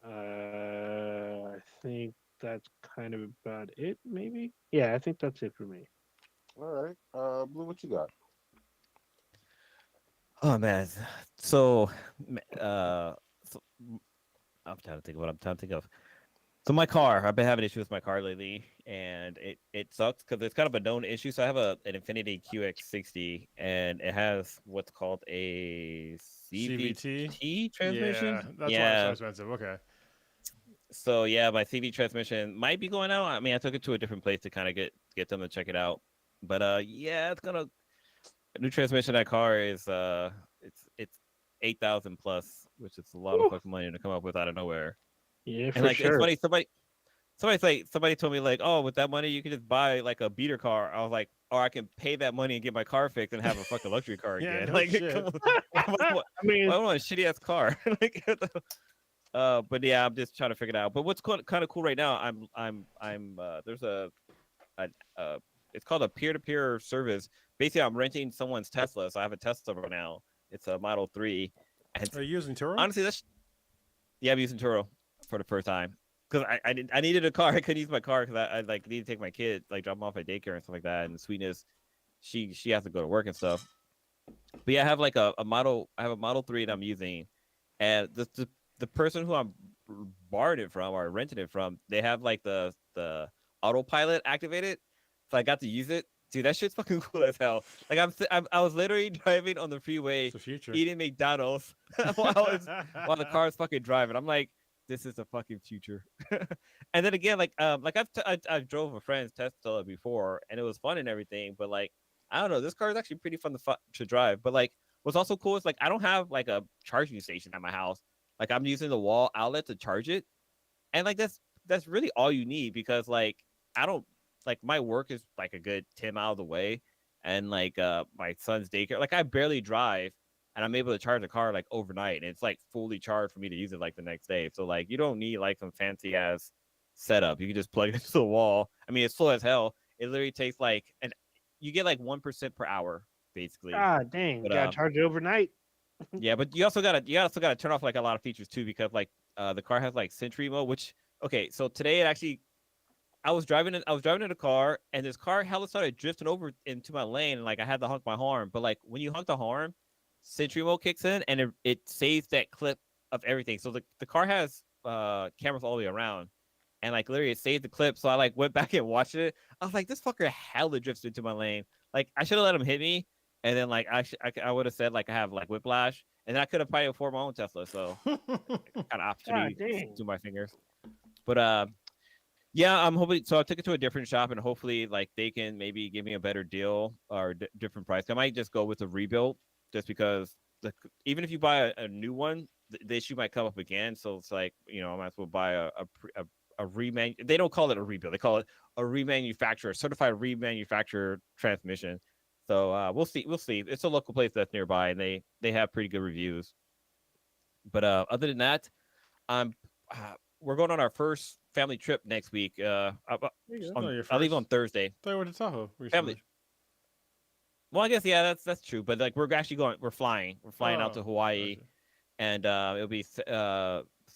I think that's kind of about it, maybe. Yeah, I think that's it for me. All right. Blue, what you got? Oh man, so so I'm trying to think of what I'm trying to think of. So my car, I've been having issues with my car lately, and it sucks because it's kind of a known issue. So I have an Infiniti QX60, and it has what's called a CVT transmission. Yeah, that's why it's so expensive. Okay. So yeah, my CV transmission might be going out. I mean, I took it to a different place to kind of get them to check it out. But yeah, it's gonna a new transmission. That car is it's 8,000 plus, which is a lot of fucking money to come up with out of nowhere. Yeah, And for like sure. it's funny, somebody told me like, oh, with that money you can just buy like a beater car. I was like, or I can pay that money and get my car fixed and have a fucking luxury car Yeah, again. no Like, shit. come on. I mean, I want a shitty ass car. Like, but yeah, I'm just trying to figure it out. But what's kind of cool right now, I'm there's it's called a peer-to-peer service. Basically, I'm renting someone's Tesla, so I have a Tesla right now. It's a Model 3, and Are you using Turo? honestly, yeah, I'm using Turo for the first time because I needed a car. I couldn't use my car because I like need to take my kid, like drop him off at daycare and stuff like that. And Sweetness, she has to go to work and stuff. But yeah, I have like a model. I have a Model 3 that I'm using, and the person who I'm borrowed it from or rented it from, they have like the autopilot activated, so I got to use it. Dude, that shit's fucking cool as hell. Like I was literally driving on the freeway, It's the future. eating McDonald's while the car's fucking driving. I'm like, this is the fucking future. And then again, like I drove a friend's Tesla before, and it was fun and everything. But like, I don't know, this car is actually pretty fun to drive. But like, what's also cool is like I don't have like a charging station at my house. Like I'm using the wall outlet to charge it, and like that's really all you need because like I don't like my work is like a good 10 miles away, and like my son's daycare, like I barely drive, and I'm able to charge the car like overnight, and it's like fully charged for me to use it like the next day. So like you don't need like some fancy ass setup. You can just plug it into the wall. I mean, it's slow as hell. It literally takes like you get like 1% per hour basically. ah, dang, But gotta charge it overnight. yeah, but you also gotta turn off like a lot of features too because like the car has like Sentry mode, which okay, so today it actually I was driving in a car and this car hella started drifting over into my lane and like I had to honk my horn, but like when you honk the horn, Sentry mode kicks in and it saves that clip of everything. So the car has cameras all the way around. And like literally it saved the clip. So I like went back and watched it. I was like, this fucker hella drifts into my lane. Like I should have let him hit me. And then like I would have said like I have like whiplash. And then I could have probably afforded my own Tesla. So kind of opportunity to my fingers. But yeah, I'm hoping. So I took it to a different shop, and hopefully, like they can maybe give me a better deal or different price. I might just go with a rebuild, just because even if you buy a new one, the issue might come up again. So it's like I might as well buy a reman. They don't call it a rebuild; they call it a remanufacturer, certified remanufacturer transmission. So we'll see. We'll see. It's a local place that's nearby, and they have pretty good reviews. But other than that, I'm. We're going on our first family trip next week. I'll leave on Thursday. I thought you went to Tahoe recently. Family. Well, I guess yeah, that's true. But like we're actually going. We're flying. We're flying out to Hawaii, gotcha. and it'll be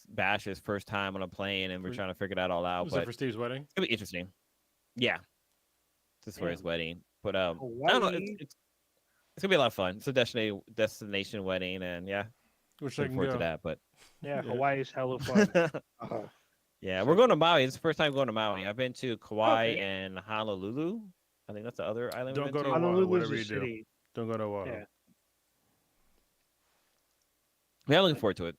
Bash's first time on a plane, and we're trying to figure that all out. Was it for Steve's wedding? It'll be interesting. Yeah, just for his wedding. But I Hawaii. don't know. It's gonna be a lot of fun. It's a destination wedding, and yeah, Which I looking can forward go. to that. But Yeah, Hawaii is hella fun. Yeah, we're going to Maui. It's the first time going to Maui. I've been to Kauai Okay. and Honolulu. I think that's the other island Don't we've go been to to. Oahu, Honolulu's whatever a you do. city. Don't go to Oahu. Yeah. Yeah, I'm looking forward to it.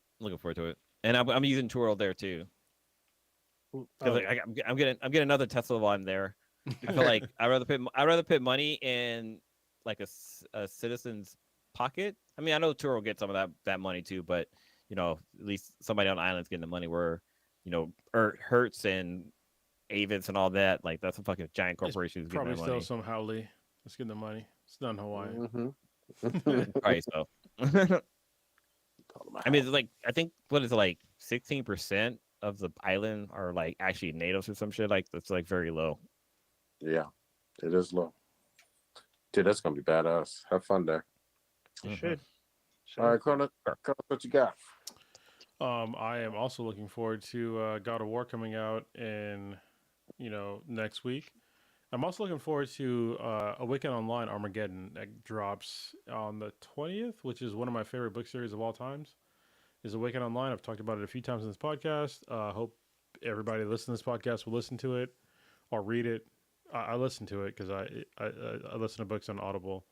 And I'm using Turo there too because Oh, I'm getting another Tesla while I'm there. I feel like I'd rather put money in like a citizen's pocket. I mean, I know Turo gets some of that money too, but at least somebody on the island's getting the money where Hertz and Avis and all that, like that's a fucking giant corporation who's getting Probably that still money. some Howley. Let's get the money. It's not in Hawaii. Probably so. I mean, it's like I think what is it, like 16% of the island are like actually natives or some shit. Like that's like very low. Yeah, it is low. Dude, that's gonna be badass. Have fun there. you should. All right, Cronus, what you got? I am also looking forward to God of War coming out in, next week. I'm also looking forward to Awaken Online Armageddon that drops on the 20th, which is one of my favorite book series of all times. Is Awaken Online. I've talked about it a few times in this podcast. Hope everybody listening to this podcast will listen to it or read it. I listen to it because I listen to books on Audible.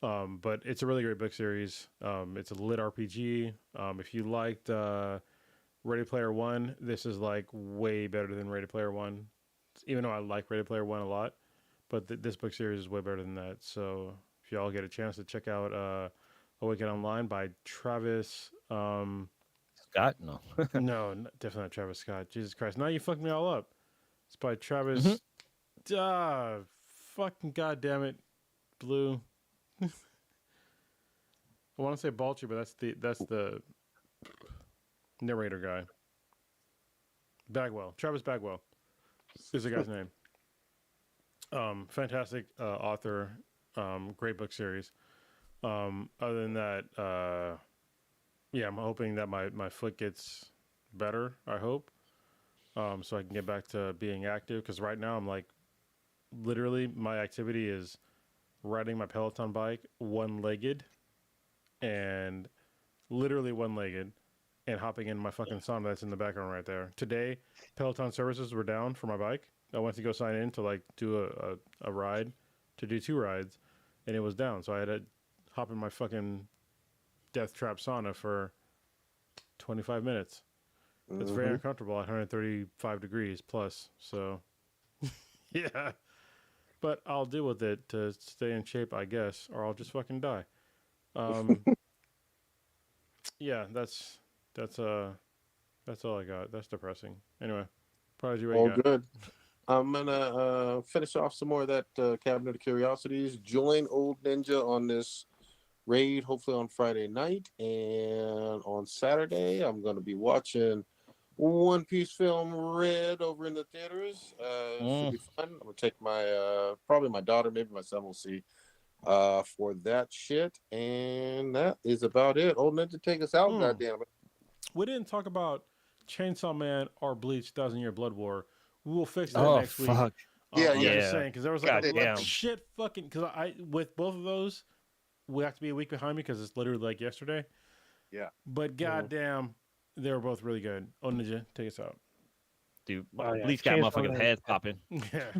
But it's a really great book series. It's a lit RPG. If you liked Ready Player One, this is like way better than Ready Player One. Even though I like Ready Player One a lot, but this book series is way better than that. So if y'all get a chance to check out Awaken Online by Travis. Scott, no. No, definitely not Travis Scott. Jesus Christ! Now you fucked me all up. It's by Travis. Fucking goddamn it, Blue. I want to say Balchi, but that's the narrator guy. Bagwell, Travis Bagwell is the guy's name. Fantastic author, great book series. Other than that, yeah, I'm hoping that my foot gets better. I hope, so I can get back to being active. Because right now I'm like, literally, my activity is riding my Peloton bike one-legged, and literally one-legged, and hopping in my fucking sauna that's in the background right there. Today, Peloton services were down for my bike. I went to go sign in to like do a ride, to do 2 rides, and it was down. So I had to hop in my fucking death trap sauna for 25 minutes. It's very uncomfortable at 135 degrees plus. So, yeah. But I'll deal with it to stay in shape, I guess, or I'll just fucking die. Yeah, that's all I got. That's depressing. Anyway, Prodigy, what you All got? good. I'm gonna finish off some more of that Cabinet of Curiosities. Join Old Ninja on this raid, hopefully on Friday night, and on Saturday I'm gonna be watching One Piece film Red over in the theaters. Should be fun. I'm gonna take my probably my daughter, maybe my son, will see for that shit, and that is about it. Old Ninja, take us out, goddamn it. We didn't talk about Chainsaw Man or Bleach 1,000-Year Blood War. We will fix that Oh next week. fuck! Yeah, I'm yeah. just saying, because there was like God a damn. shit fucking. Because with both of those, we have to be a week behind me because it's literally like yesterday. Yeah. But goddamn, they were both really good. Oh, Ninja, take us out. Dude, Oh, yeah. Bleach got Chainsaw motherfuckers' Man. heads popping. Yeah.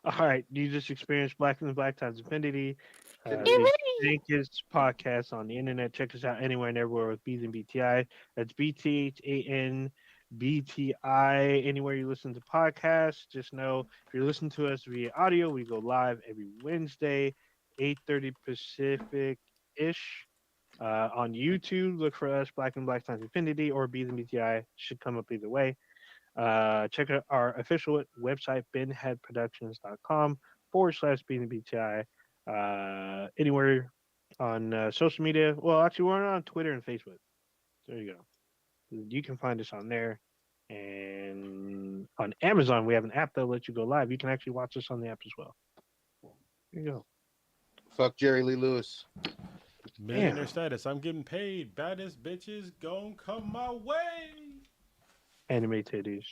All right, you just experienced Black and the Black Times Infinity. The dankest podcast on the internet. Check us out anywhere and everywhere with B's and BTI. That's BTHAN BTI. Anywhere you listen to podcasts, just know if you're listening to us via audio, we go live every Wednesday, 8:30 Pacific ish. On YouTube, look for us, Black and Black Times Infinity or B's and BTI. Should come up either way. Check out our official website, benheadproductions.com/BTI. Anywhere on social media. Well, actually, we're on Twitter and Facebook. There you go. You can find us on there. And on Amazon, we have an app that'll let you go live. You can actually watch us on the app as well. There you go. Fuck Jerry Lee Lewis. Millionaire status. I'm getting paid. Baddest bitches gon' come my way. Anime titties.